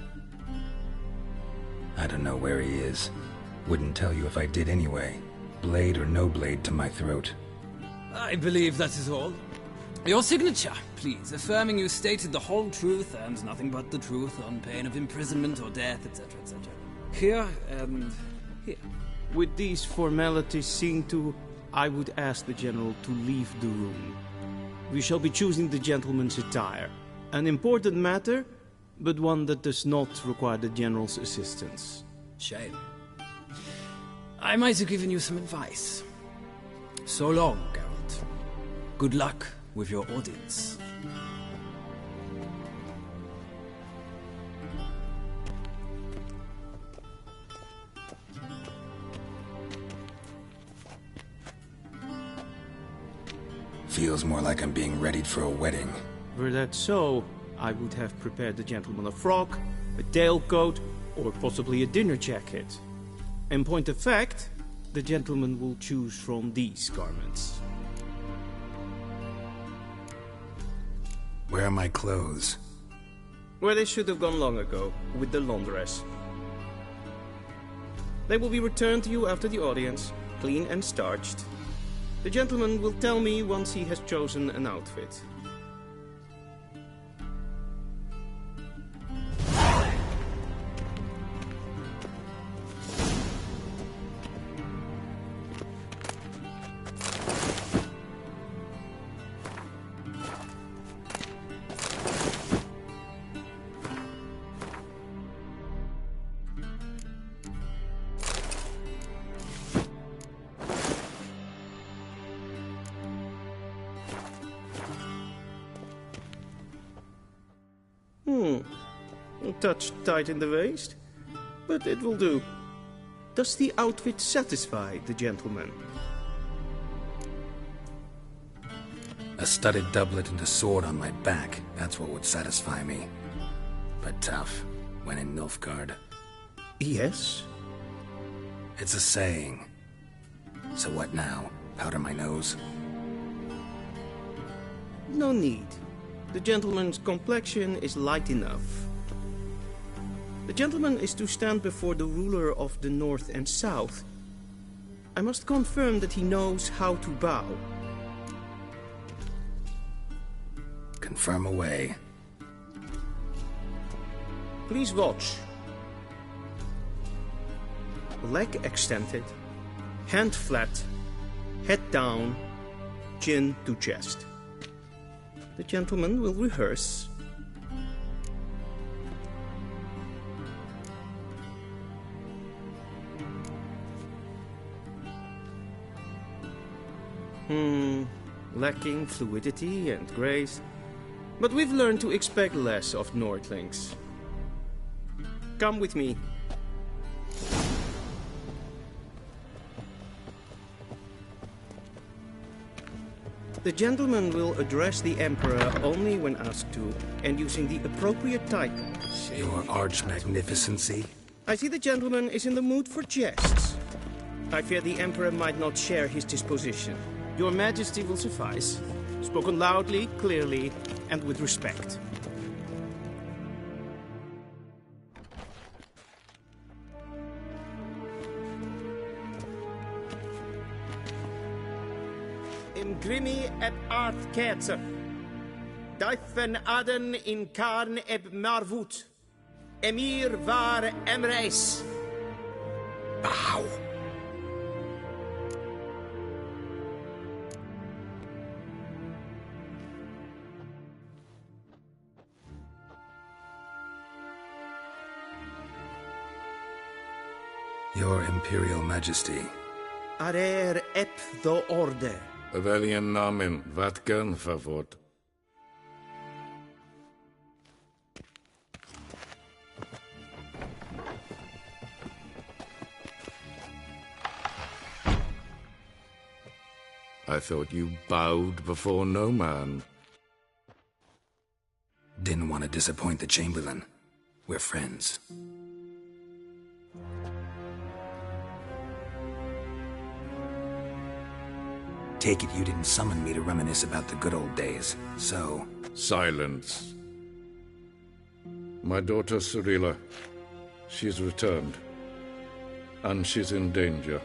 I don't know where he is. Wouldn't tell you if I did anyway. Blade or no blade to my throat. I believe that is all. Your signature, please, affirming you stated the whole truth and nothing but the truth on pain of imprisonment or death, etc., etc. Here and here. With these formalities seen to, I would ask the General to leave the room. We shall be choosing the gentleman's attire. An important matter, but one that does not require the General's assistance. Shame. I might have given you some advice. So long, Geralt. Good luck with your audience. Feels more like I'm being readied for a wedding. Were that so, I would have prepared the gentleman a frock, a tailcoat, or possibly a dinner jacket. In point of fact, the gentleman will choose from these garments. Where are my clothes? Where they should have gone long ago, with the laundress. They will be returned to you after the audience, clean and starched. The gentleman will tell me once he has chosen an outfit. A touch tight in the waist, but it will do. Does the outfit satisfy the gentleman? A studded doublet and a sword on my back, that's what would satisfy me. But tough, when in Nilfgaard. Yes? It's a saying. So what now? Powder my nose? No need. The gentleman's complexion is light enough. The gentleman is to stand before the ruler of the North and South. I must confirm that he knows how to bow. Confirm away. Please watch. Leg extended, hand flat, head down, chin to chest. The gentleman will rehearse. Lacking fluidity and grace. But we've learned to expect less of Nordlings. Come with me. The gentleman will address the Emperor only when asked to, and using the appropriate title. Your Arch-Magnificency? I see the gentleman is in the mood for jests. I fear the Emperor might not share his disposition. Your Majesty will suffice. Spoken loudly, clearly, and with respect. Imgrimi et art ketzer. Daifen aden in karn eb marvut. Emir var emreis. Bow. Your Imperial Majesty. Arer ep the orde. Welchen Namen? Wat gern verwort? I thought you bowed before no man. Didn't want to disappoint the Chamberlain. We're friends. Take it you didn't summon me to reminisce about the good old days, so... Silence. My daughter Cirilla, she's returned. And she's in danger.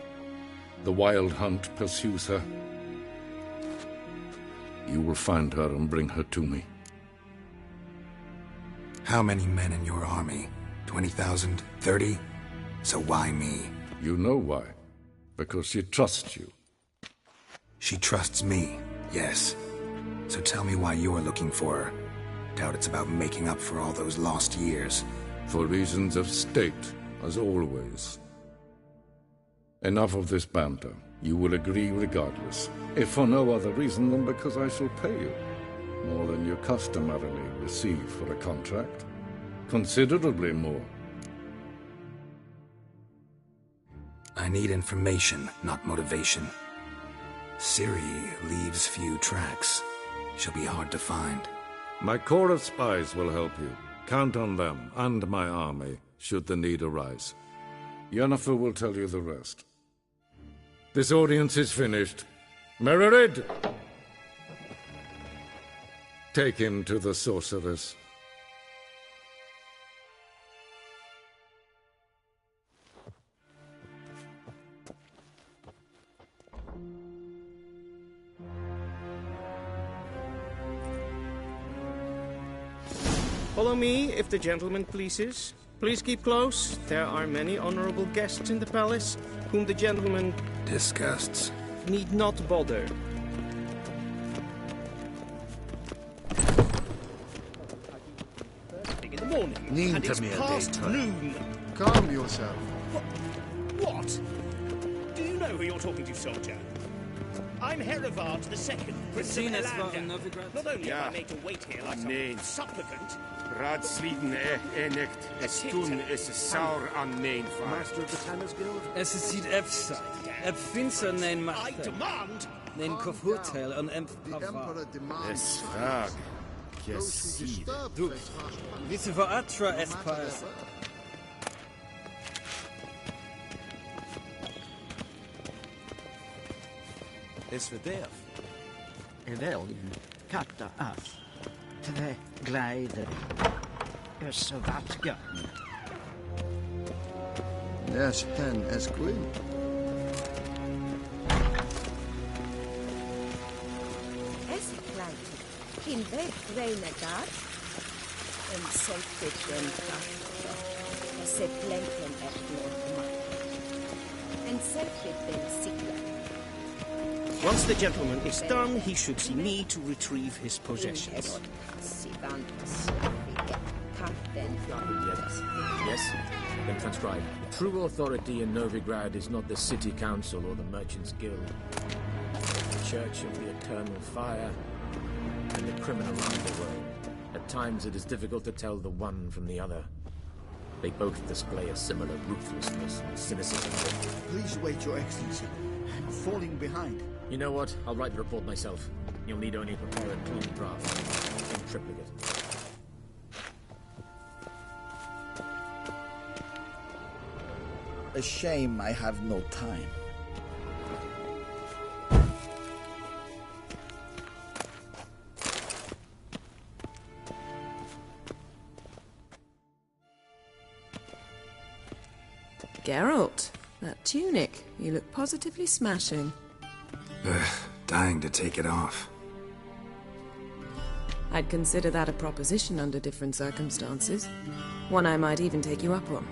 The Wild Hunt pursues her. You will find her and bring her to me. How many men in your army? 20,000? 30? So why me? You know why. Because she trusts you. She trusts me, yes. So tell me why you're looking for her. Doubt it's about making up for all those lost years. For reasons of state, as always. Enough of this banter. You will agree regardless, if for no other reason than because I shall pay you. More than you customarily receive for a contract. Considerably more. I need information, not motivation. Ciri leaves few tracks. She'll be hard to find. My corps of spies will help you. Count on them, and my army, should the need arise. Yennefer will tell you the rest. This audience is finished. Mererid! Take him to the sorceress. Follow me, if the gentleman pleases. Please keep close. There are many honorable guests in the palace, whom the gentleman... disgusts. ...need not bother. In the morning, and it's past noon. Calm yourself. What? Do you know who you're talking to, soldier? I'm Herivard II, Prince of Helander. Not only am I made to wait here like some supplicant... Raadsliden nicht. Es tun es saur an nein van. Master of the Tanners Guild? Es sieht efside. Finster nein macht. I demand... Nein kofurtel an Es frag. Jessie. Du. Wisse voor atra es paes. Es verderf. Wel, katta af. Twee glijden. Så wat gaan. Yes, hen es queen. Es klein. In bed reine dat. En seftet den kraften. Es se plenken echt and safely then secret. Once the gentleman is done, he should see me to retrieve his possessions. Yes, then transcribe. The true authority in Novigrad is not the city council or the merchants' guild. The Church of the Eternal Fire and the criminal underworld. At times it is difficult to tell the one from the other. They both display a similar ruthlessness and cynicism. Please wait, Your Excellency. I'm falling behind. You know what? I'll write the report myself. You'll need only prepare a clean draft. In triplicate. A shame I have no time. Geralt, that tunic. You look positively smashing. Dying to take it off. I'd consider that a proposition under different circumstances. One I might even take you up on.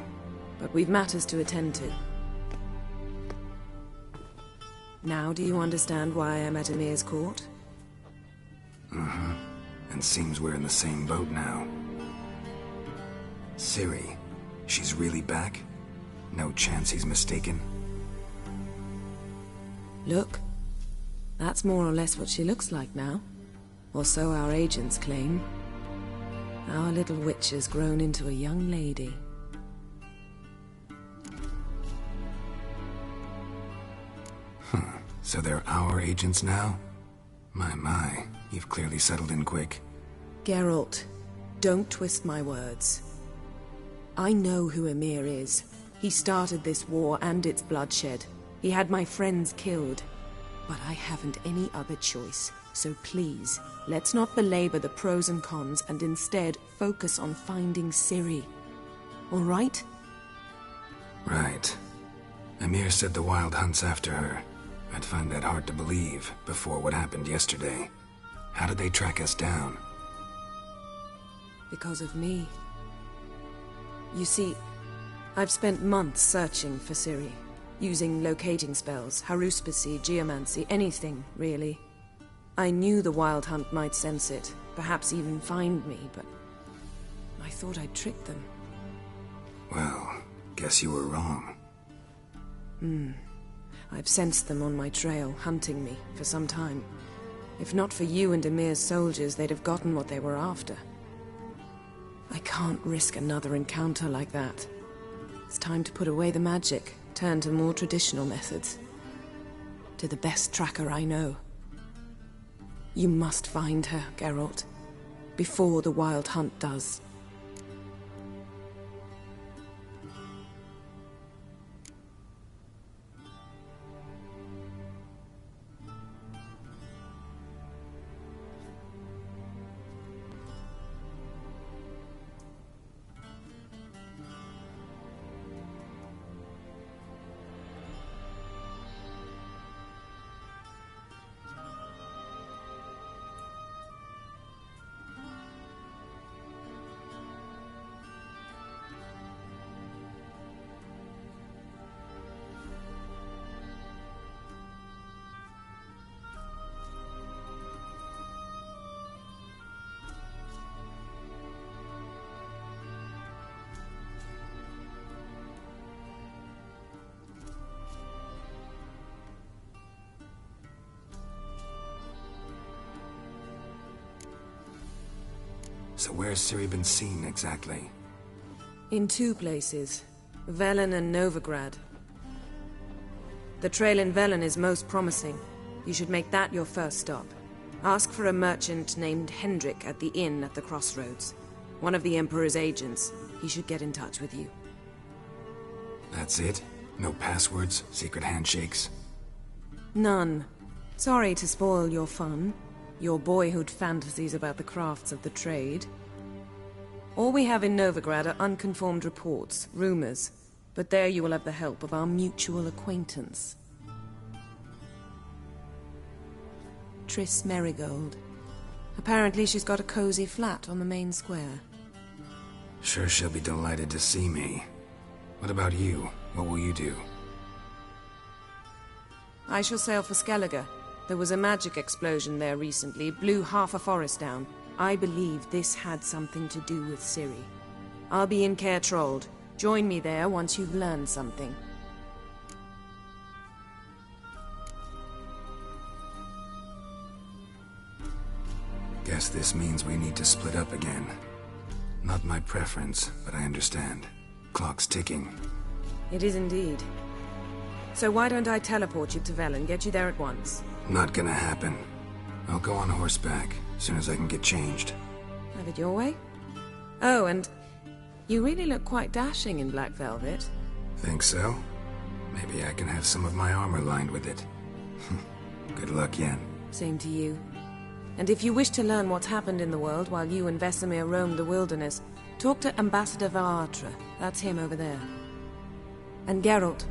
But we've matters to attend to. Now do you understand why I'm at Emir's court? Mm-hmm. And seems we're in the same boat now. Ciri, she's really back? No chance he's mistaken? Look. That's more or less what she looks like now. Or so our agents claim. Our little witch has grown into a young lady. So they're our agents now? My, you've clearly settled in quick. Geralt, don't twist my words. I know who Emir is. He started this war and its bloodshed. He had my friends killed. But I haven't any other choice. So please, let's not belabor the pros and cons and instead focus on finding Ciri. All right? Right. Emir said the Wild hunts after her. I'd find that hard to believe before what happened yesterday. How did they track us down? Because of me. You see, I've spent months searching for Ciri. Using locating spells, haruspicy, geomancy, anything, really. I knew the Wild Hunt might sense it, perhaps even find me, but I thought I'd tricked them. Well, guess you were wrong. I've sensed them on my trail, hunting me, for some time. If not for you and Emir's soldiers, they'd have gotten what they were after. I can't risk another encounter like that. It's time to put away the magic, turn to more traditional methods. To the best tracker I know. You must find her, Geralt, before the Wild Hunt does. So where's Ciri been seen, exactly? In two places, Velen and Novigrad. The trail in Velen is most promising. You should make that your first stop. Ask for a merchant named Hendrik at the inn at the crossroads. One of the Emperor's agents. He should get in touch with you. That's it? No passwords, secret handshakes? None. Sorry to spoil your fun. Your boyhood fantasies about the crafts of the trade. All we have in Novigrad are unconformed reports, rumors. But there you will have the help of our mutual acquaintance. Triss Merigold. Apparently she's got a cozy flat on the main square. Sure she'll be delighted to see me. What about you? What will you do? I shall sail for Skellige. There was a magic explosion there recently, blew half a forest down. I believe this had something to do with Ciri. I'll be in Caer Trold. Join me there once you've learned something. Guess this means we need to split up again. Not my preference, but I understand. Clock's ticking. It is indeed. So why don't I teleport you to Velen, get you there at once? Not gonna happen. I'll go on horseback, as soon as I can get changed. Have it your way? Oh, and you really look quite dashing in black velvet. Think so? Maybe I can have some of my armor lined with it. Good luck, Yen. Same to you. And if you wish to learn what's happened in the world while you and Vesemir roamed the wilderness, talk to Ambassador Varatra. That's him over there. And Geralt,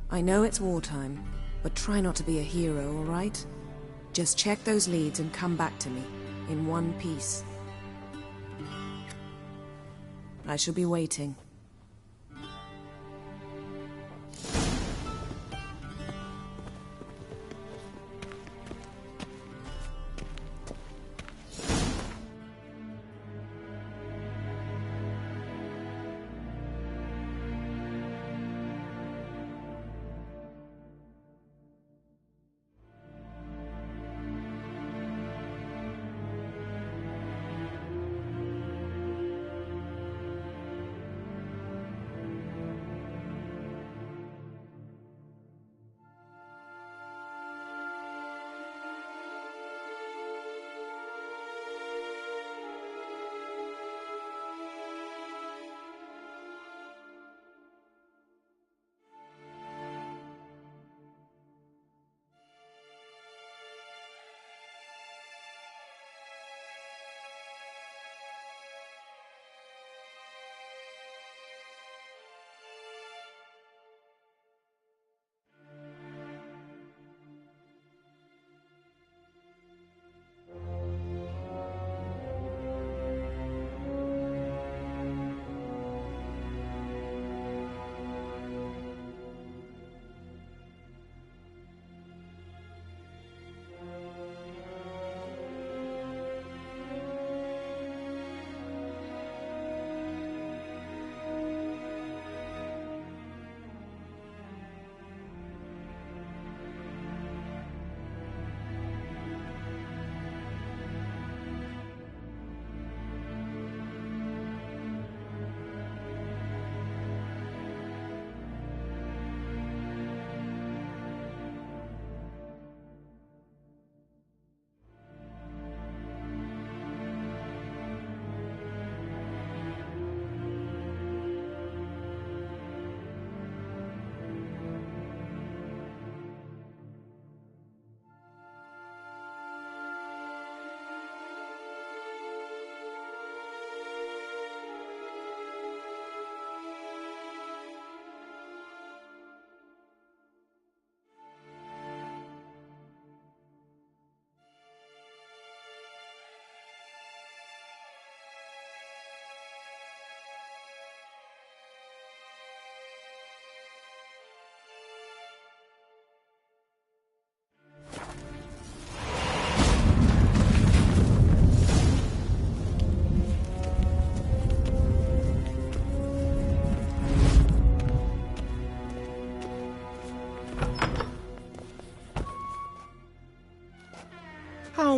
I know it's wartime, but try not to be a hero, all right? Just check those leads and come back to me, in one piece. I shall be waiting.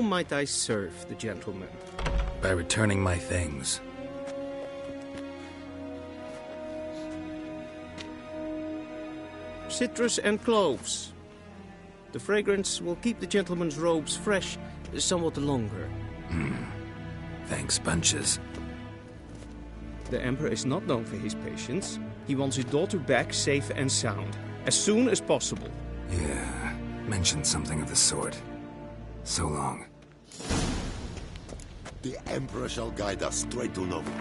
might I serve the gentleman? By returning my things. Citrus and cloves. The fragrance will keep the gentleman's robes fresh somewhat longer. Thanks, bunches. The Emperor is not known for his patience. He wants his daughter back safe and sound, as soon as possible. Yeah, mentioned something of the sort. So long. The Emperor shall guide us straight to Nova.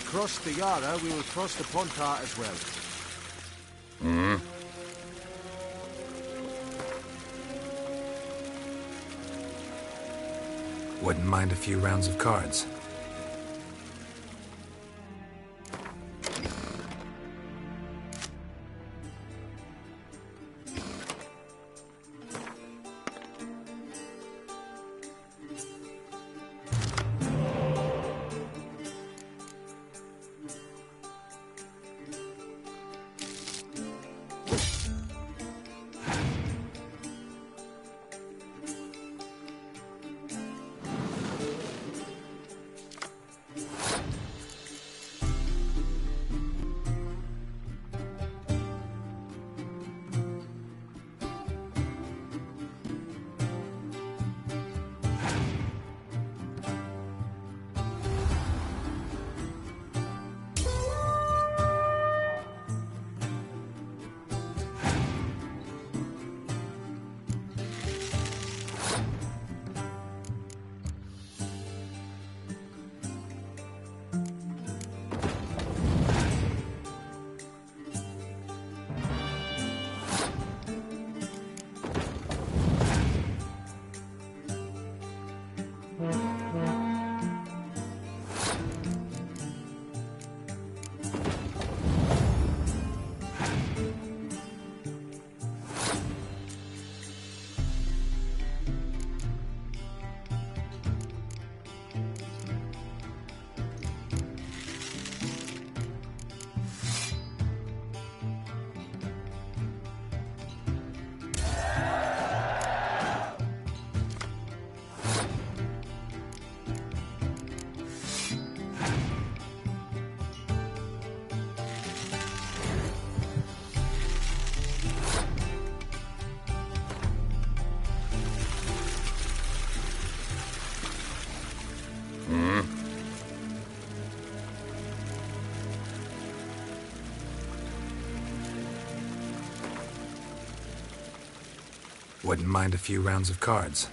Cross the Yara, we will cross the Pontar as well. Wouldn't mind a few rounds of cards. Wouldn't mind a few rounds of cards.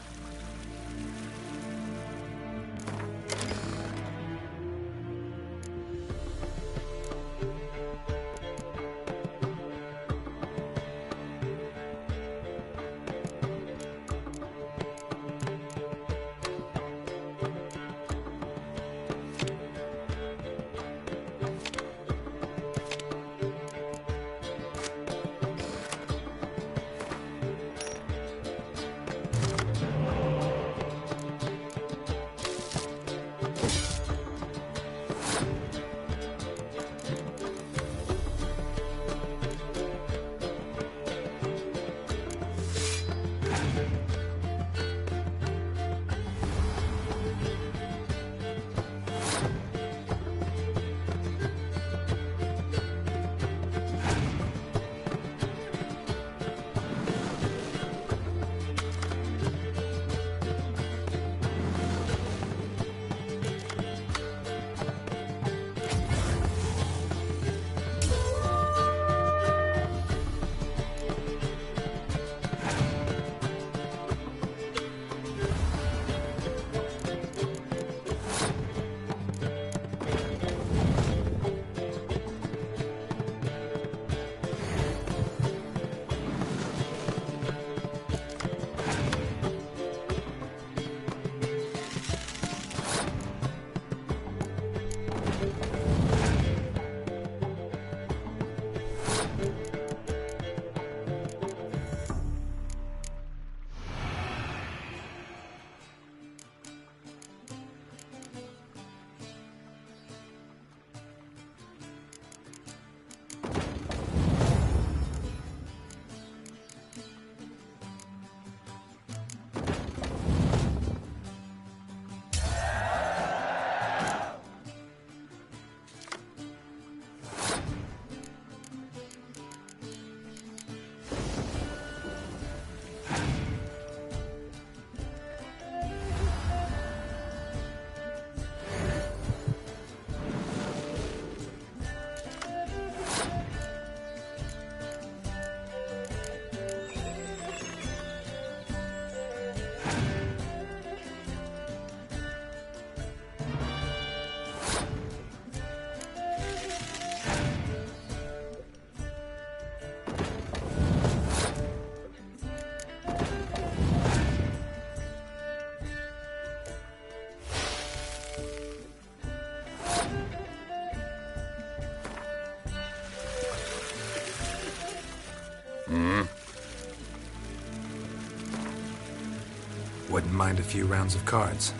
Wouldn't mind a few rounds of cards.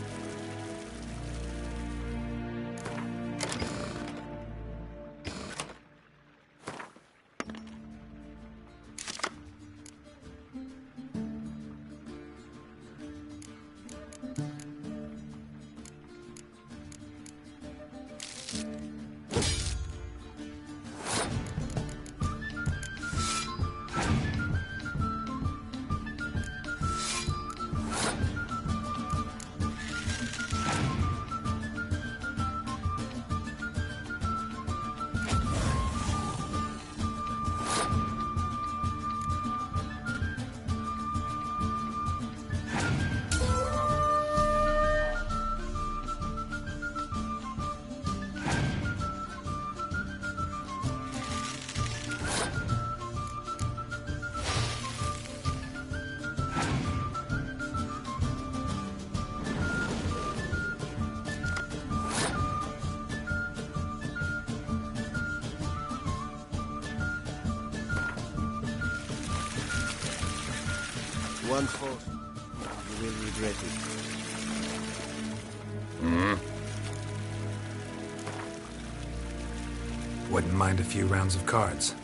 One thought. You will regret it. Wouldn't mind a few rounds of cards.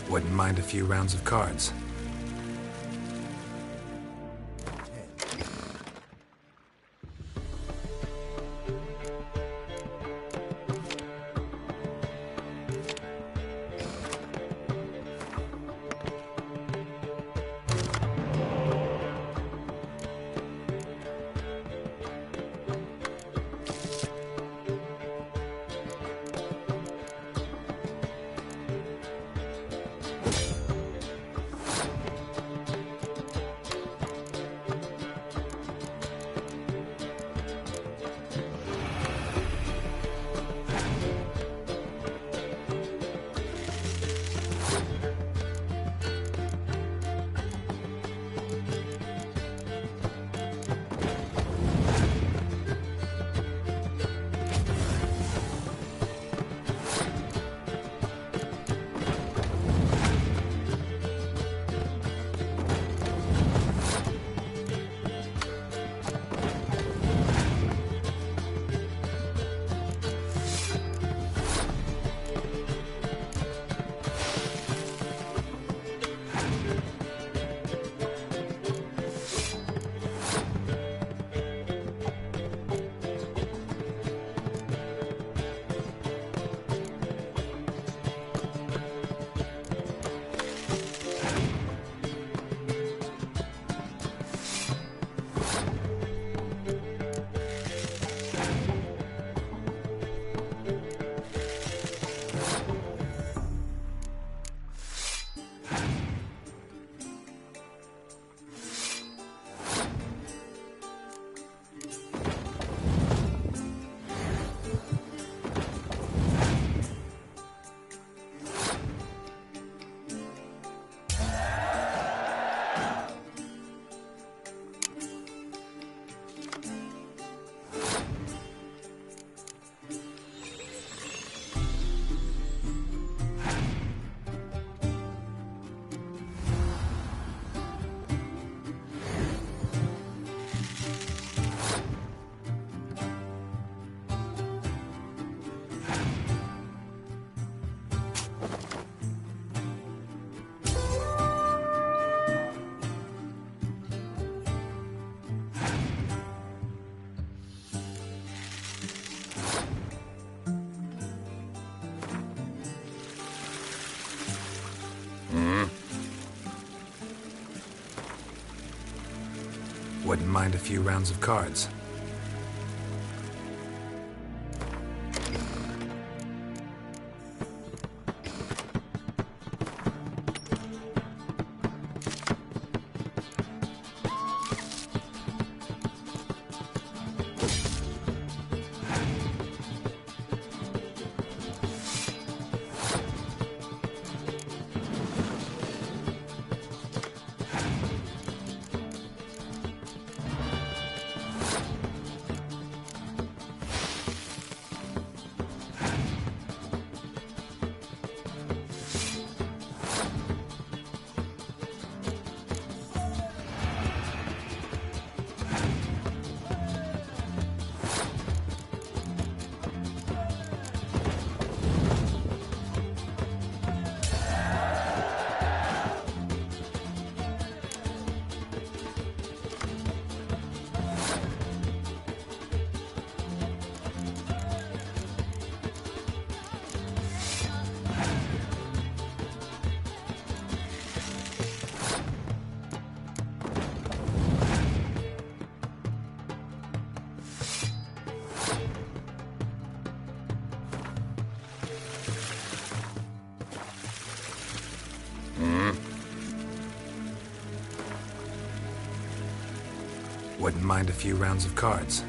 Wouldn't mind a few rounds of cards. Wouldn't mind a few rounds of cards. Wouldn't mind a few rounds of cards.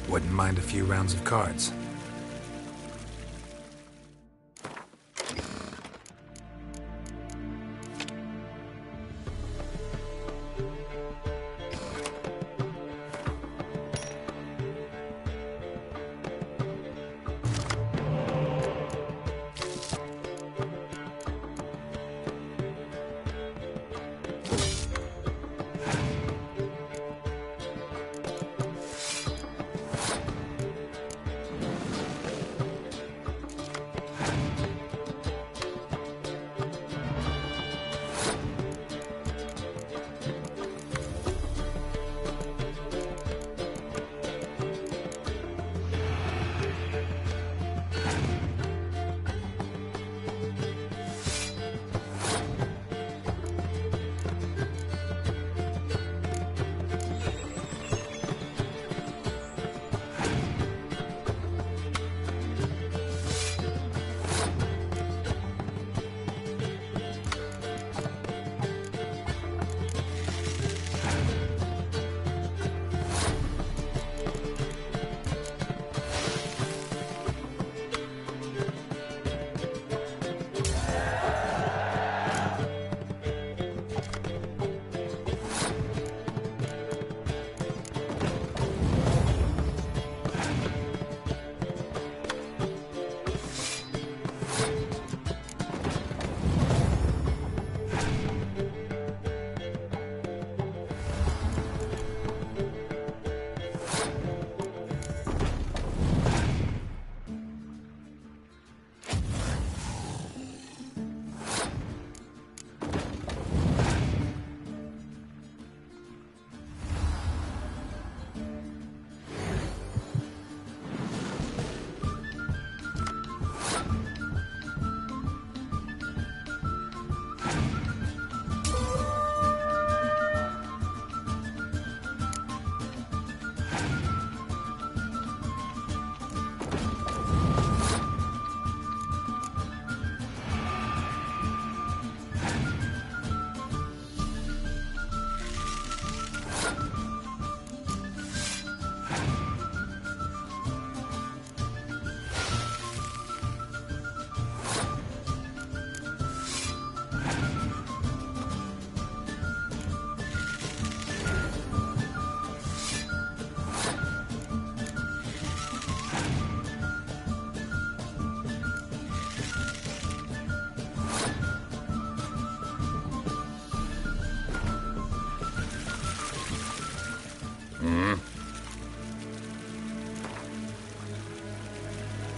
Wouldn't mind a few rounds of cards.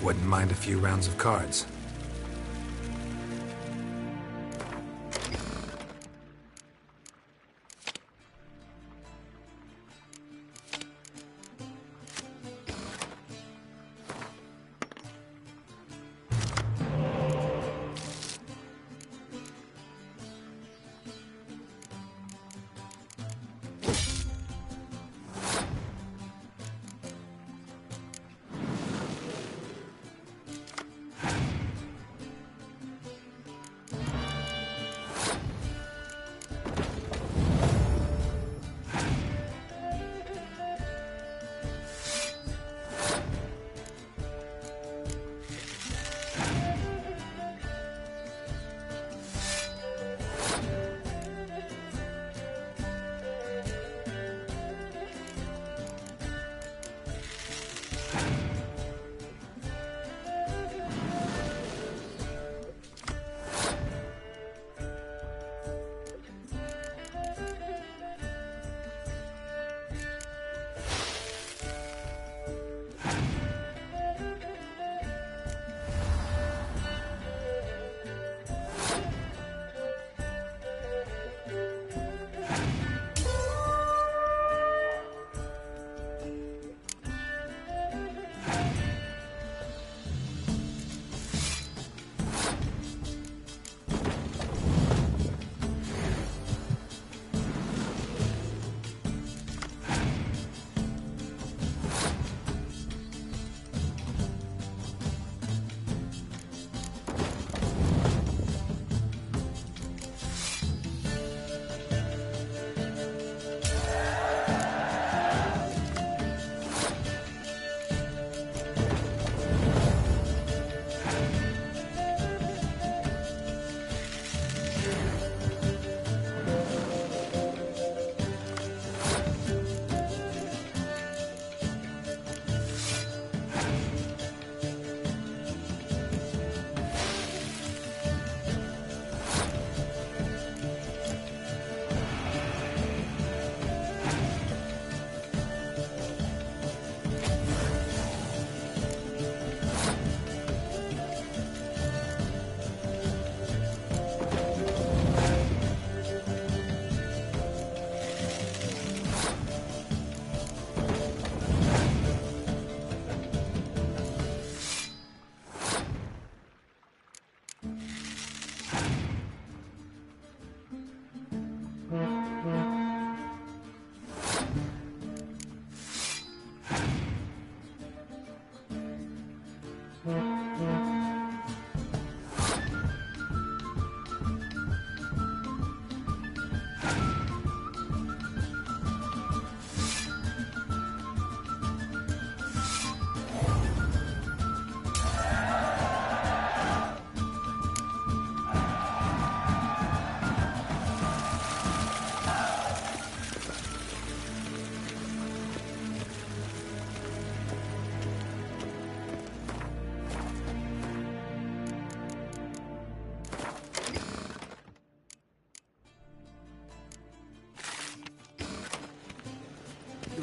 Wouldn't mind a few rounds of cards.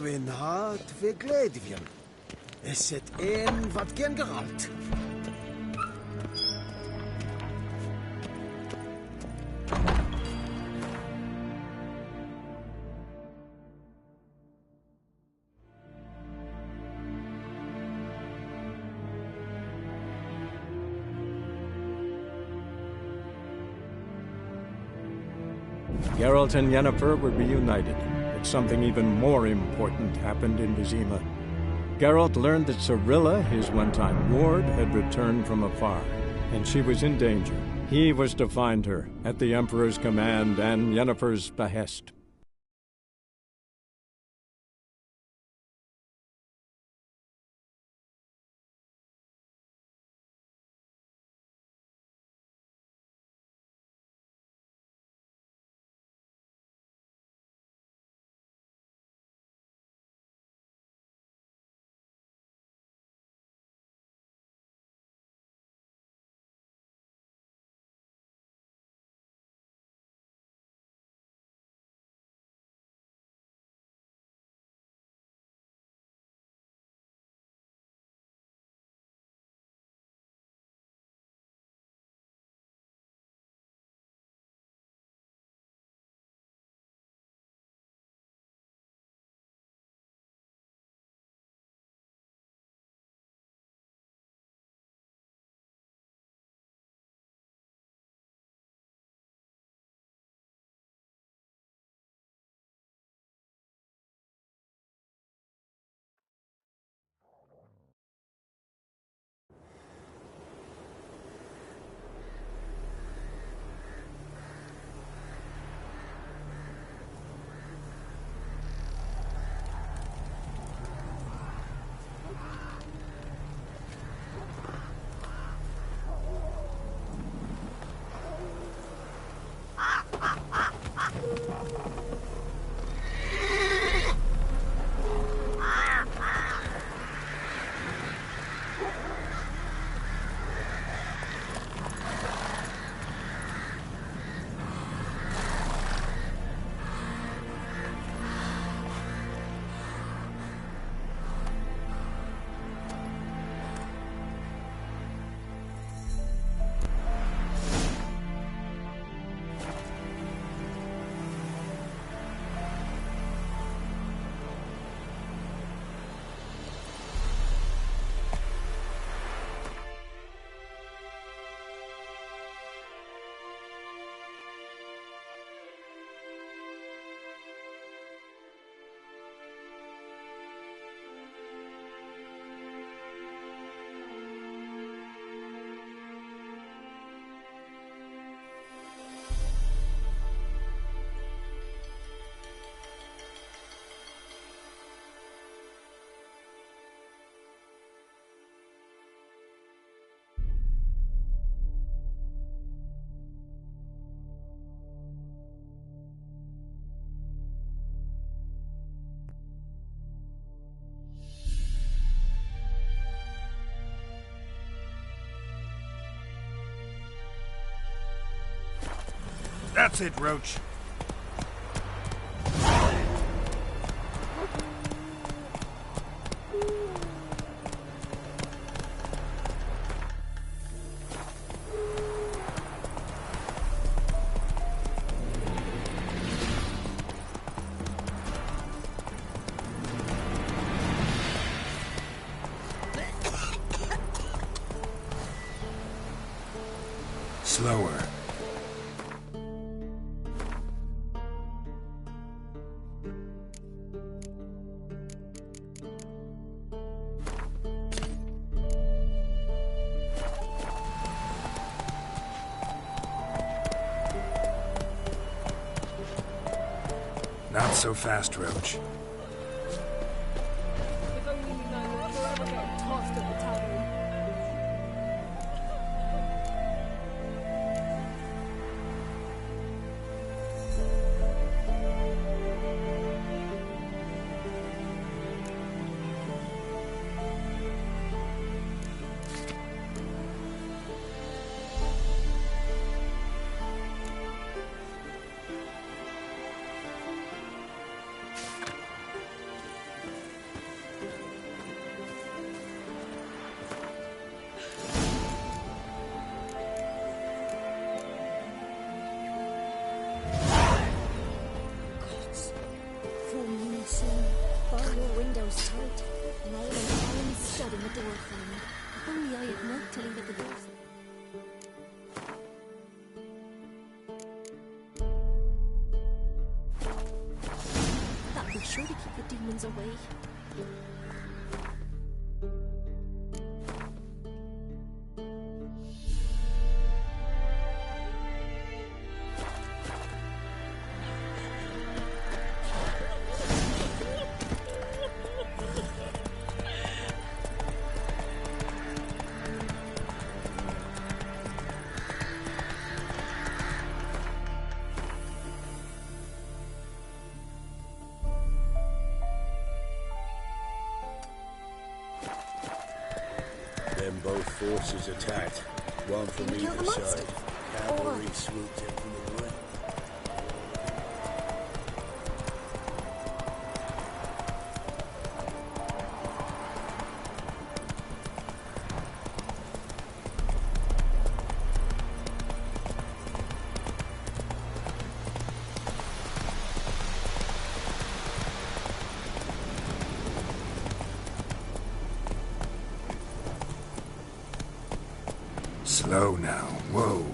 Dwi'n hard fe gledfion. Is het een wat gen geralt? Geralt and Yennefer were reunited, but something even more important happened in Vizima. Geralt learned that Cirilla, his one-time ward, had returned from afar, and she was in danger. He was to find her, at the Emperor's command and Yennefer's behest. That's it, Roach. Slower. Not so fast, Roach. If only you know that you'll ever get tossed at the tavern. Bar your windows tight. Nail an iron stud in the door frame. If only I had knocked till he got the doors. That'll be sure to keep the demons away. Then both forces attacked, one from Kill the either monster. side. Cavalry swooped in from the right. Slow now. Whoa.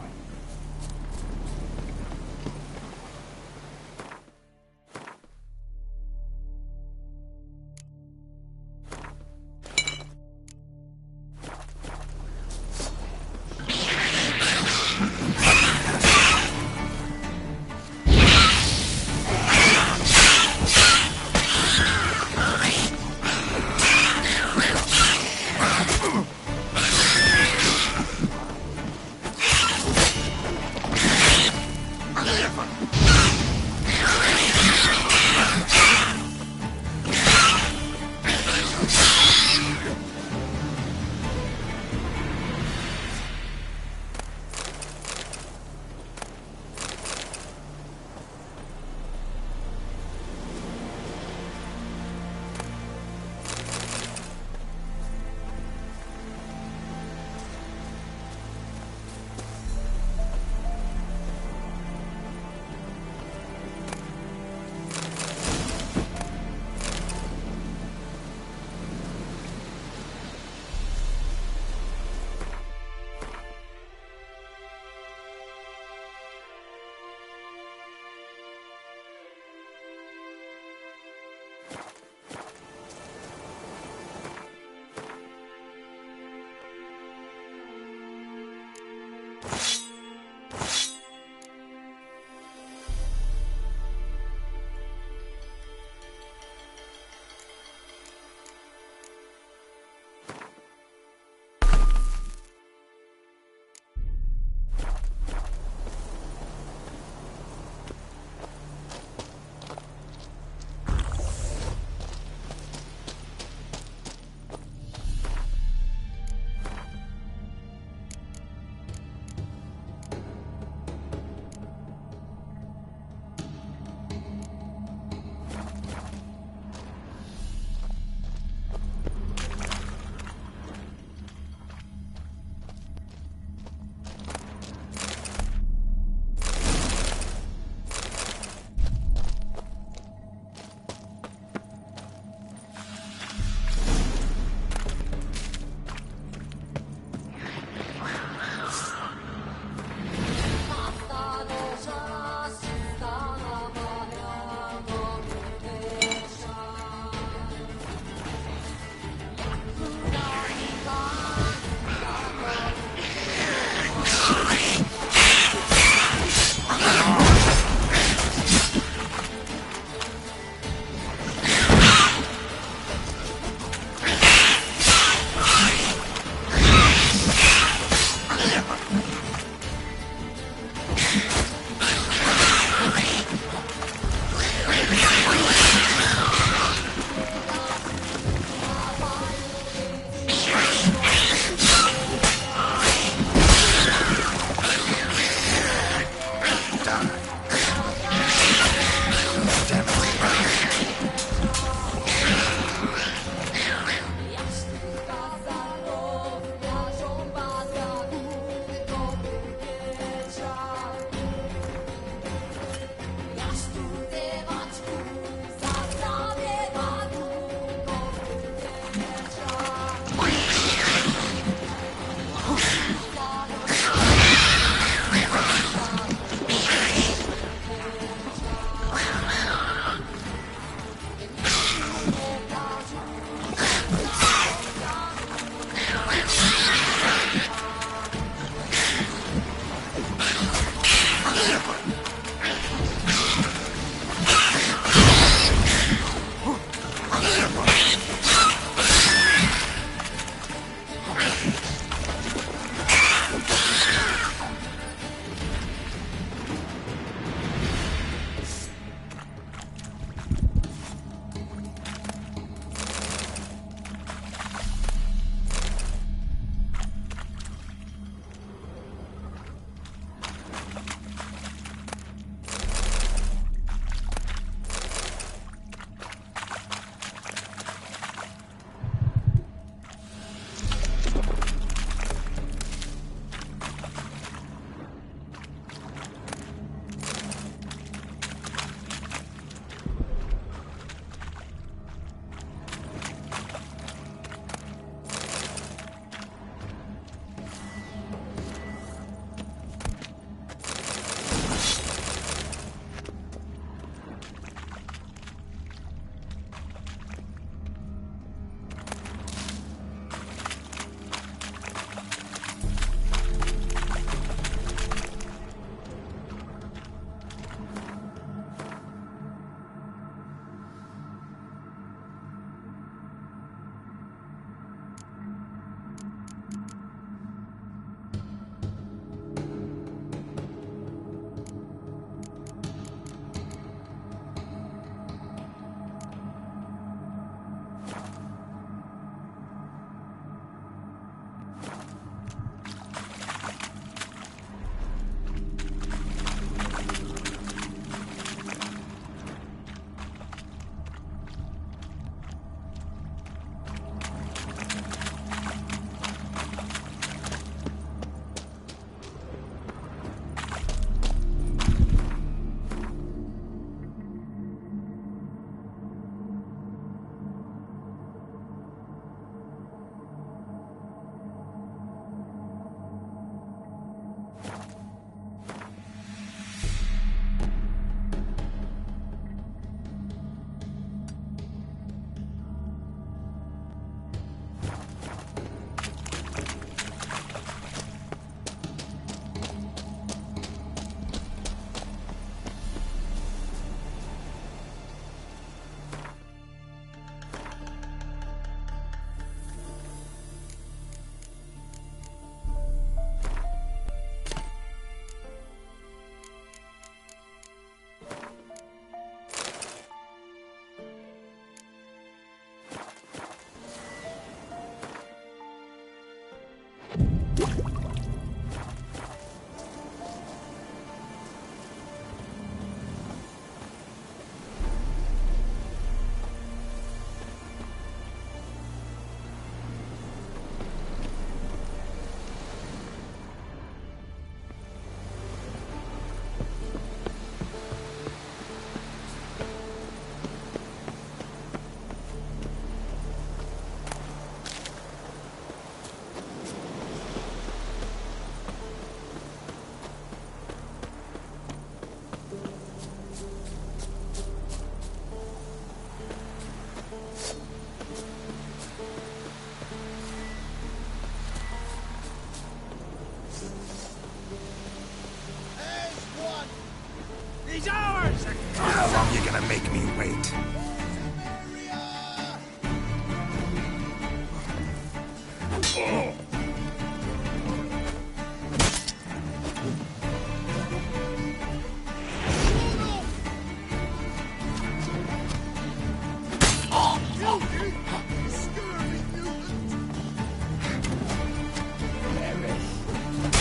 He's ours! How long you gonna make me wait?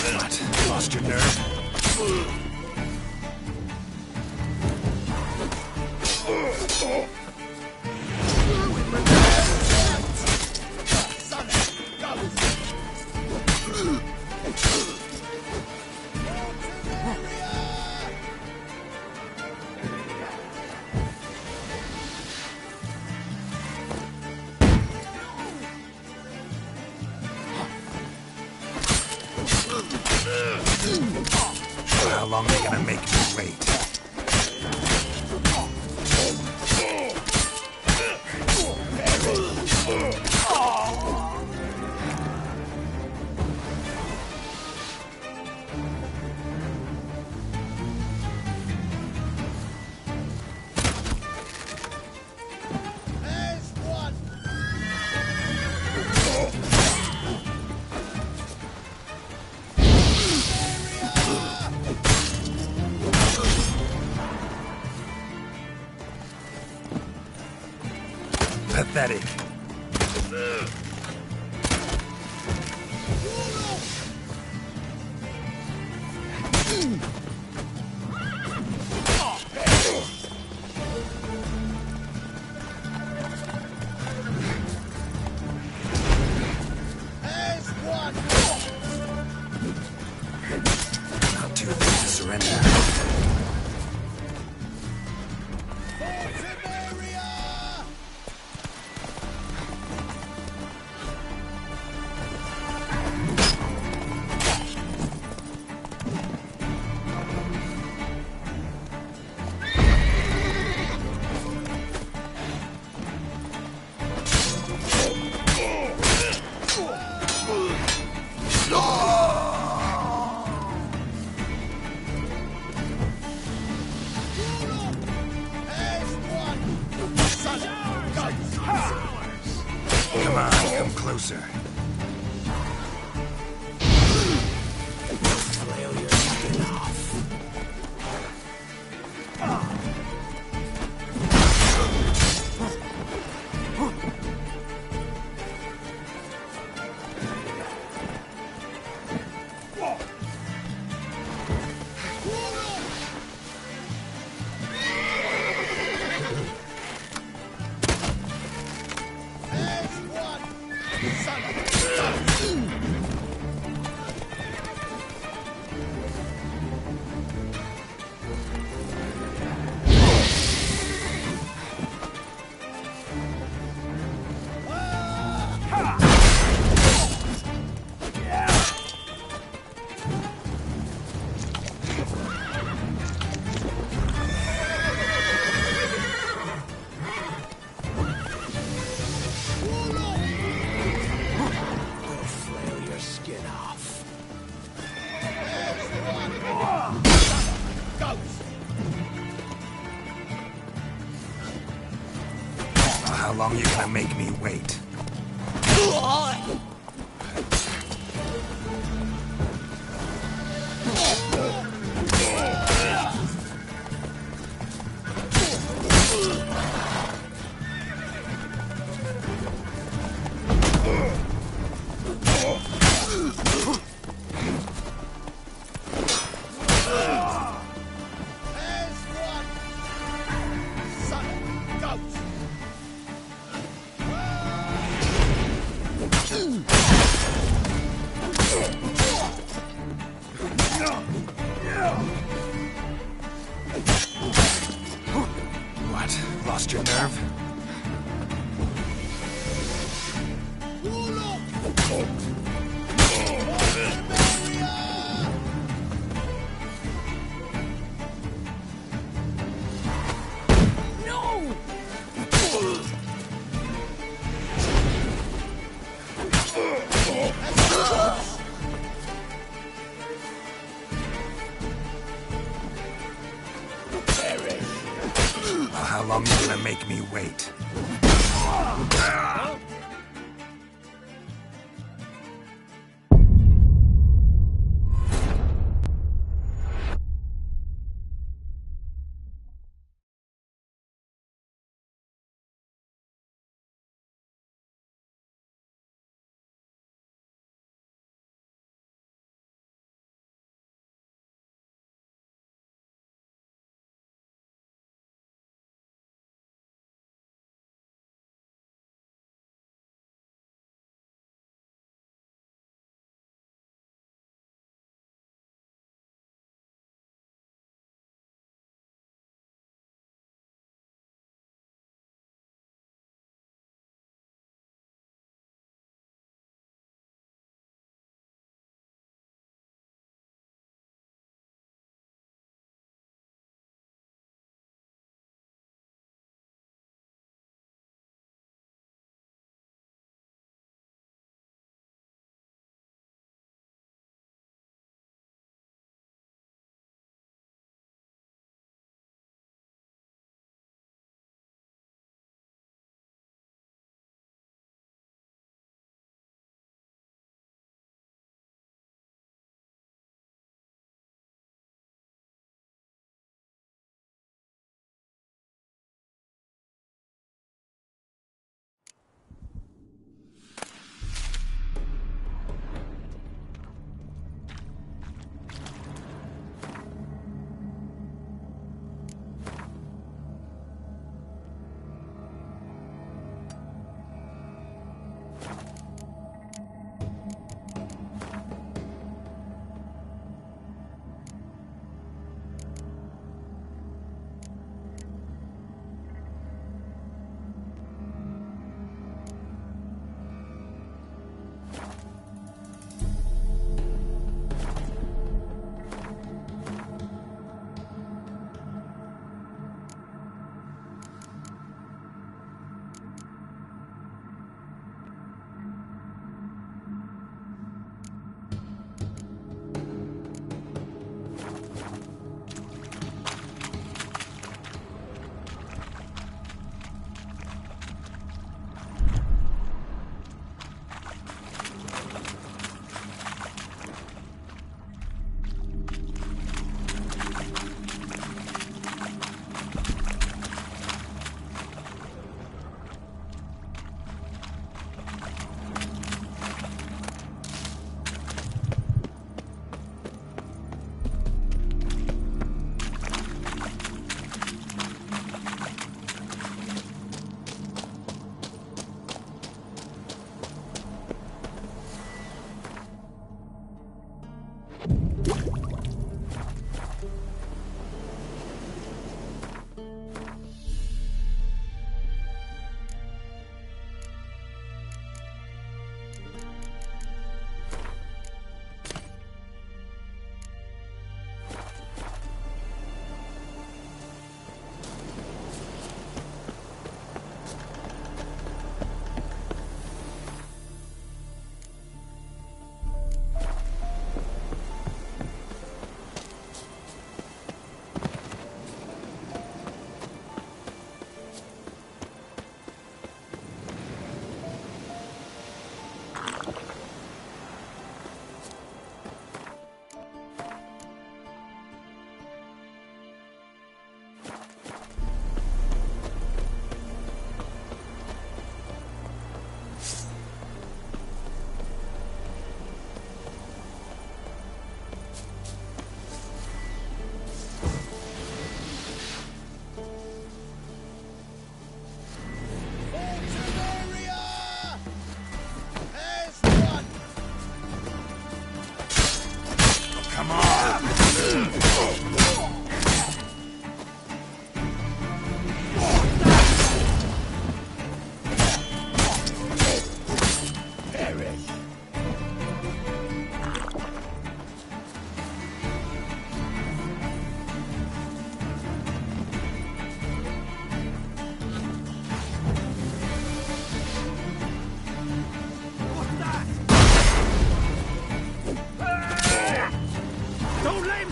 What? Lost your nerve? How long are you gonna make me wait? Pathetic. Not too big to surrender. Come on, come closer. Flail your skin off. How long you gonna make me wait? What? Lost your nerve? long you gonna make me wait?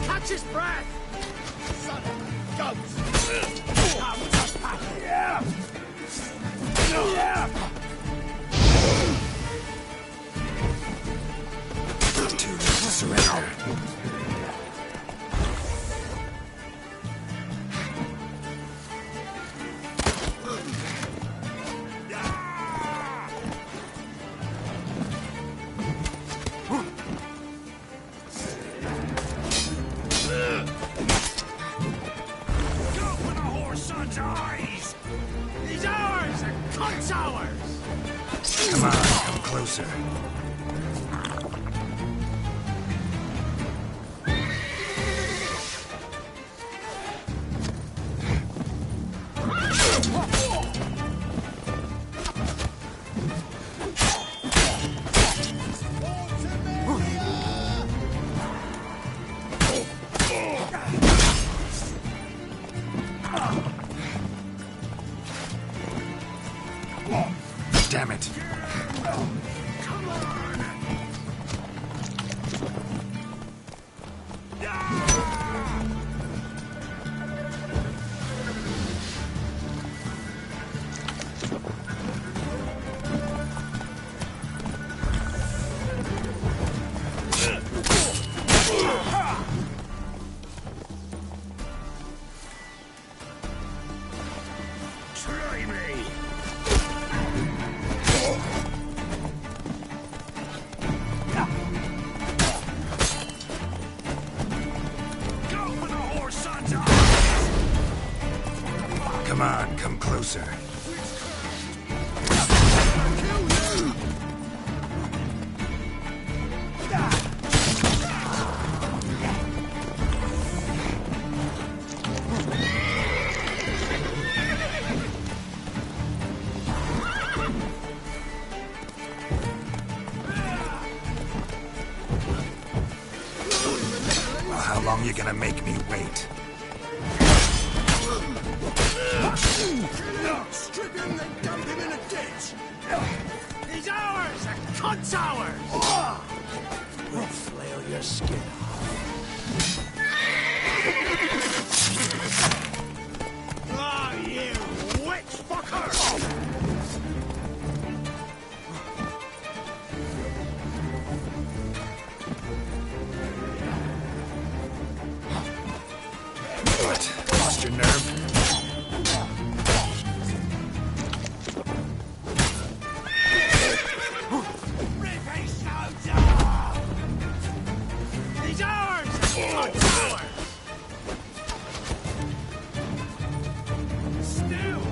Catch his breath! Son of a... Too late to surrender. Come on, come closer. Damn it. Try me! Come on, come closer. Well, how long you gonna make me wait? Strip him, then dump him in a ditch! He's ours! A cunt's ours! We'll flail your skin off. Ah, you witch fucker! What? Lost your nerve? He's ours! Cunt's ours! Still!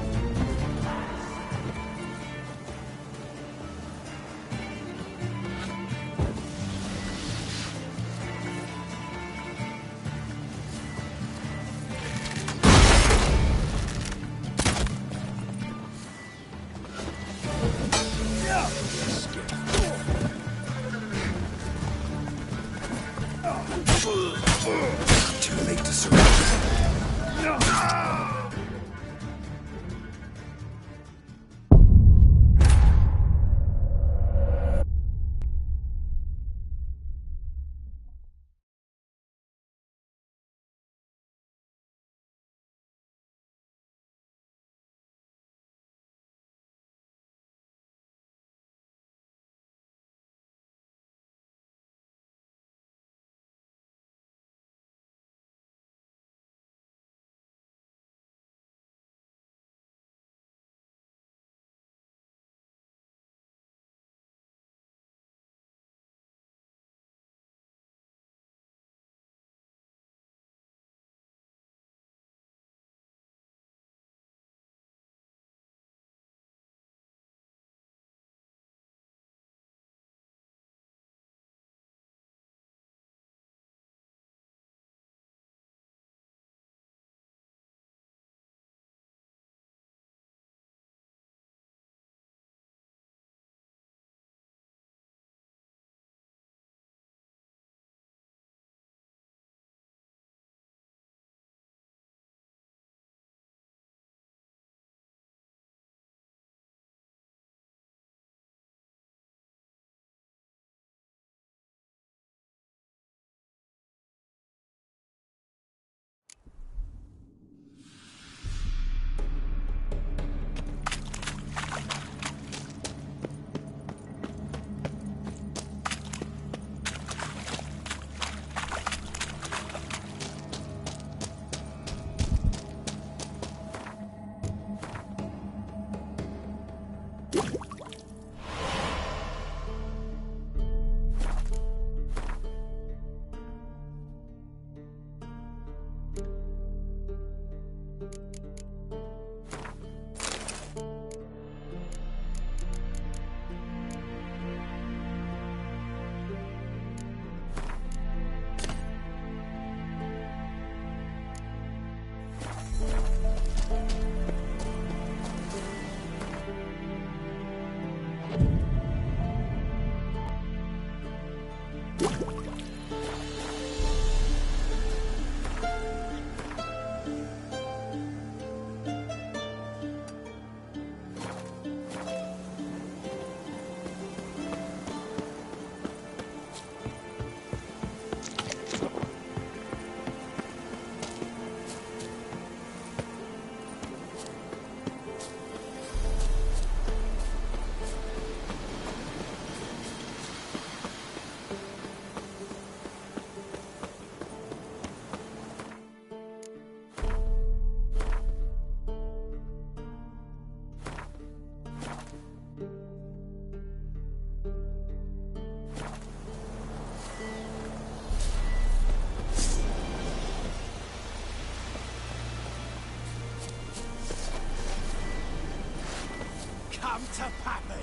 to Pappy.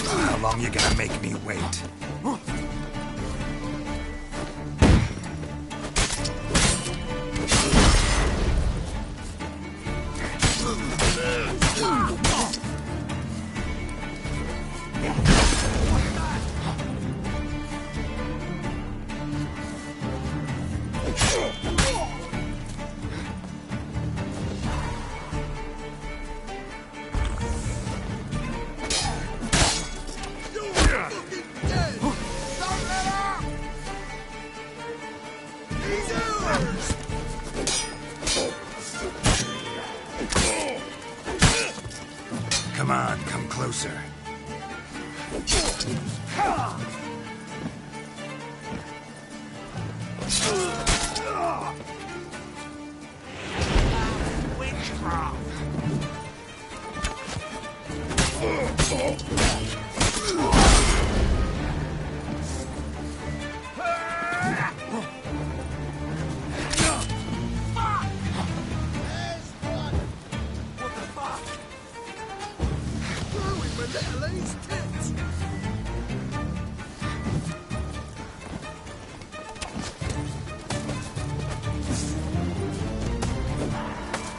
How long you gonna make me wait? Come on, come closer.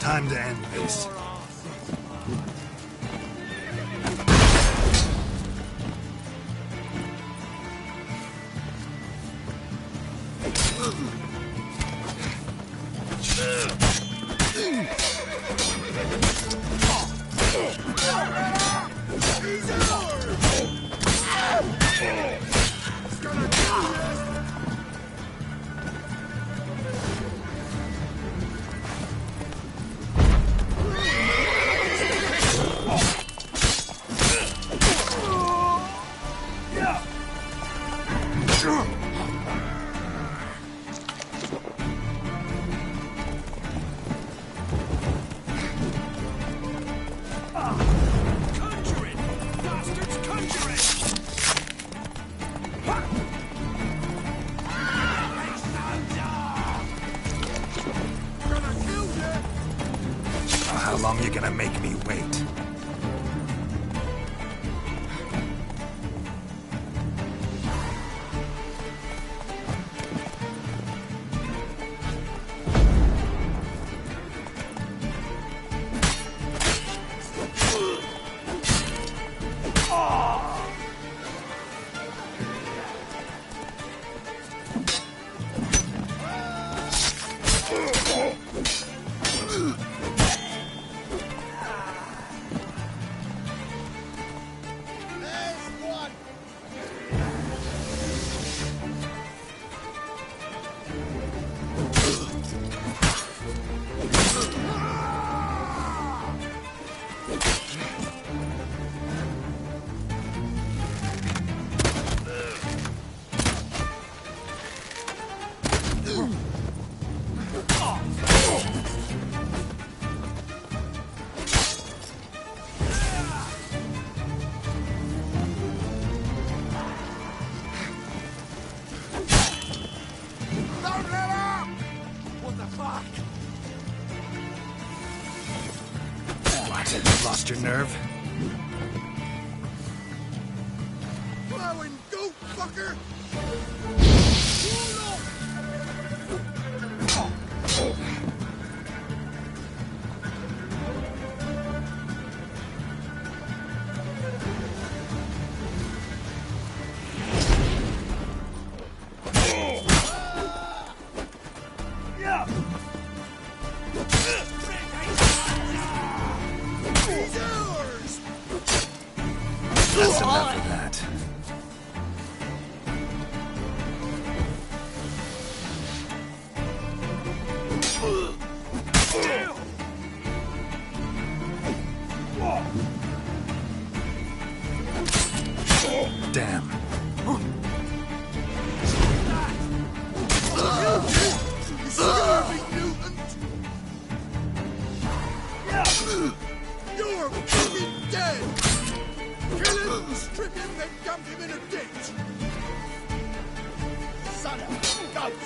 Time to end this. How long you gonna make me wait? Lost your nerve? Plowing goat, fucker! That's enough of that. Damn. You're fucking dead! Kill him, strip him, then dump him in a ditch! Son of a goat!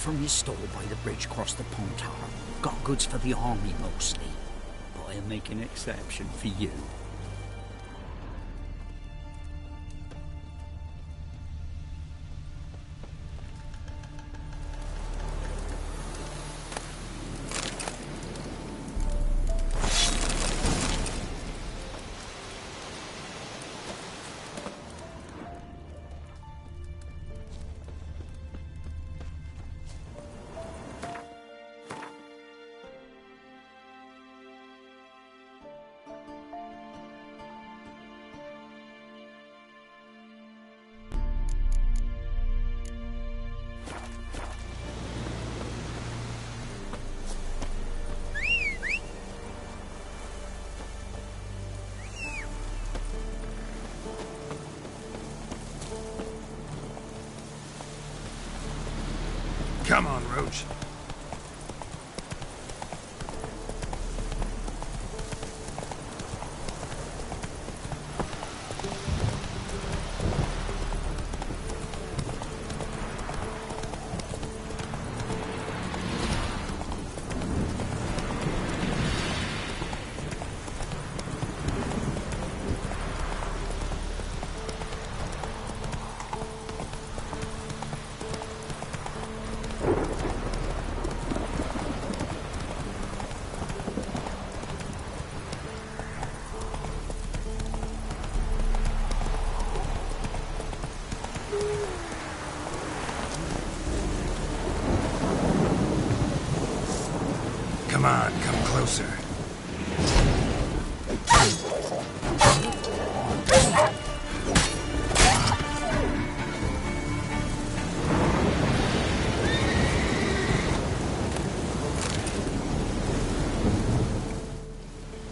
from his store by the bridge across the Pontar. Got goods for the army mostly, but I'll make an exception for you. Come on, Roach. Come on, come closer.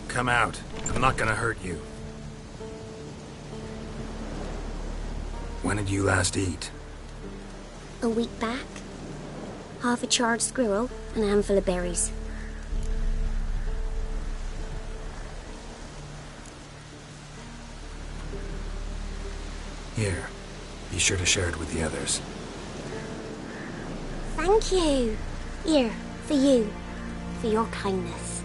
Come out. I'm not gonna hurt you. When did you last eat? A week back. Half a charred squirrel and a handful of berries. Here. Be sure to share it with the others. Thank you. Here, for you. For your kindness.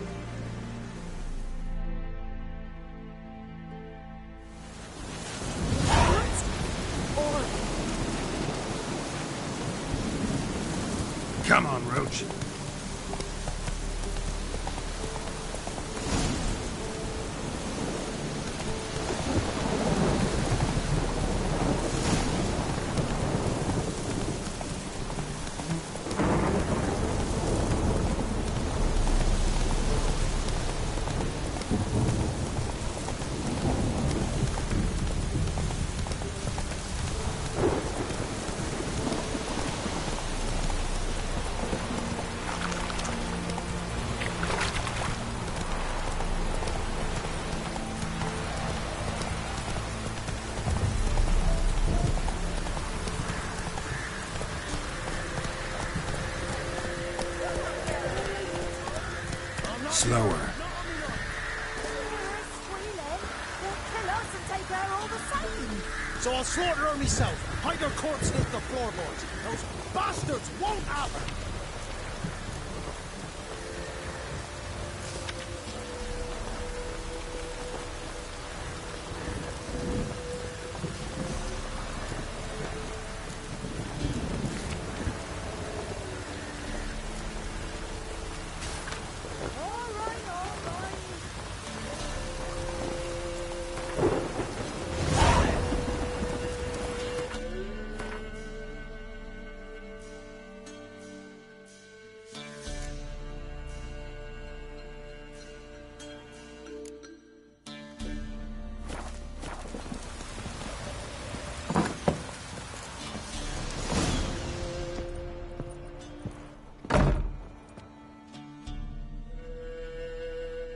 Come on, Roach. Slower. So I'll slaughter her myself. Hide her corpse in the floorboards. Those bastards won't have her.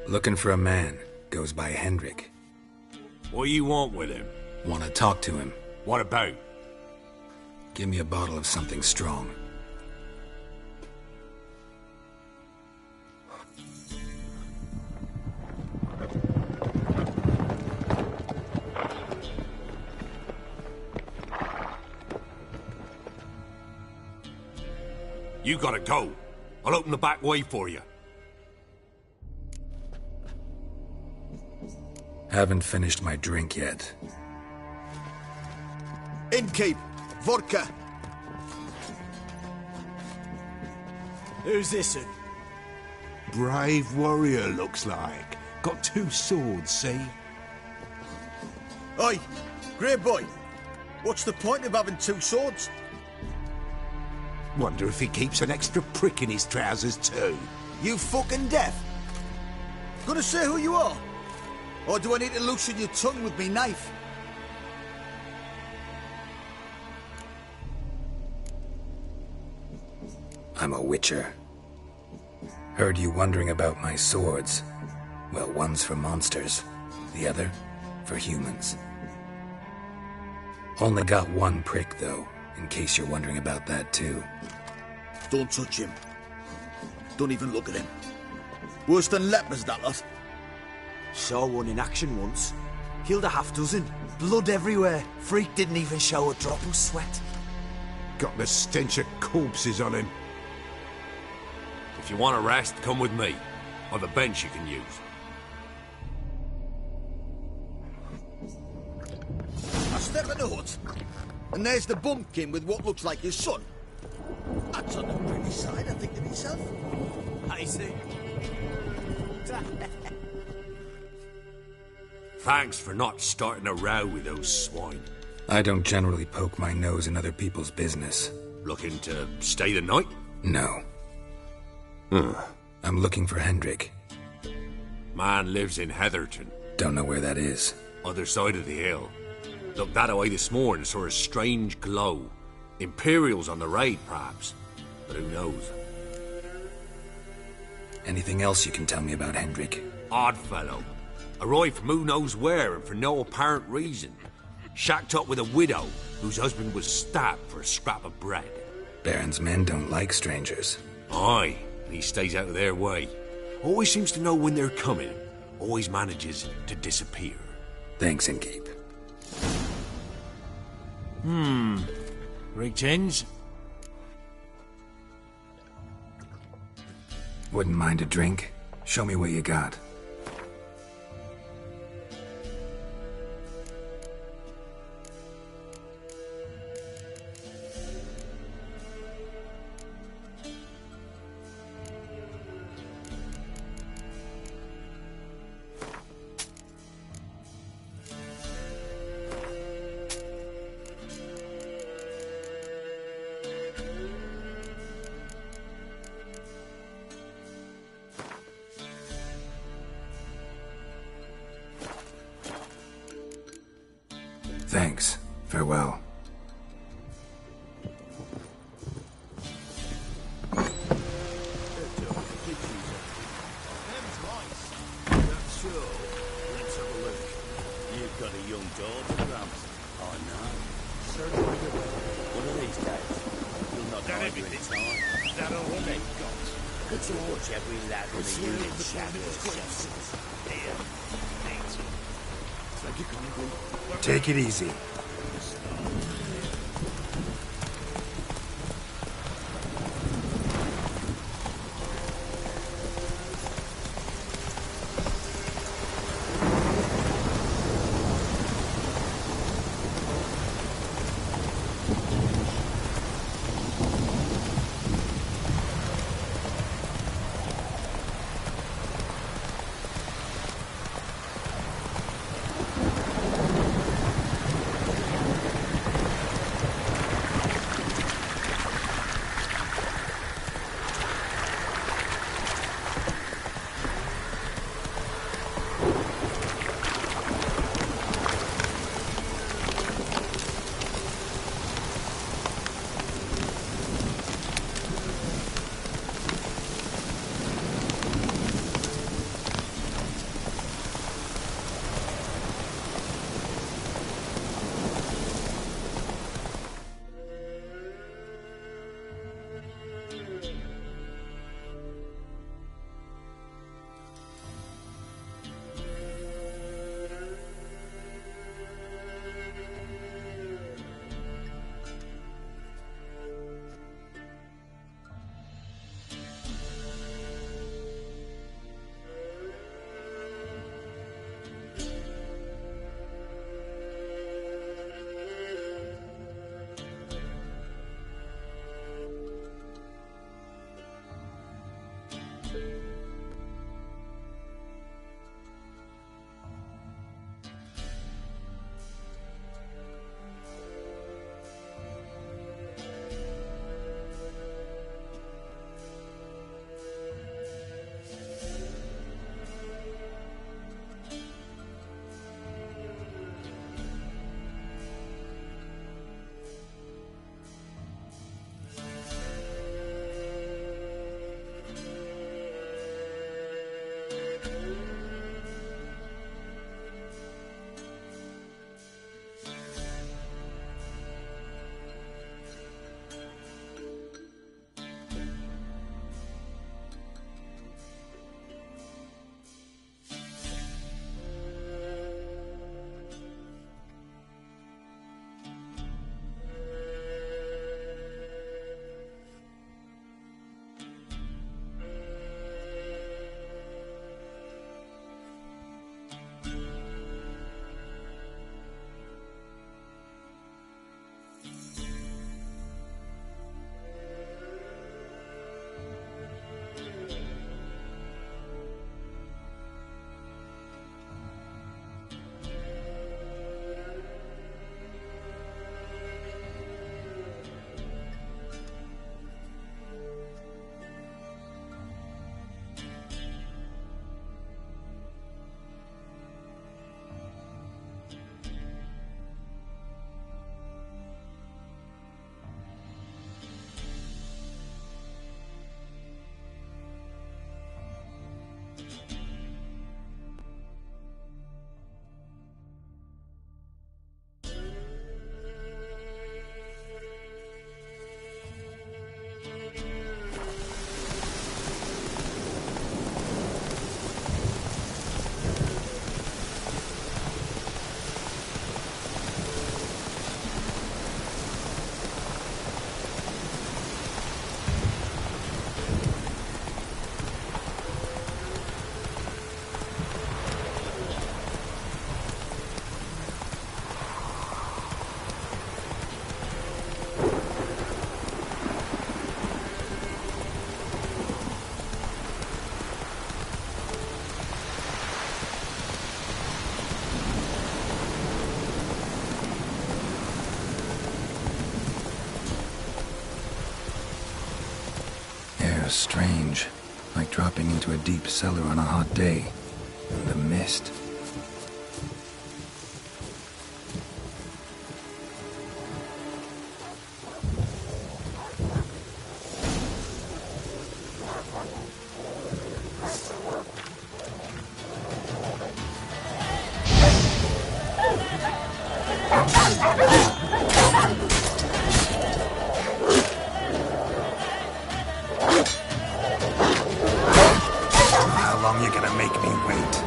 Looking for a man. Goes by Hendrik. What do you want with him? Want to talk to him. What about? Give me a bottle of something strong. You gotta go. I'll open the back way for you. Haven't finished my drink yet. Innkeep! Vodka! Who's this? Brave warrior, looks like. Got 2 swords, see? Oi, Grey Boy. What's the point of having 2 swords? Wonder if he keeps an extra prick in his trousers, too. You fucking deaf? Gonna say who you are? Or do I need to loosen your tongue with me knife? I'm a witcher. Heard you wondering about my swords. Well, one's for monsters, the other for humans. Only got 1 prick, though, in case you're wondering about that, too. Don't touch him. Don't even look at him. Worse than lepers, that lot. Saw one in action once. Killed a half-dozen. Blood everywhere. Freak didn't even show a drop of sweat. Got the stench of corpses on him. If you want a rest, come with me. I've a bench you can use. I step in the hut, and there's the bumpkin with what looks like his son. That's on the pretty side, I think to myself. I see. Thanks for not starting a row with those swine. I don't generally poke my nose in other people's business. Looking to stay the night? No. I'm looking for Hendrik. Man lives in Heatherton. Don't know where that is. Other side of the hill. Looked that away this morning, saw a strange glow. Imperials on the raid, perhaps. But who knows? Anything else you can tell me about Hendrik? Odd fellow. Arrived from who knows where and for no apparent reason. Shacked up with a widow whose husband was stabbed for a scrap of bread. Baron's men don't like strangers. Aye, and he stays out of their way. Always seems to know when they're coming. Always manages to disappear. Thanks, Innkeep. Greetings. Wouldn't mind a drink? Show me what you got. Thanks. Farewell. You've got a young daughter, Gramps. I know. Certainly one of these days, you'll not die in time. That all they've got. Good to watch every lad in the unit shadow themselves. Here, thanks. Thank you, Conway. Take it easy. are strange, like dropping into a deep cellar on a hot day. The mist. How long you gonna make me wait?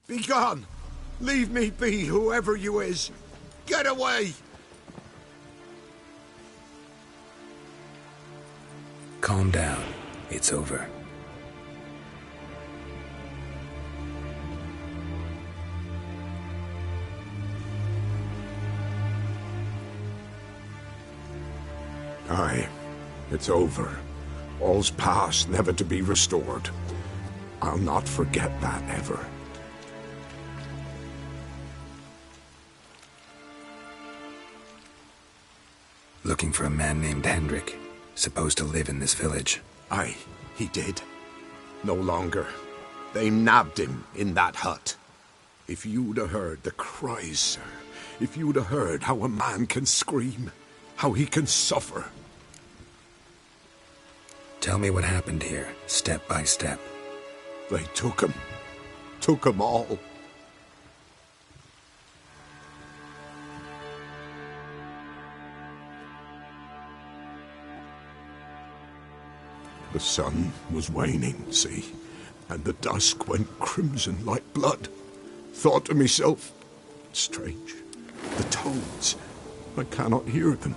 Be gone! Leave me be, whoever you is! Get away! Calm down. It's over. Aye, it's over. All's past, never to be restored. I'll not forget that ever. Looking for a man named Hendrik, supposed to live in this village. Aye, he did. No longer. They nabbed him in that hut. If you'd have heard the cries, sir, if you'd have heard how a man can scream, how he can suffer. Tell me what happened here, step by step. They took him all. The sun was waning, see, and the dusk went crimson like blood. Thought to myself, strange, the toads, I cannot hear them.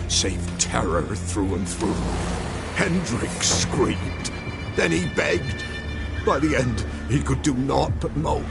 Save terror through and through. Hendrik screamed. Then he begged. By the end, he could do naught but moan.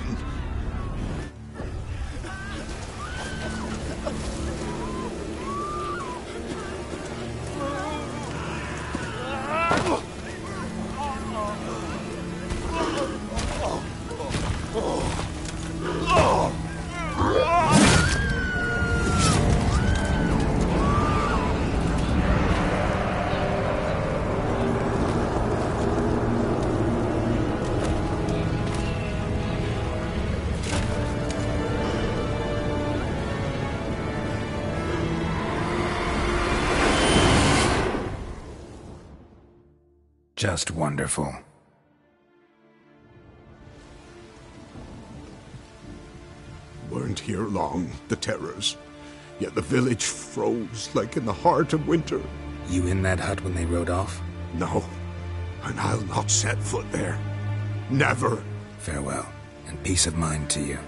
Just wonderful. Weren't here long, the terrors. Yet the village froze like in the heart of winter. You in that hut when they rode off? No, and I'll not set foot there. Never. Farewell, and peace of mind to you.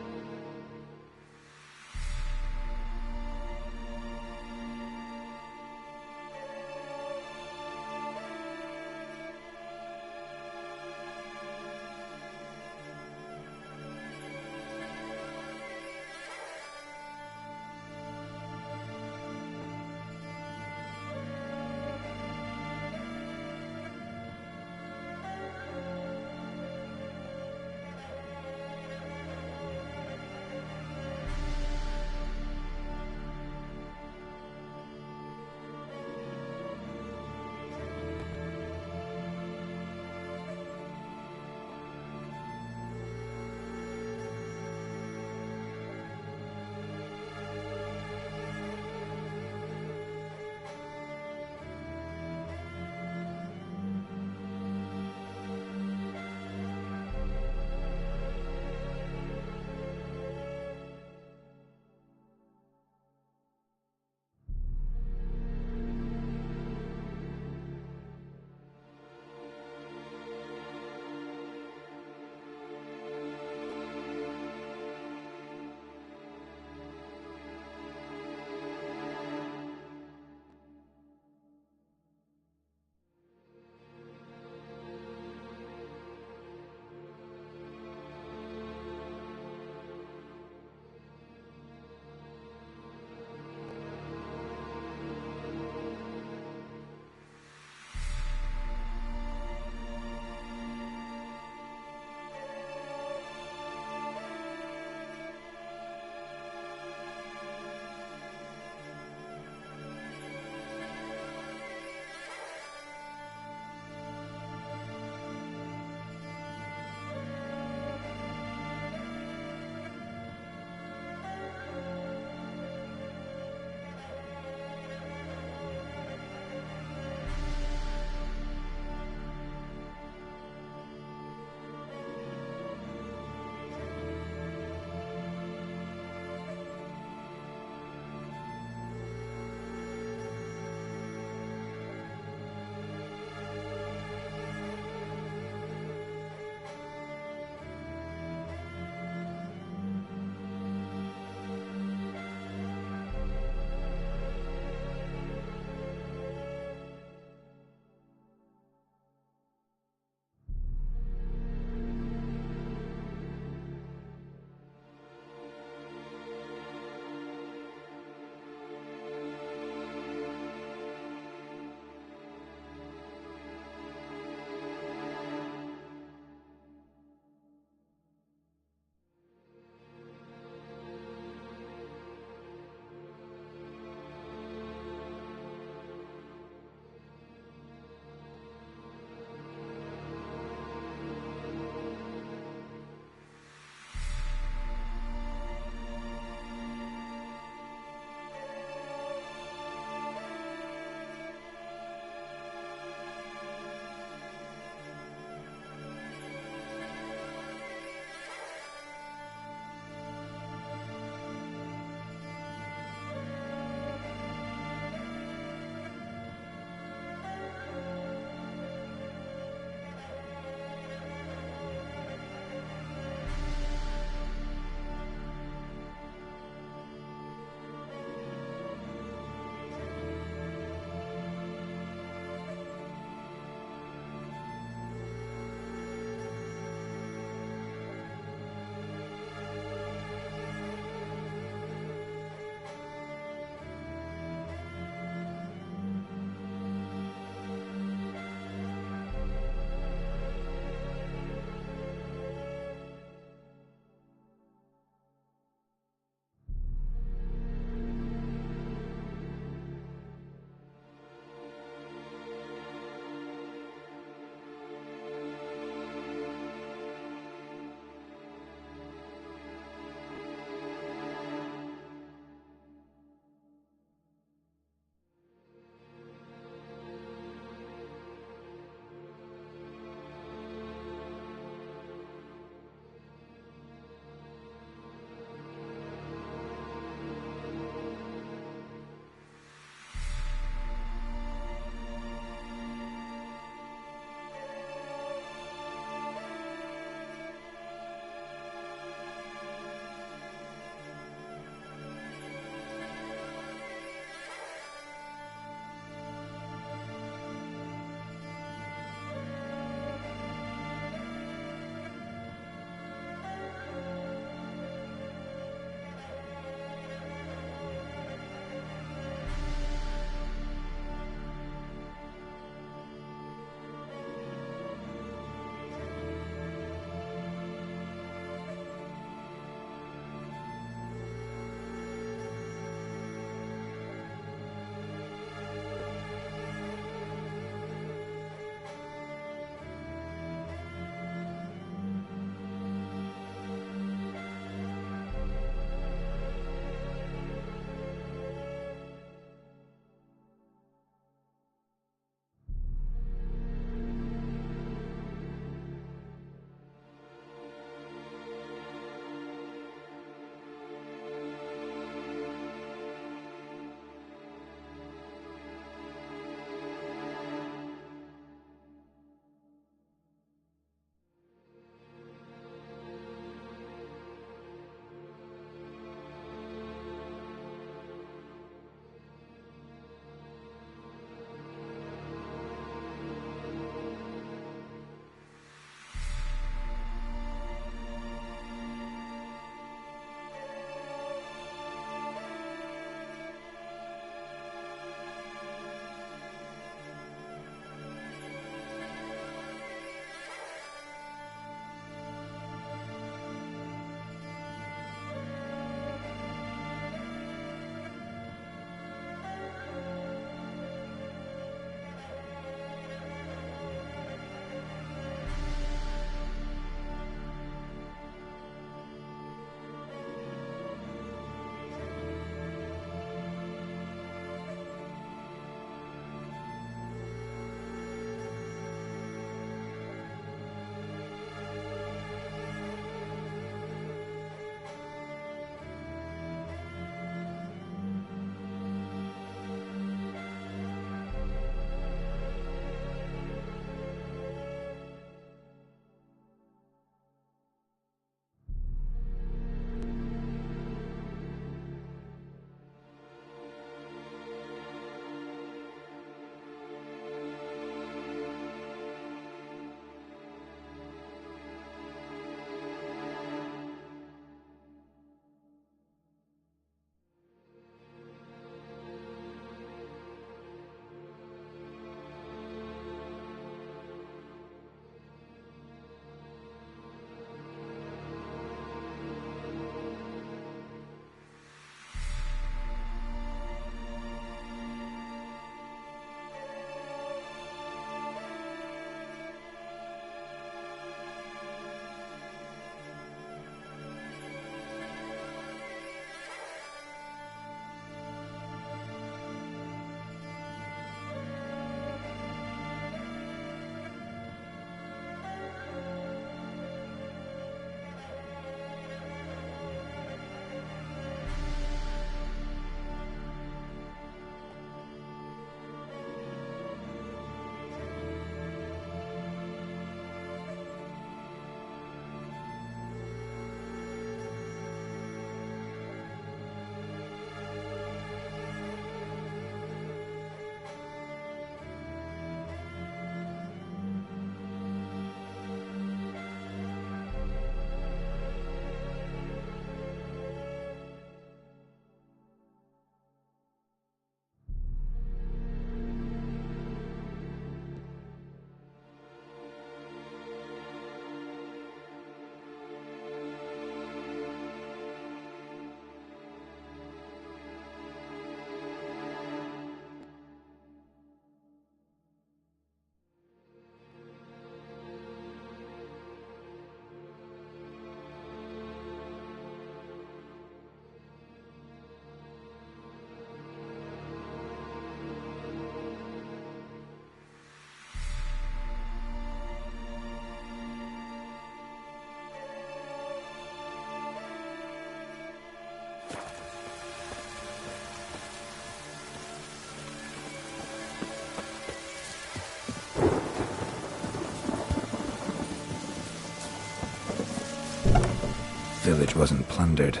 Village wasn't plundered.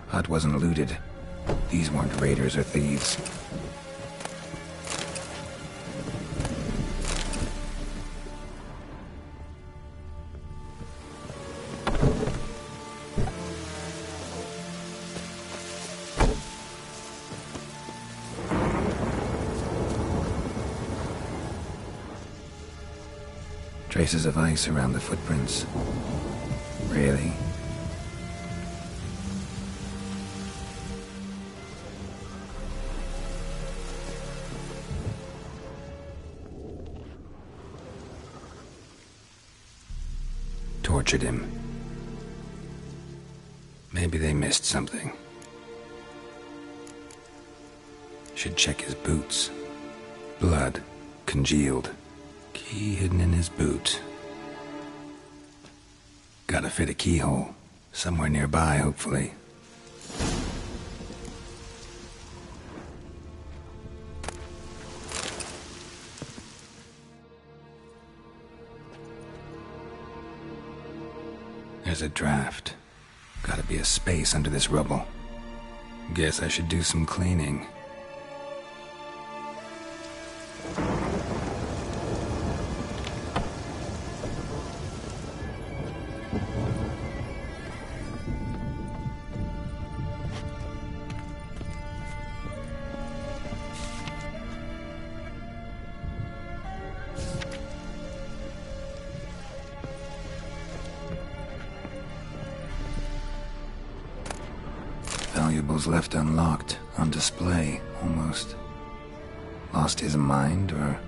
Hut wasn't looted. These weren't raiders or thieves. Traces of ice around the footprints. Really? Tortured him. Maybe they missed something. Should check his boots. Blood. Congealed. Key hidden in his boot. Gotta fit a keyhole. Somewhere nearby, hopefully. There's a draft. Gotta be a space under this rubble. Guess I should do some cleaning. Valuables left unlocked, on display, almost. Lost his mind, or...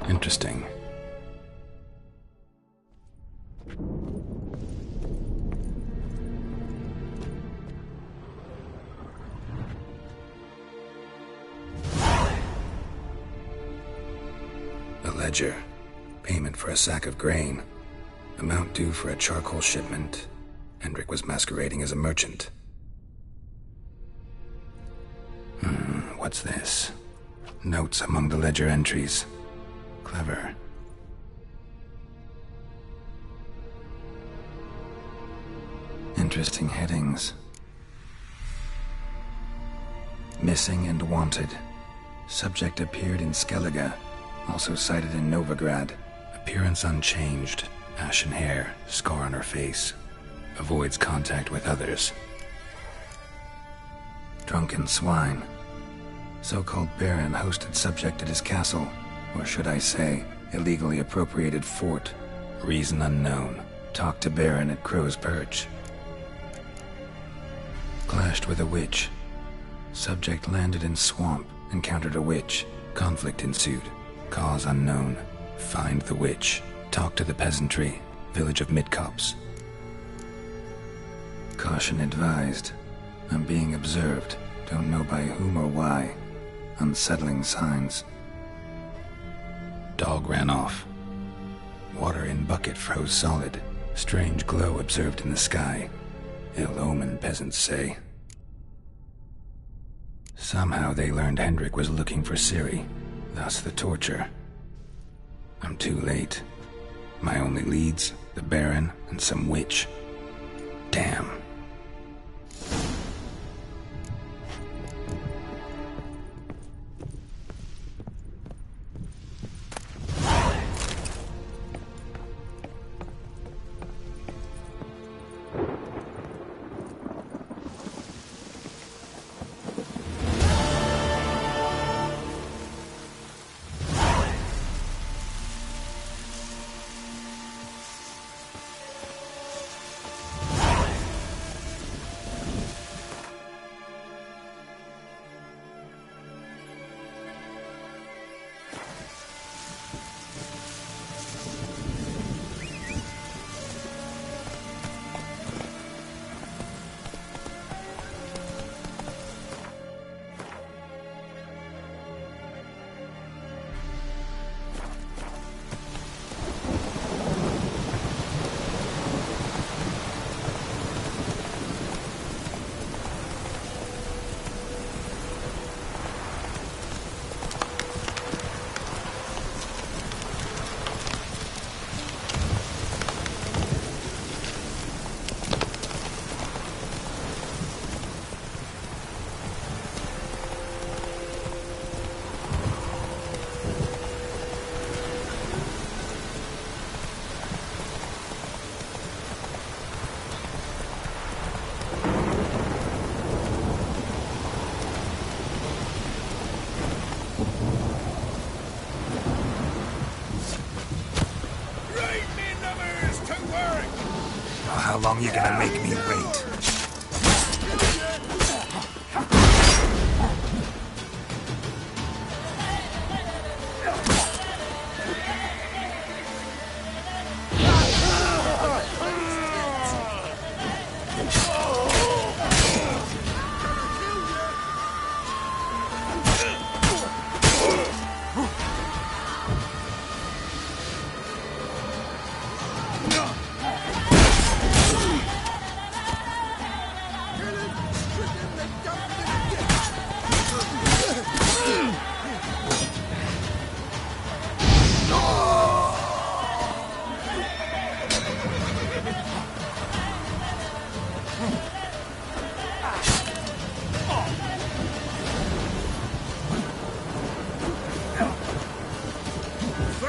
Interesting. A ledger. Payment for a sack of grain. Amount due for a charcoal shipment. Hendrik was masquerading as a merchant. What's this? Notes among the ledger entries. Clever. Interesting headings. Missing and wanted. Subject appeared in Skellige. Also cited in Novigrad. Appearance unchanged. Ashen hair. Scar on her face. Avoids contact with others. Drunken swine. So-called Baron hosted subject at his castle. Or should I say, illegally appropriated fort. Reason unknown. Talked to Baron at Crow's Perch. Clashed with a witch. Subject landed in swamp. Encountered a witch. Conflict ensued. Cause unknown. Find the witch. Talk to the peasantry. Village of Midcopse. Caution advised. I'm being observed. Don't know by whom or why. Unsettling signs. Dog ran off. Water in bucket froze solid. Strange glow observed in the sky. Ill omen, peasants say. Somehow they learned Hendrik was looking for Ciri. Thus the torture. I'm too late. My only leads, the Baron and some witch. Damn. How long you gonna make me wait?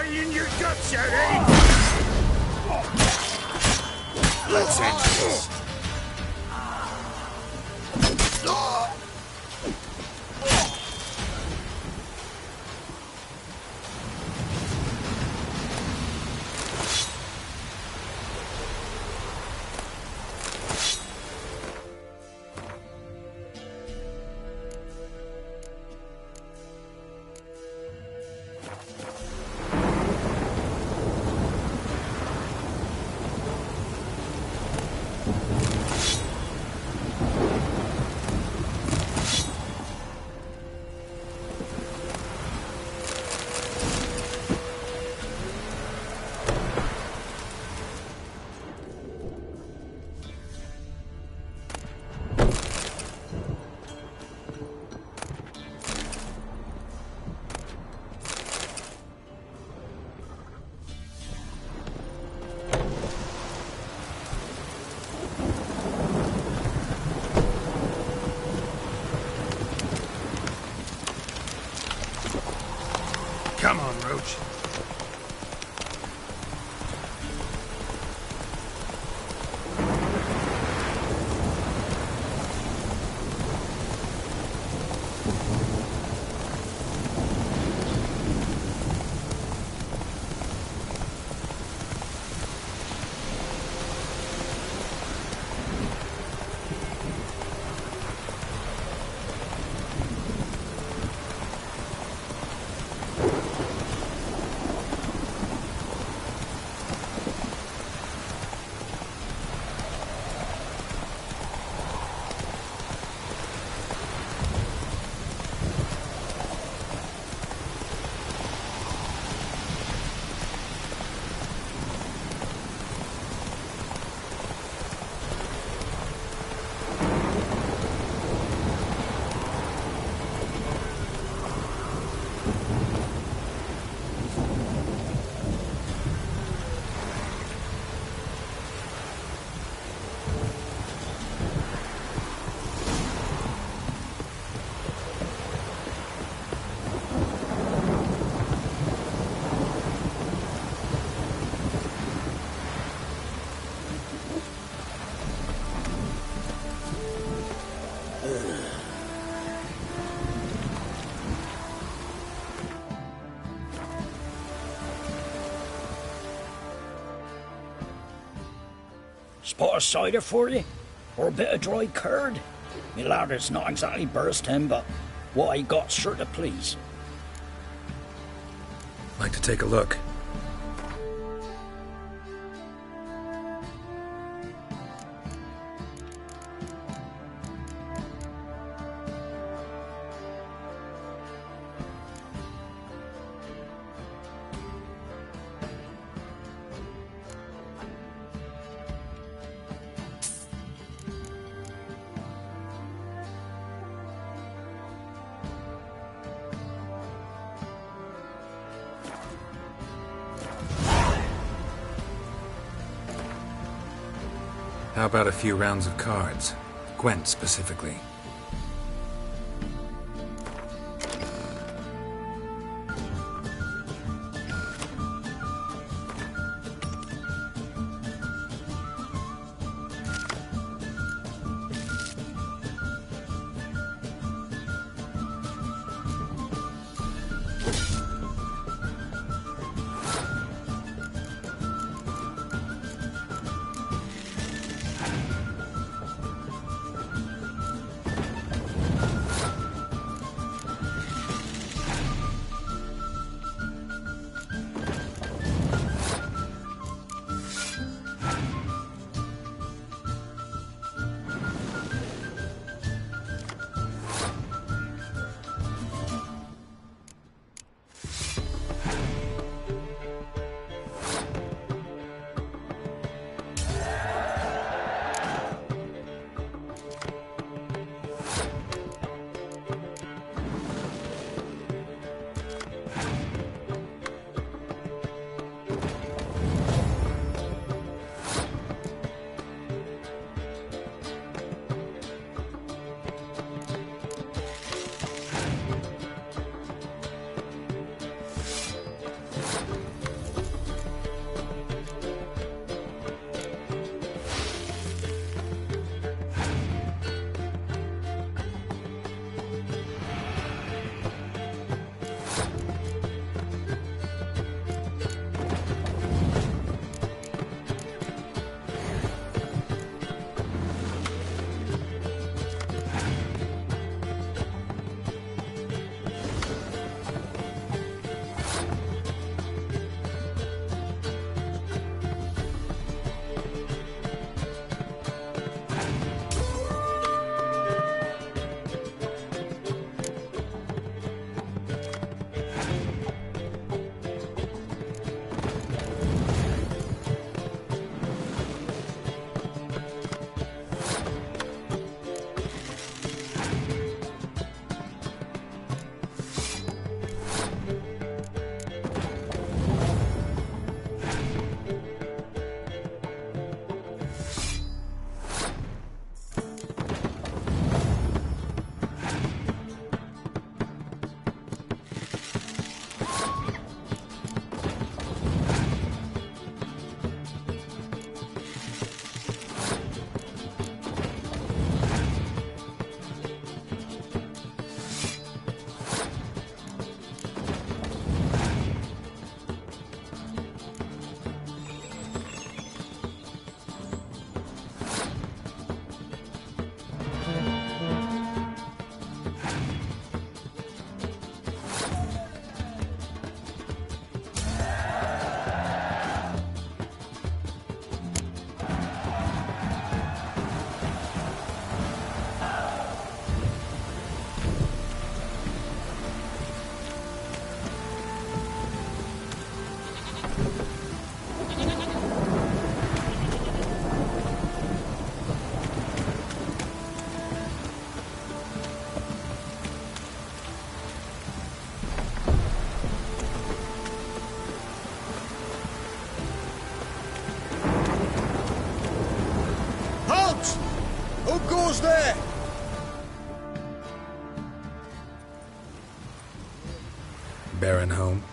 In your guts, Eddie! Let's end this. Come on, Roach. Spot of cider for you? Or a bit of dry curd? Me lad, it's not exactly bursting, but what I got's sure to please. Like to take a look. How about a few rounds of cards? Gwent specifically. goes there? Baron home?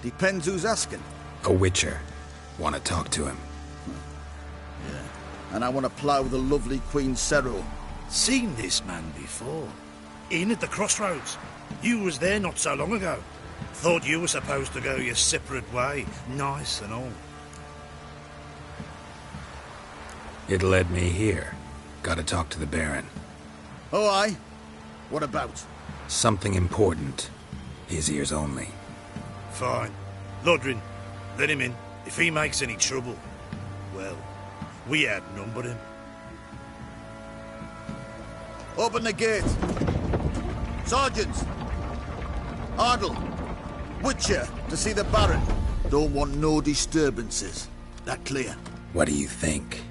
Depends who's asking. A witcher. Want to talk to him. And I want to plough the lovely Queen Cero. Seen this man before. In at the crossroads. You was there not so long ago. Thought you were supposed to go your separate way. Nice and all. It led me here. Gotta talk to the Baron. Oh, aye? What about? Something important. His ears only. Fine. Lodrin, let him in. If he makes any trouble, well, we outnumber him. Open the gate. Sergeants! Ardle! Witcher, to see the Baron. Don't want no disturbances. That clear? What do you think?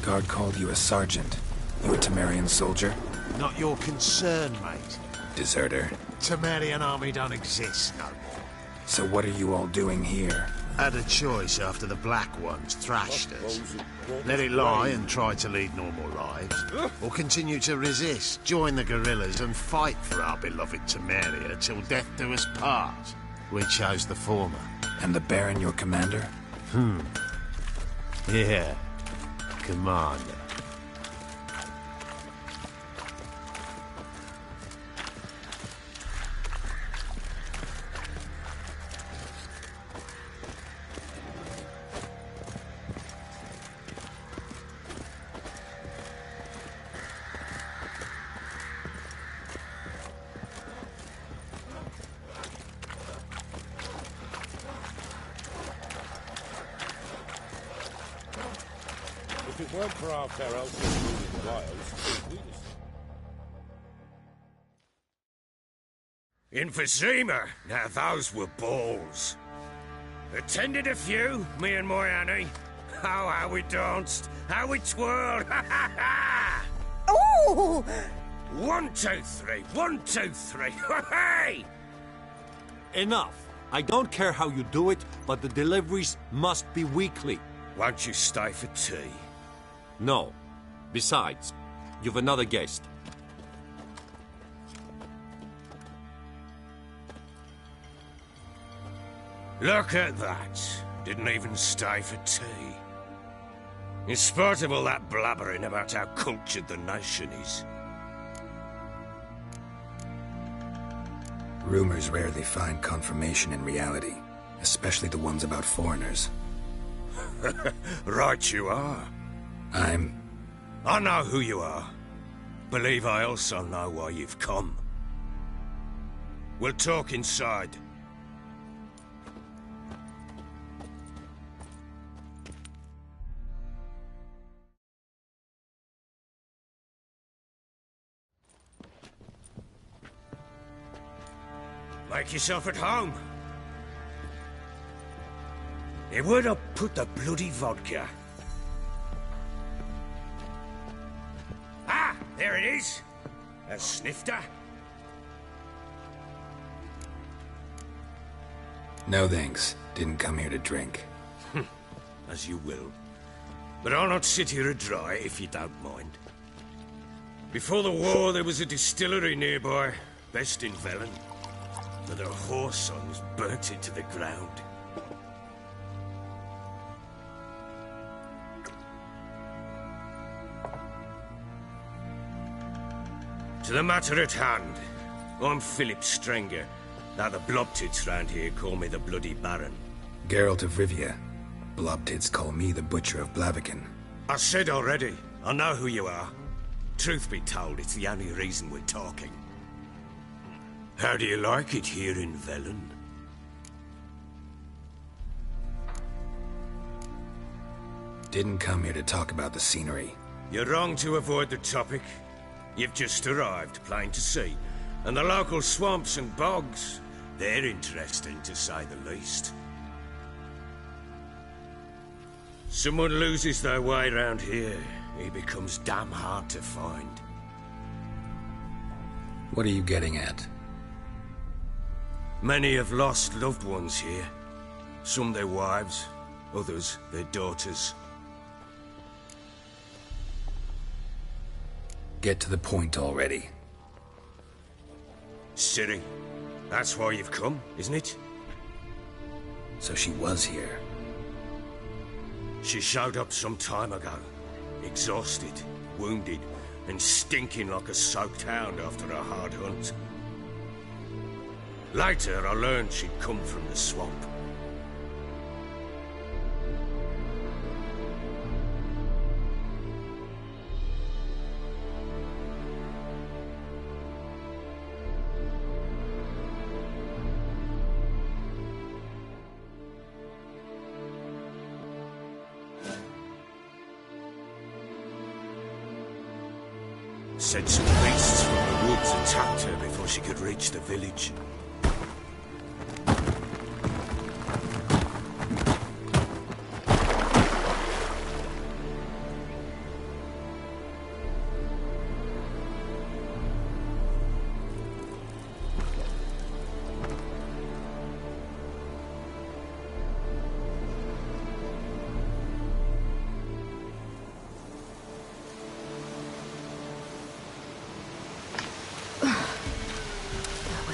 Guard called you a sergeant. You a Temerian soldier? Not your concern, mate. Deserter. Temerian army don't exist no more. So what are you all doing here? Had a choice after the Black Ones thrashed us. Let it lie and try to lead normal lives, or continue to resist, join the guerrillas and fight for our beloved Temeria till death do us part. We chose the former. And the Baron your commander? Yeah. Commander. If it weren't for our Pharaoh in the wilds, we'd Emphysema! Now those were balls. Attended a few, me and my Annie. Oh, how we danced, how we twirled, ha ha ha! Ooh! 1, 2, 3, 1, 2, 3, hey! Enough. I don't care how you do it, but the deliveries must be weekly. Won't you stay for tea? No. Besides, you've another guest. Look at that. Didn't even stay for tea. In spite of all that blabbering about how cultured the nation is. Rumors rarely find confirmation in reality, especially the ones about foreigners. Right you are. I know who you are. Believe I also know why you've come. We'll talk inside. Make yourself at home. Hey, where'd I put the bloody vodka? Ah, there it is. A snifter. No thanks. Didn't come here to drink. As you will. But I'll not sit here dry if you don't mind. Before the war, there was a distillery nearby, best in Velen. But their whore sons burnt it to the ground. To the matter at hand, I'm Philip Strenger. Now the Blobtits round here call me the Bloody Baron. Geralt of Rivia. Blobtits call me the Butcher of Blaviken. I said already, I know who you are. Truth be told, it's the only reason we're talking. How do you like it here in Velen? Didn't come here to talk about the scenery. You're wrong to avoid the topic. You've just arrived, plain to see. And the local swamps and bogs, they're interesting to say the least. Someone loses their way round here, he becomes damn hard to find. What are you getting at? Many have lost loved ones here. Some their wives, others their daughters. Get to the point already. Ciri, that's why you've come, isn't it? So she was here. She showed up some time ago. Exhausted, wounded, and stinking like a soaked hound after a hard hunt. Later, I learned she'd come from the swamp. Said some beasts from the woods attacked her before she could reach the village.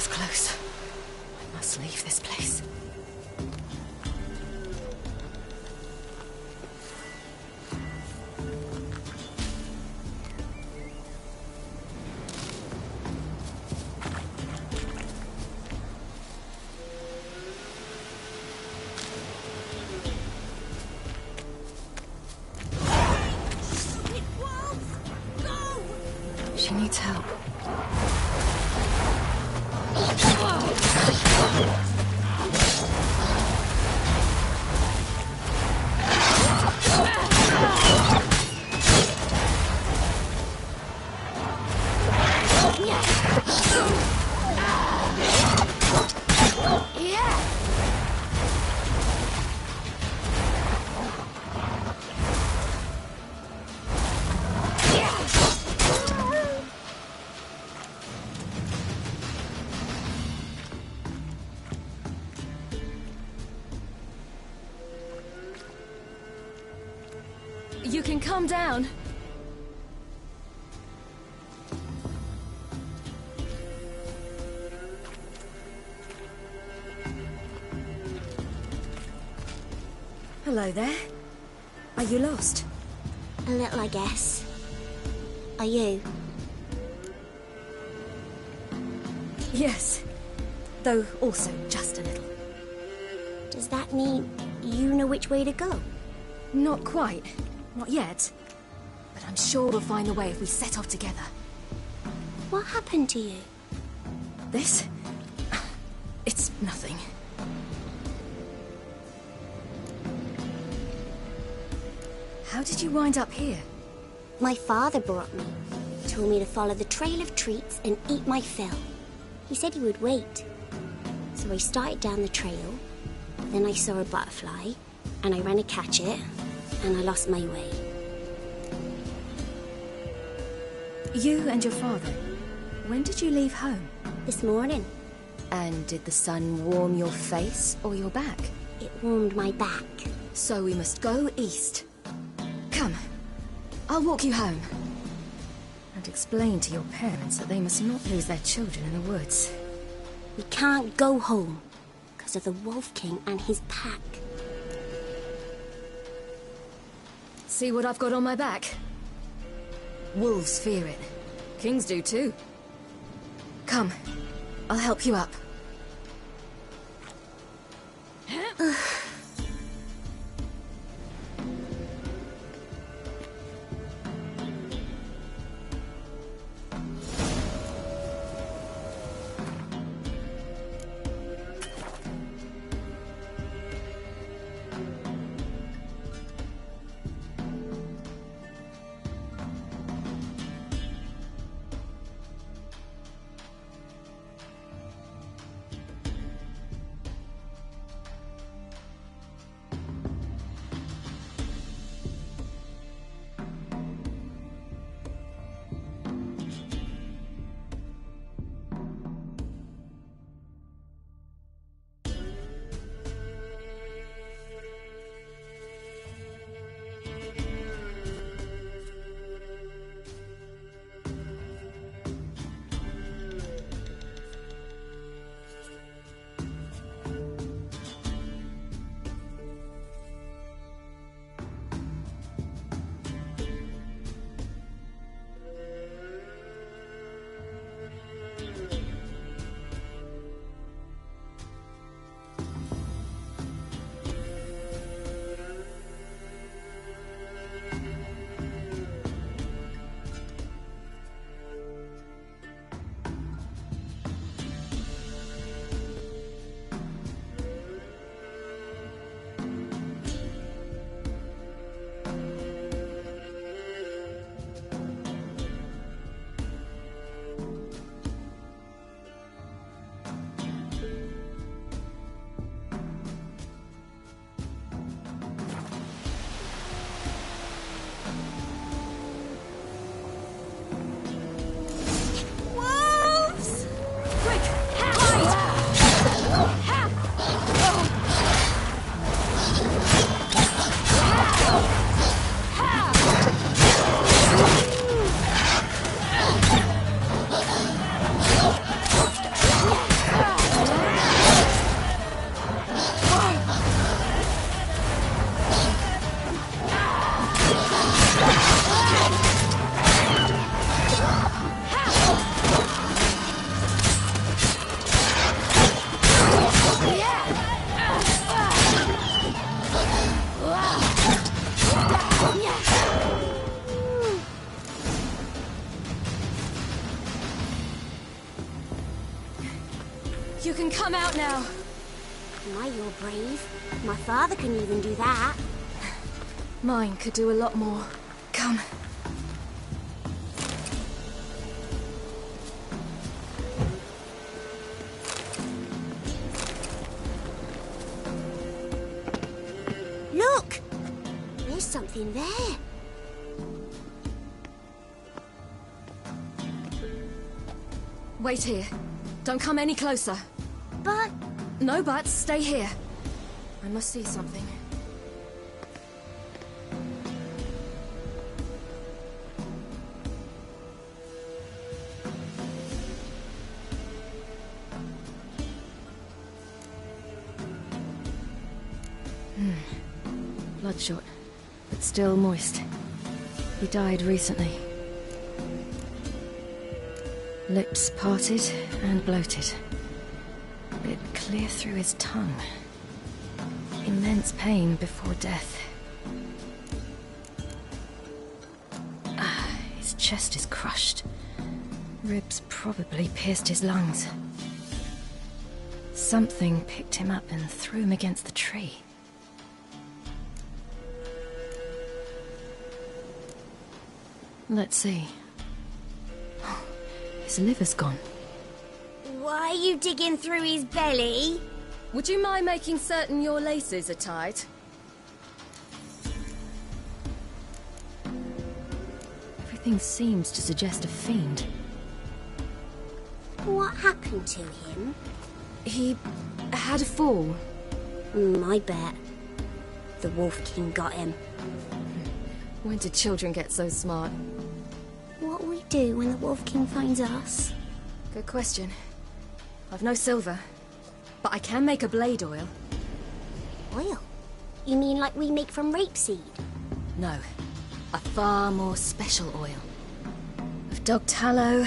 Close. I must leave this place. She needs help. You can calm down. Hello there. Are you lost? A little, I guess. Are you? Yes. Though also just a little. Does that mean you know which way to go? Not quite. Not yet. But I'm sure we'll find the way if we set off together. What happened to you? This? It's nothing. How did you wind up here? My father brought me. Told me to follow the trail of treats and eat my fill. He said he would wait. So I started down the trail. Then I saw a butterfly, and I ran to catch it, and I lost my way. You and your father, when did you leave home? This morning. And did the sun warm your face or your back? It warmed my back. So we must go east. Come, I'll walk you home. And explain to your parents that they must not lose their children in the woods. We can't go home, because of the Wolf King and his pack. See what I've got on my back? Wolves fear it. Kings do too. Come, I'll help you up. You can come out now. My, you're brave. My father couldn't even do that. Mine could do a lot more. Come. Look! There's something there. Wait here. Don't come any closer. But... No buts. Stay here. I must see something. Bloodshot, but still moist. He died recently. Lips parted and bloated. Bit clear through his tongue. Immense pain before death. His chest is crushed. Ribs probably pierced his lungs. Something picked him up and threw him against the tree. Let's see. His liver's gone. Why are you digging through his belly? Would you mind making certain your laces are tied? Everything seems to suggest a fiend. What happened to him? He had a fall. I bet. The Wolf King got him. When did children get so smart? What'll we do when the Wolf King finds us? Good question. I've no silver, but I can make a blade oil. Oil? You mean like we make from rapeseed? No, a far more special oil. Of dog tallow,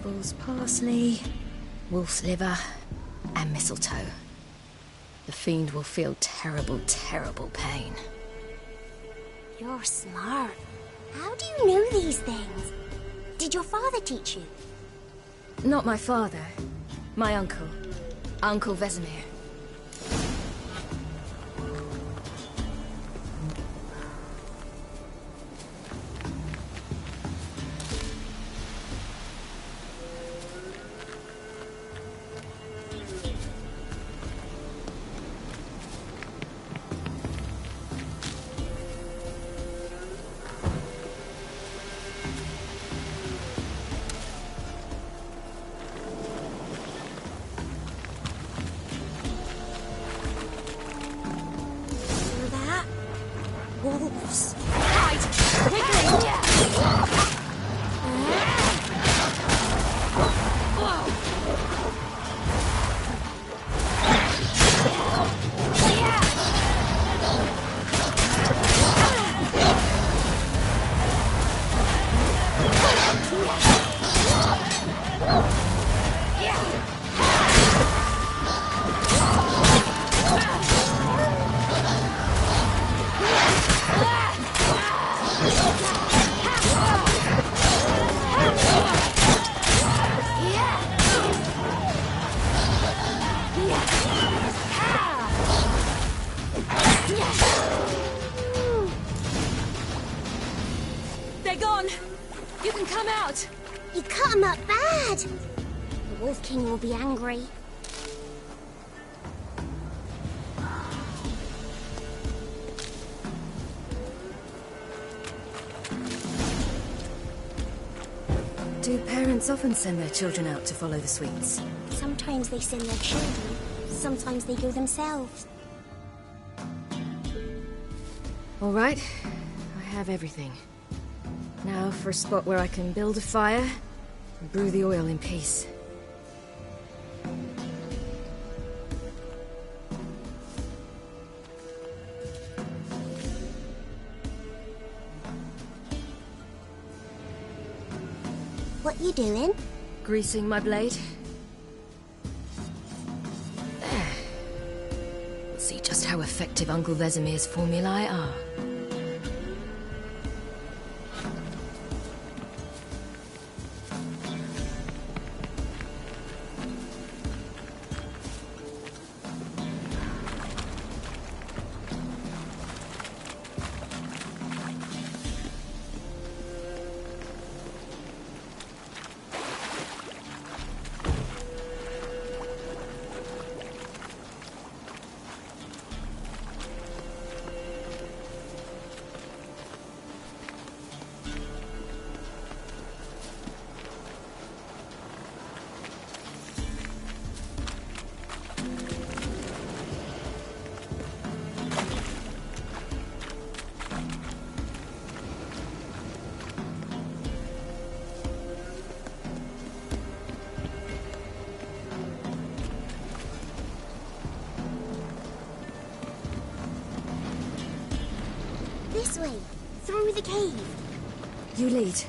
bull's parsley, wolf's liver, and mistletoe. The fiend will feel terrible, terrible pain. You're smart. How do you know these things? Did your father teach you? Not my father. My uncle. Uncle Vesemir. Wolves. Right! Quickly! They're gone! You can come out! You cut him up bad! The Wolf King will be angry. Do parents often send their children out to follow the sweets? Sometimes they send their children. Sometimes they go themselves. All right, I have everything. Now for a spot where I can build a fire and brew the oil in peace. What you doing? Greasing my blade. There. We'll see just how effective Uncle Vesemir's formulae are. way, through the cave. You lead.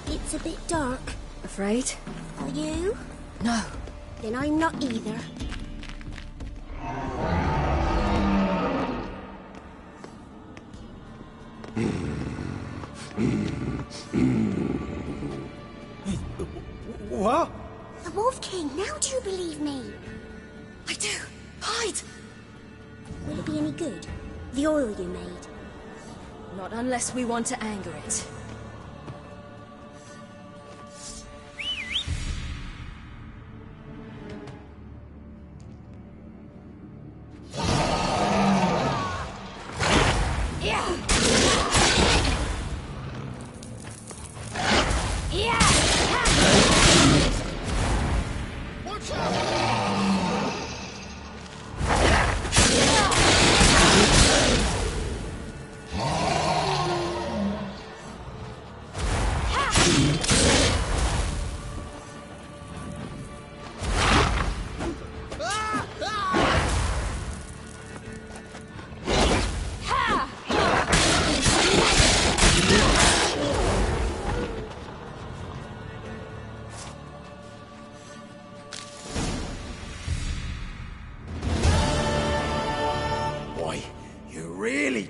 It's a bit dark. Afraid? Are you? No. Then I'm not either. What? The Wolf King, now do you believe me? I do. Hide! Will it be any good? The oil you made? Not unless we want to anger it.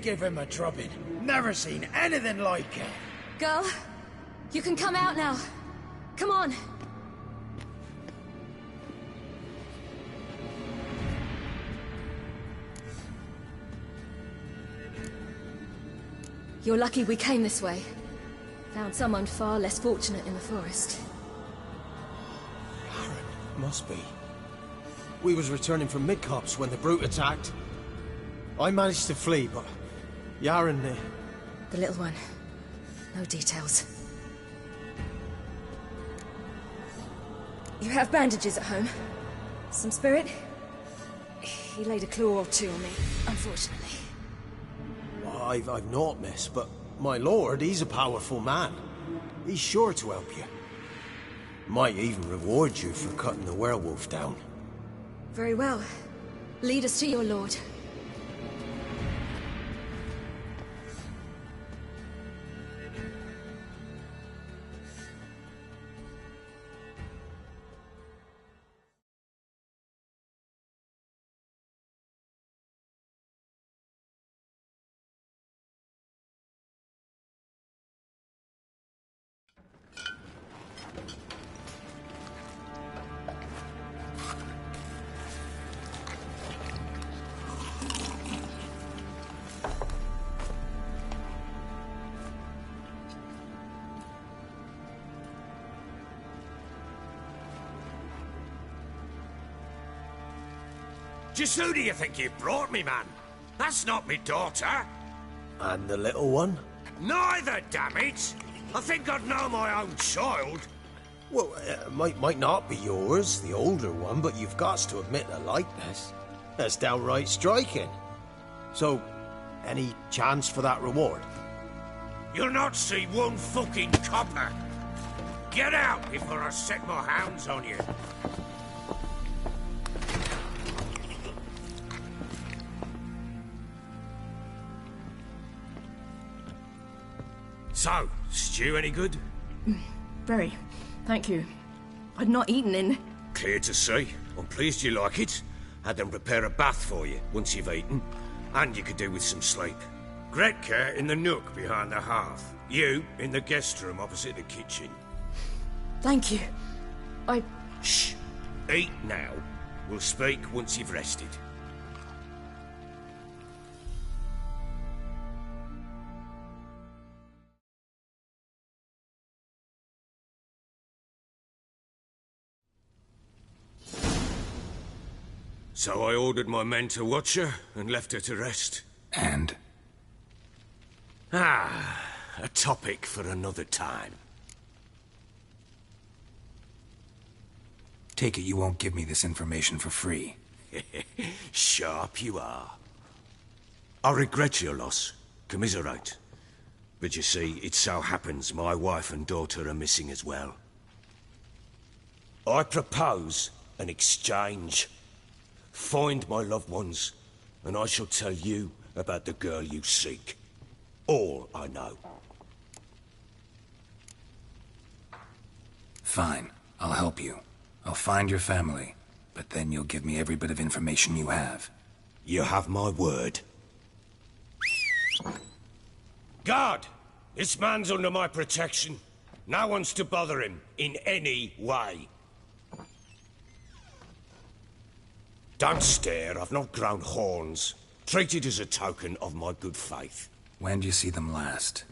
Give him a drubbing. Never seen anything like it. Girl, you can come out now. Come on. You're lucky we came this way. Found someone far less fortunate in the forest. Must be. We was returning from Midcops when the brute attacked. I managed to flee, but Yaren... The little one. No details. You have bandages at home? Some spirit? He laid a claw or two on me, unfortunately. I've not, miss, but my lord, he's a powerful man. He's sure to help you. Might even reward you for cutting the werewolf down. Very well. Lead us to your lord. Just who do you think you brought me, man? That's not me daughter. And the little one? Neither, damn it! I think I'd know my own child. Well, might not be yours, the older one, but you've got to admit a likeness. That's downright striking. So, any chance for that reward? You'll not see one fucking copper. Get out before I set my hounds on you. So, stew any good? Very. Thank you. I'd not eaten in... Clear to see. I'm pleased you like it. Had them prepare a bath for you once you've eaten. And you could do with some sleep. Gretka in the nook behind the hearth. You in the guest room opposite the kitchen. Thank you. Shh. Eat now. We'll speak once you've rested. So I ordered my men to watch her and left her to rest. And? A topic for another time. Take it you won't give me this information for free. Sharp you are. I regret your loss. Commiserate. But you see, it so happens my wife and daughter are missing as well. I propose an exchange. Find my loved ones, and I shall tell you about the girl you seek. All I know. Fine. I'll help you. I'll find your family, but then you'll give me every bit of information you have. You have my word. Guard! This man's under my protection. No one's to bother him in any way. Don't stare, I've not grown horns. Treat it as a token of my good faith. When did you see them last?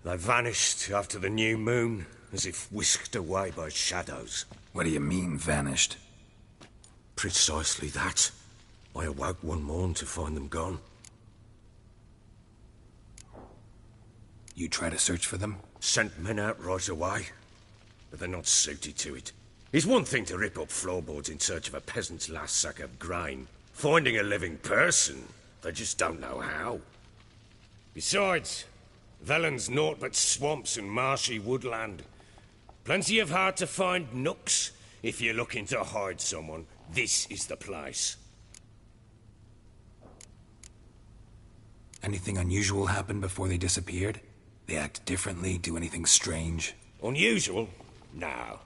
They vanished after the new moon, as if whisked away by shadows. What do you mean, vanished? Precisely that. I awoke one morn to find them gone. You try to search for them? Sent men out right away, but they're not suited to it. It's one thing to rip up floorboards in search of a peasant's last sack of grain. Finding a living person, they just don't know how. Besides, Velen's naught but swamps and marshy woodland. Plenty of hard-to-find nooks. If you're looking to hide someone, this is the place. Anything unusual happen before they disappeared? They act differently, do anything strange? Unusual? No.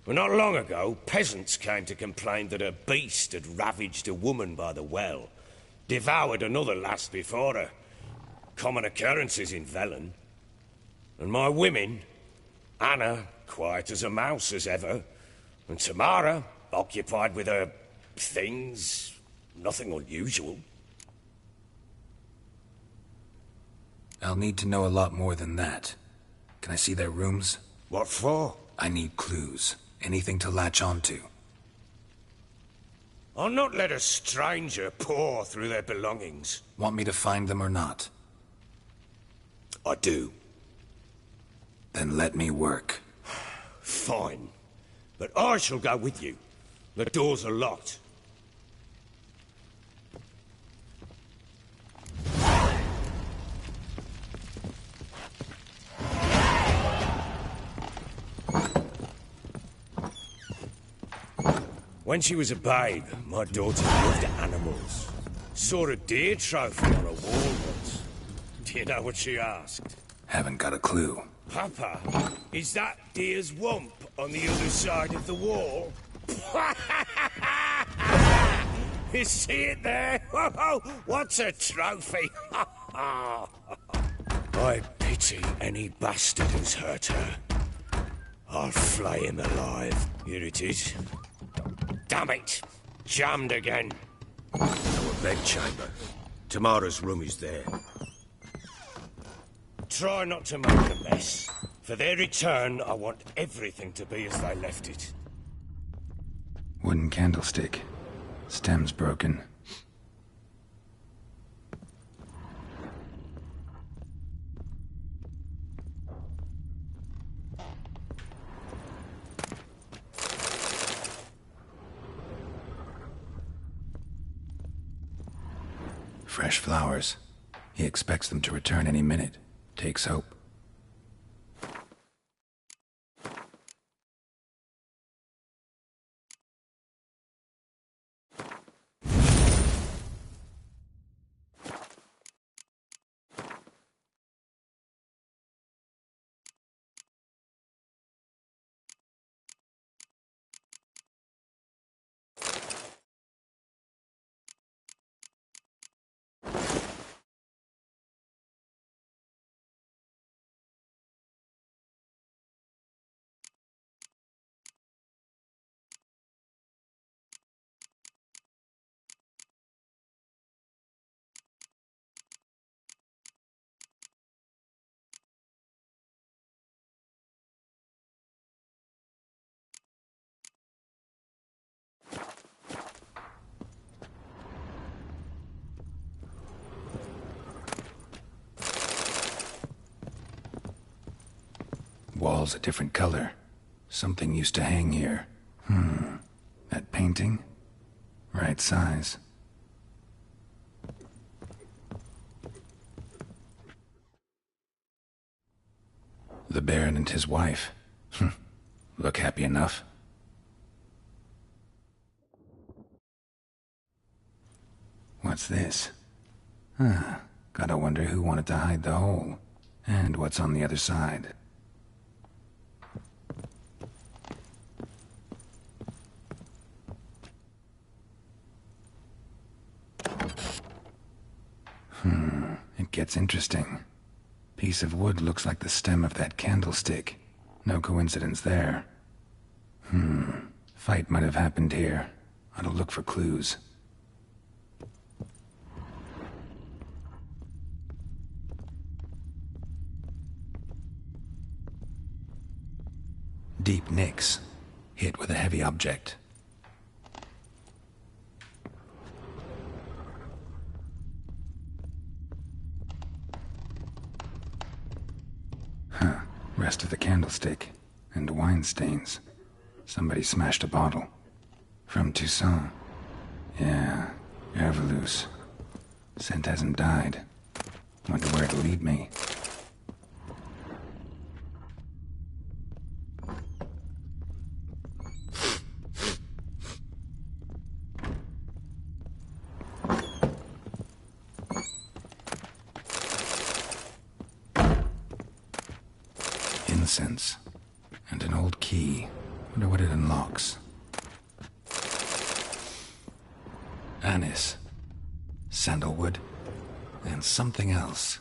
Well, not long ago, peasants came to complain that a beast had ravaged a woman by the well. Devoured another lass before her. Common occurrences in Velen. And my women, Anna, quiet as a mouse as ever, and Tamara, occupied with her things, nothing unusual. I'll need to know a lot more than that. Can I see their rooms? What for? I need clues. Anything to latch onto. I'll not let a stranger pore through their belongings. Want me to find them or not? I do. Then let me work. Fine. But I shall go with you. The doors are locked. When she was a babe, my daughter loved animals. Saw a deer trophy on a wall once. Do you know what she asked? Haven't got a clue. Papa, is that deer's wump on the other side of the wall? You see it there? What's a trophy? I pity any bastard who's hurt her. I'll flay him alive. Here it is. Damn it! Jammed again. Our bedchamber. Tamara's room is there. Try not to make a mess. For their return, I want everything to be as they left it. Wooden candlestick. Stem's broken. Fresh flowers. He expects them to return any minute. Takes hope. Wall's a different color. Something used to hang here. That painting? Right size. The Baron and his wife. Look happy enough. What's this? Huh. Gotta wonder who wanted to hide the hole. And what's on the other side. It gets interesting. Piece of wood looks like the stem of that candlestick. No coincidence there. Fight might have happened here. Ought to look for clues. Deep nicks. Hit with a heavy object. Rest of the candlestick. And wine stains. Somebody smashed a bottle. From Toussaint. Yeah, Herveloos. Scent hasn't died. Wonder where it'll lead me. Incense. And an old key. Wonder what it unlocks. Anise. Sandalwood. And something else.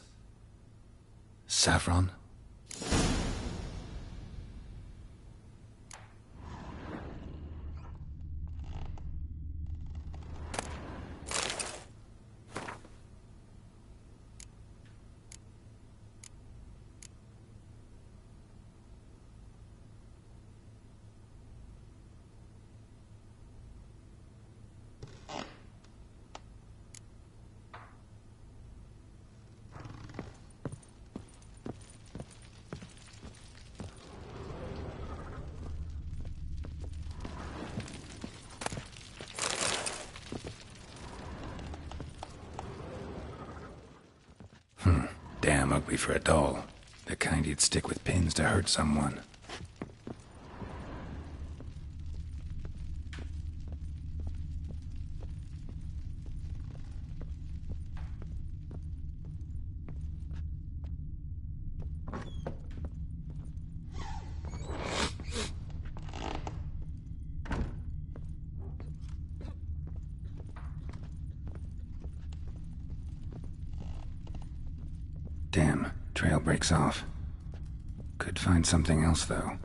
Saffron? Damn ugly for a doll. The kind you'd stick with pins to hurt someone. Damn, trail breaks off. Could find something else, though.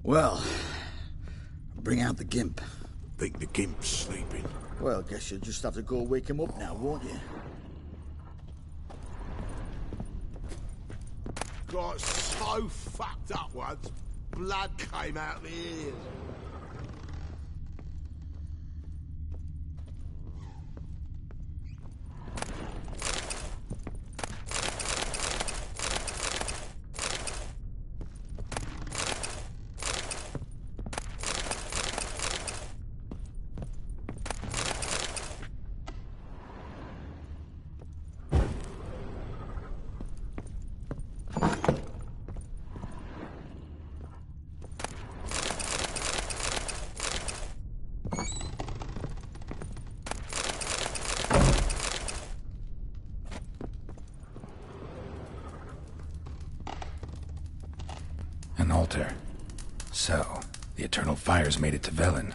Well, bring out the gimp. Think the gimp's sleeping? Well, guess you'll just have to go wake him up now, won't you? Got so fucked up once, blood came out the ears. An altar. So, the eternal fires made it to Velen.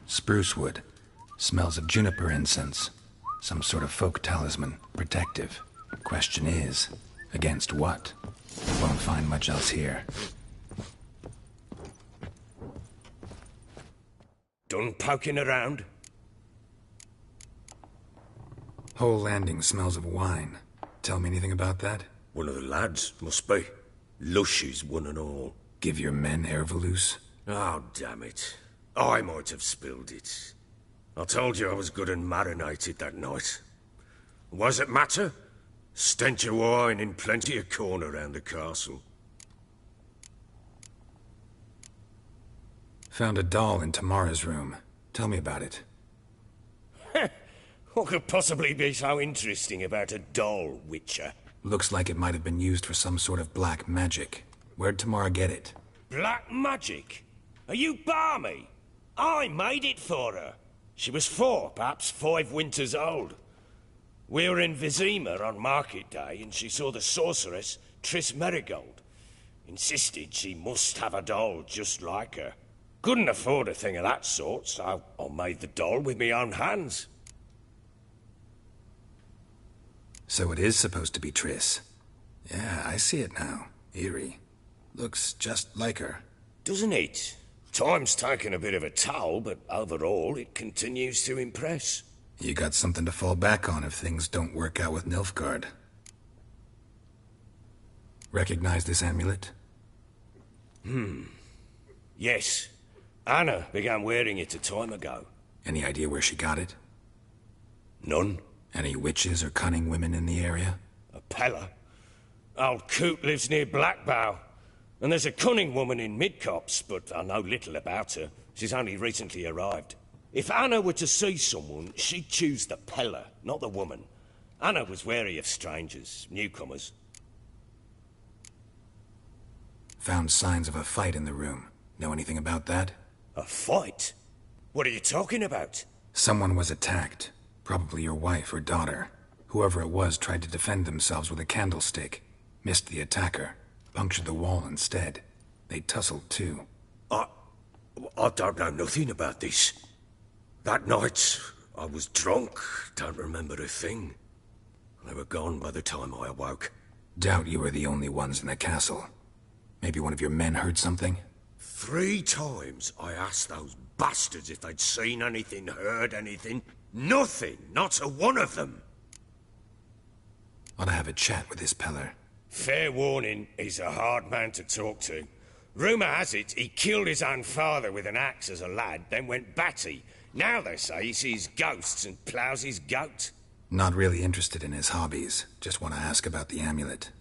Spruce wood. Smells of juniper incense. Some sort of folk talisman. Protective. Question is, against what? Won't find much else here. Done poking around? Whole landing smells of wine. Tell me anything about that? One of the lads, must be. Lushes, one and all. Give your men Ervalus? Oh, damn it. I might have spilled it. I told you I was good and marinated that night. What does it matter? Stench of wine in plenty of corn around the castle. Found a doll in Tamara's room. Tell me about it. What could possibly be so interesting about a doll, Witcher? Looks like it might have been used for some sort of black magic. Where'd Tamara get it? Black magic? Are you balmy? I made it for her. She was 4, perhaps 5 winters old. We were in Vizima on market day, and she saw the sorceress, Triss Merigold. Insisted she must have a doll just like her. Couldn't afford a thing of that sort, so I made the doll with my own hands. So it is supposed to be Triss. Yeah, I see it now. Eerie. Looks just like her. Doesn't it? Time's taken a bit of a toll, but overall it continues to impress. You got something to fall back on if things don't work out with Nilfgaard. Recognize this amulet? Yes. Anna began wearing it a time ago. Any idea where she got it? None. Any witches or cunning women in the area? A Pella. Old Coot lives near Blackbow. And there's a cunning woman in Midcopse, but I know little about her. She's only recently arrived. If Anna were to see someone, she'd choose the Pella, not the woman. Anna was wary of strangers, newcomers. Found signs of a fight in the room. Know anything about that? A fight? What are you talking about? Someone was attacked. Probably your wife or daughter. Whoever it was tried to defend themselves with a candlestick. Missed the attacker. Punctured the wall instead. They tussled too. I don't know nothing about this. That night, I was drunk. Don't remember a thing. They were gone by the time I awoke. Doubt you were the only ones in the castle. Maybe one of your men heard something? 3 times I asked those bastards if they'd seen anything, heard anything. Nothing, not a one of them. Ought to have a chat with this Peller. Fair warning, he's a hard man to talk to. Rumour has it he killed his own father with an axe as a lad, then went batty. Now they say he sees ghosts and ploughs his goat. Not really interested in his hobbies. Just want to ask about the amulet.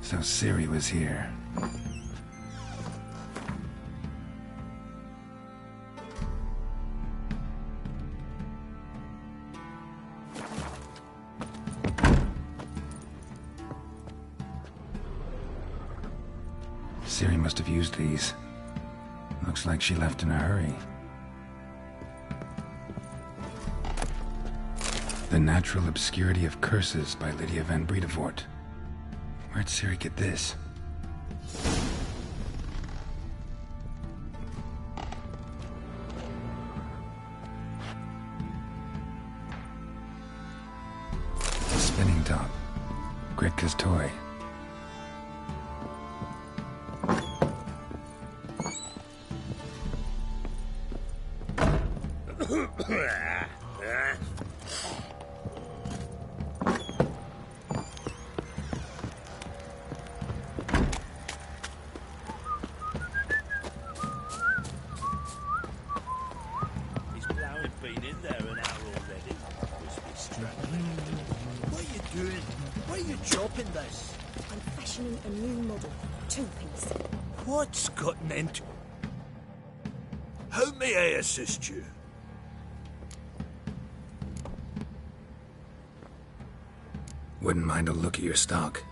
So Ciri was here. Ciri must have used these. Looks like she left in a hurry. The Natural Obscurity of Curses by Lydia van Bredevoort. Where'd Ciri get this? A spinning top. Gritka's toy. Why are you chopping this? I'm fashioning a new model. Two-piece. What's gotten into? How may I assist you? Wouldn't mind a look at your stock.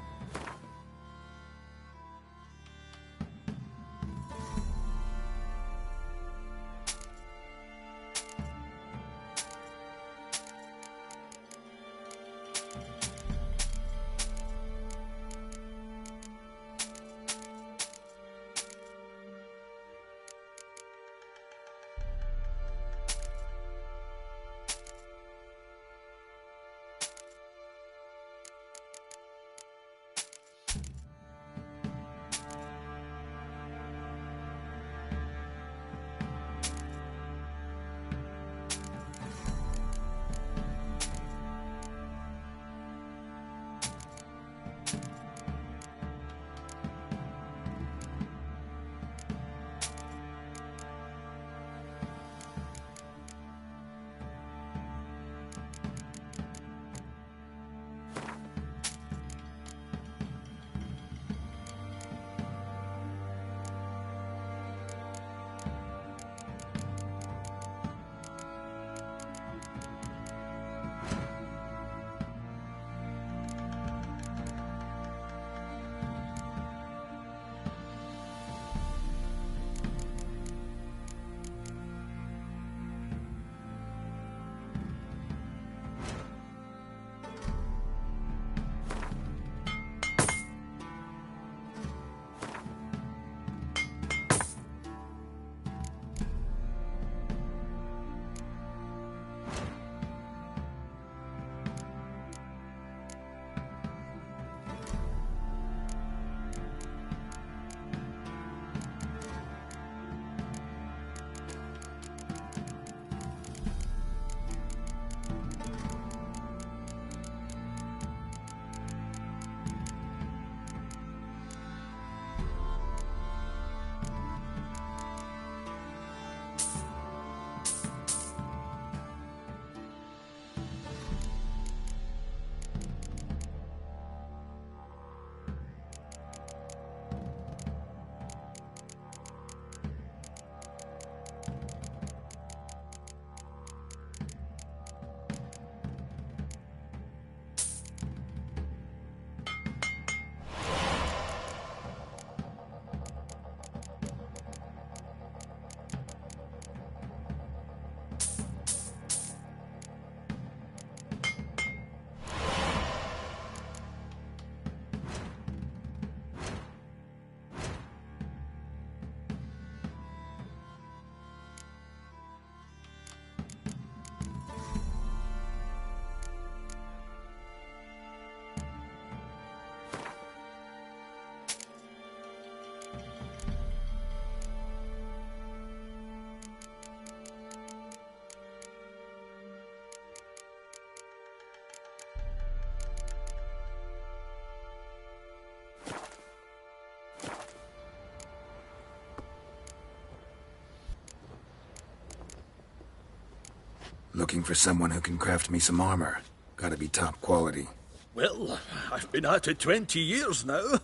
Looking for someone who can craft me some armor. Gotta be top quality. Well, I've been at it 20 years now.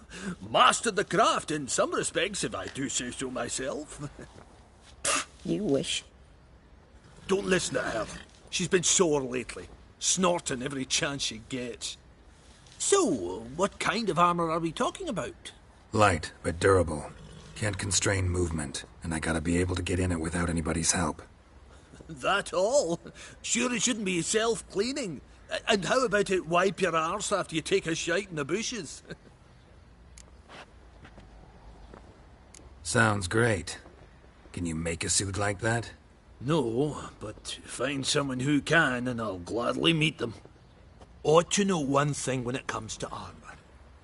Mastered the craft in some respects, if I do say so myself. You wish. Don't listen to her. She's been sore lately, snorting every chance she gets. So, what kind of armor are we talking about? Light, but durable. Can't constrain movement, and I gotta be able to get in it without anybody's help. That all? Sure it shouldn't be self-cleaning. And how about it wipe your arse after you take a shite in the bushes? Sounds great. Can you make a suit like that? No, but find someone who can and I'll gladly meet them. Ought to know one thing when it comes to armor.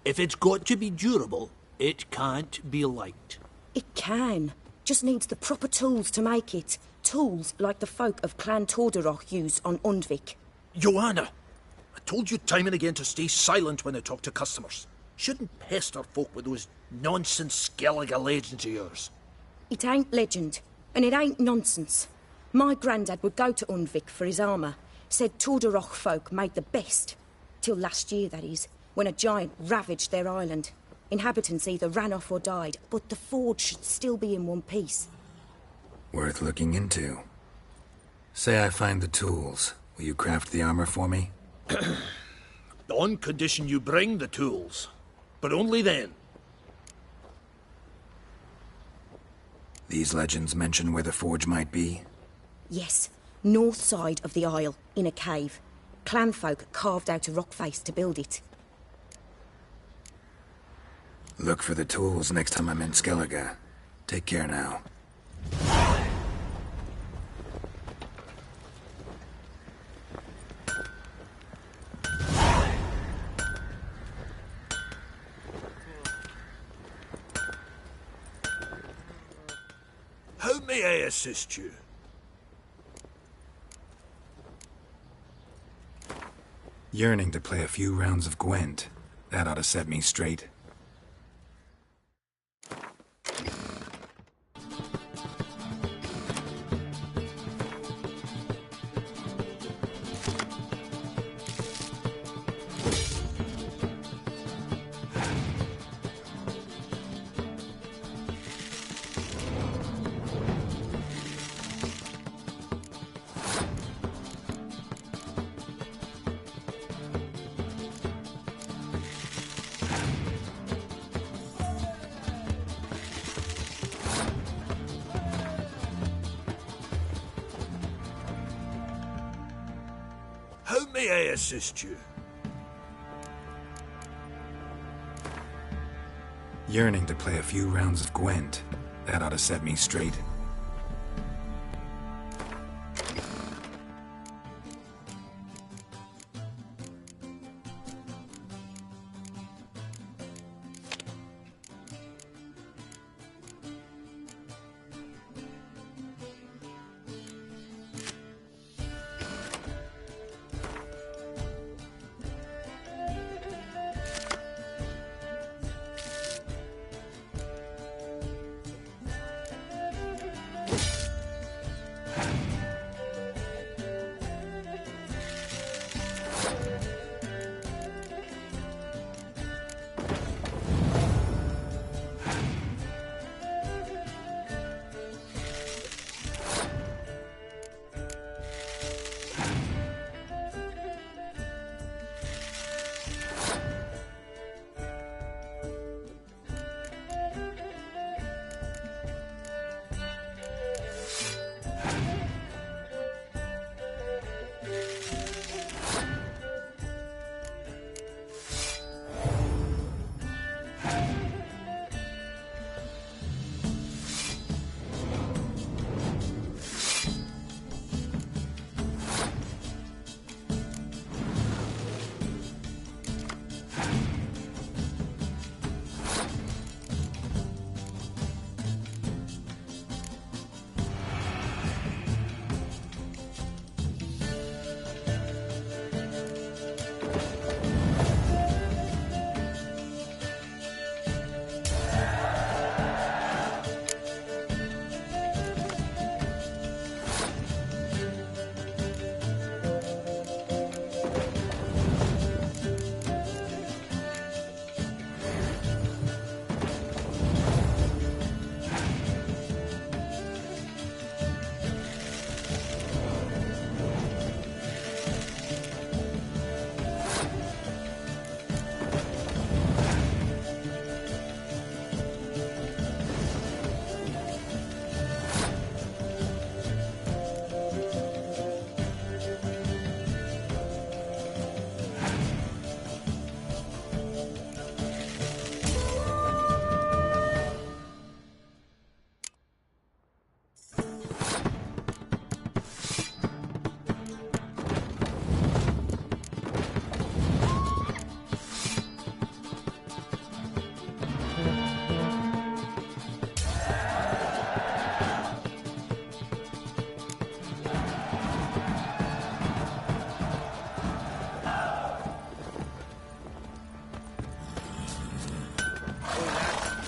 If it's got to be durable, it can't be light. It can. Just needs the proper tools to make it. Tools like the folk of Clan Torderoch use on Undvik. Joanna, I told you time and again to stay silent when I talk to customers. Shouldn't pester folk with those nonsense Skellige legends of yours. It ain't legend, and it ain't nonsense. My granddad would go to Undvik for his armour. Said Torderoch folk made the best. Till last year, that is. when a giant ravaged their island. Inhabitants either ran off or died, but the forge should still be in one piece. Worth looking into. Say I find the tools. Will you craft the armor for me? On condition you bring the tools. But only then. These legends mention where the forge might be? Yes, north side of the isle, in a cave. Clanfolk carved out a rock face to build it. Look for the tools next time I'm in Skellige. Take care now. How may I assist you? Yearning to play a few rounds of Gwent. That ought to set me straight. How may I assist you? Yearning to play a few rounds of Gwent. That ought to set me straight.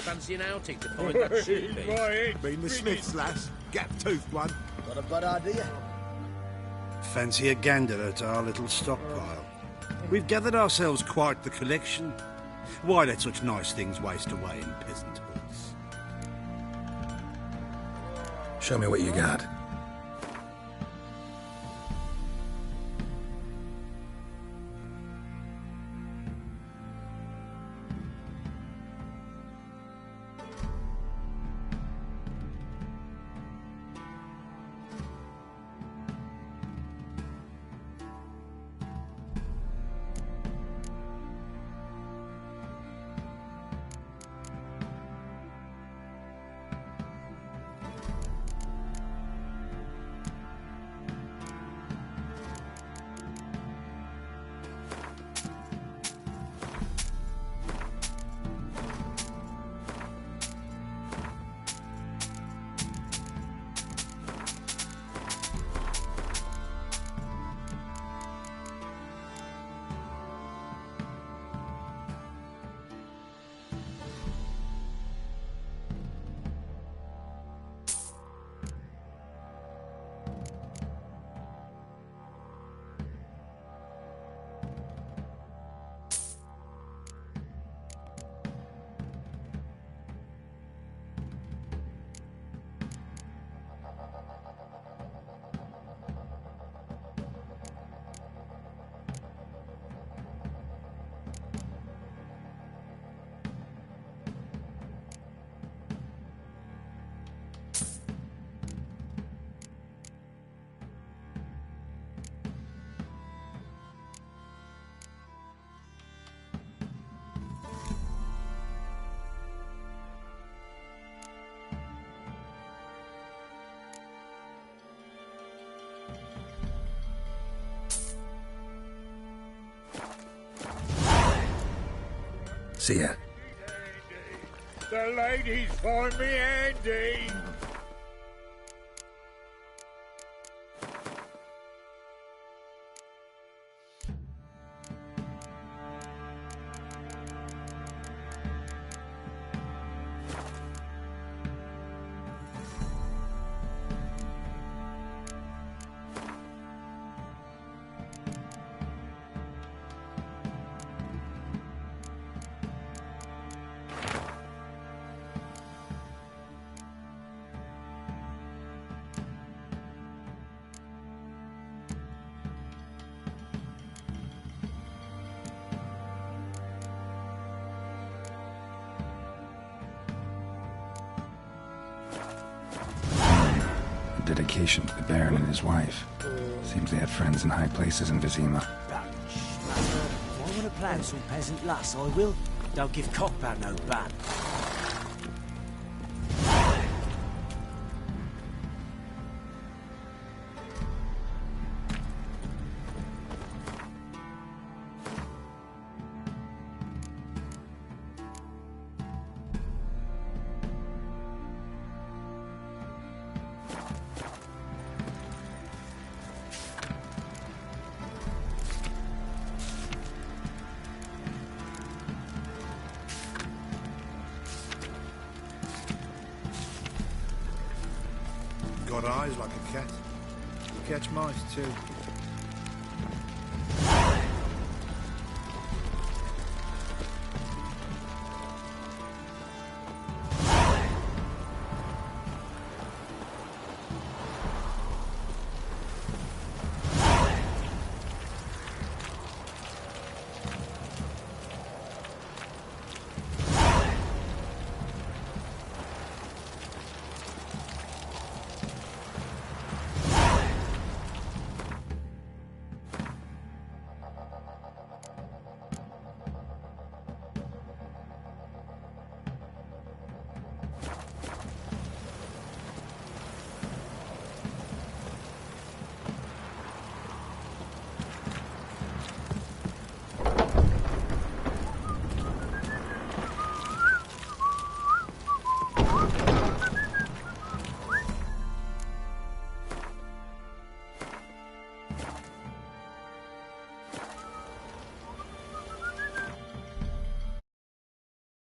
Fancy an outing to find that shoot piece? Been the Smiths, lass. Gap-toothed one. Got a bad idea. Fancy a gander at our little stockpile. We've gathered ourselves quite the collection. Why let such nice things waste away in peasant hoods? Show me what you got. See ya. The ladies find me handy. Dedication to the Baron and his wife. Seems they had friends in high places in Vizima. If I want to plan some peasant lass, I will. Don't give cock about no ban. Got eyes like a cat. Catch mice too.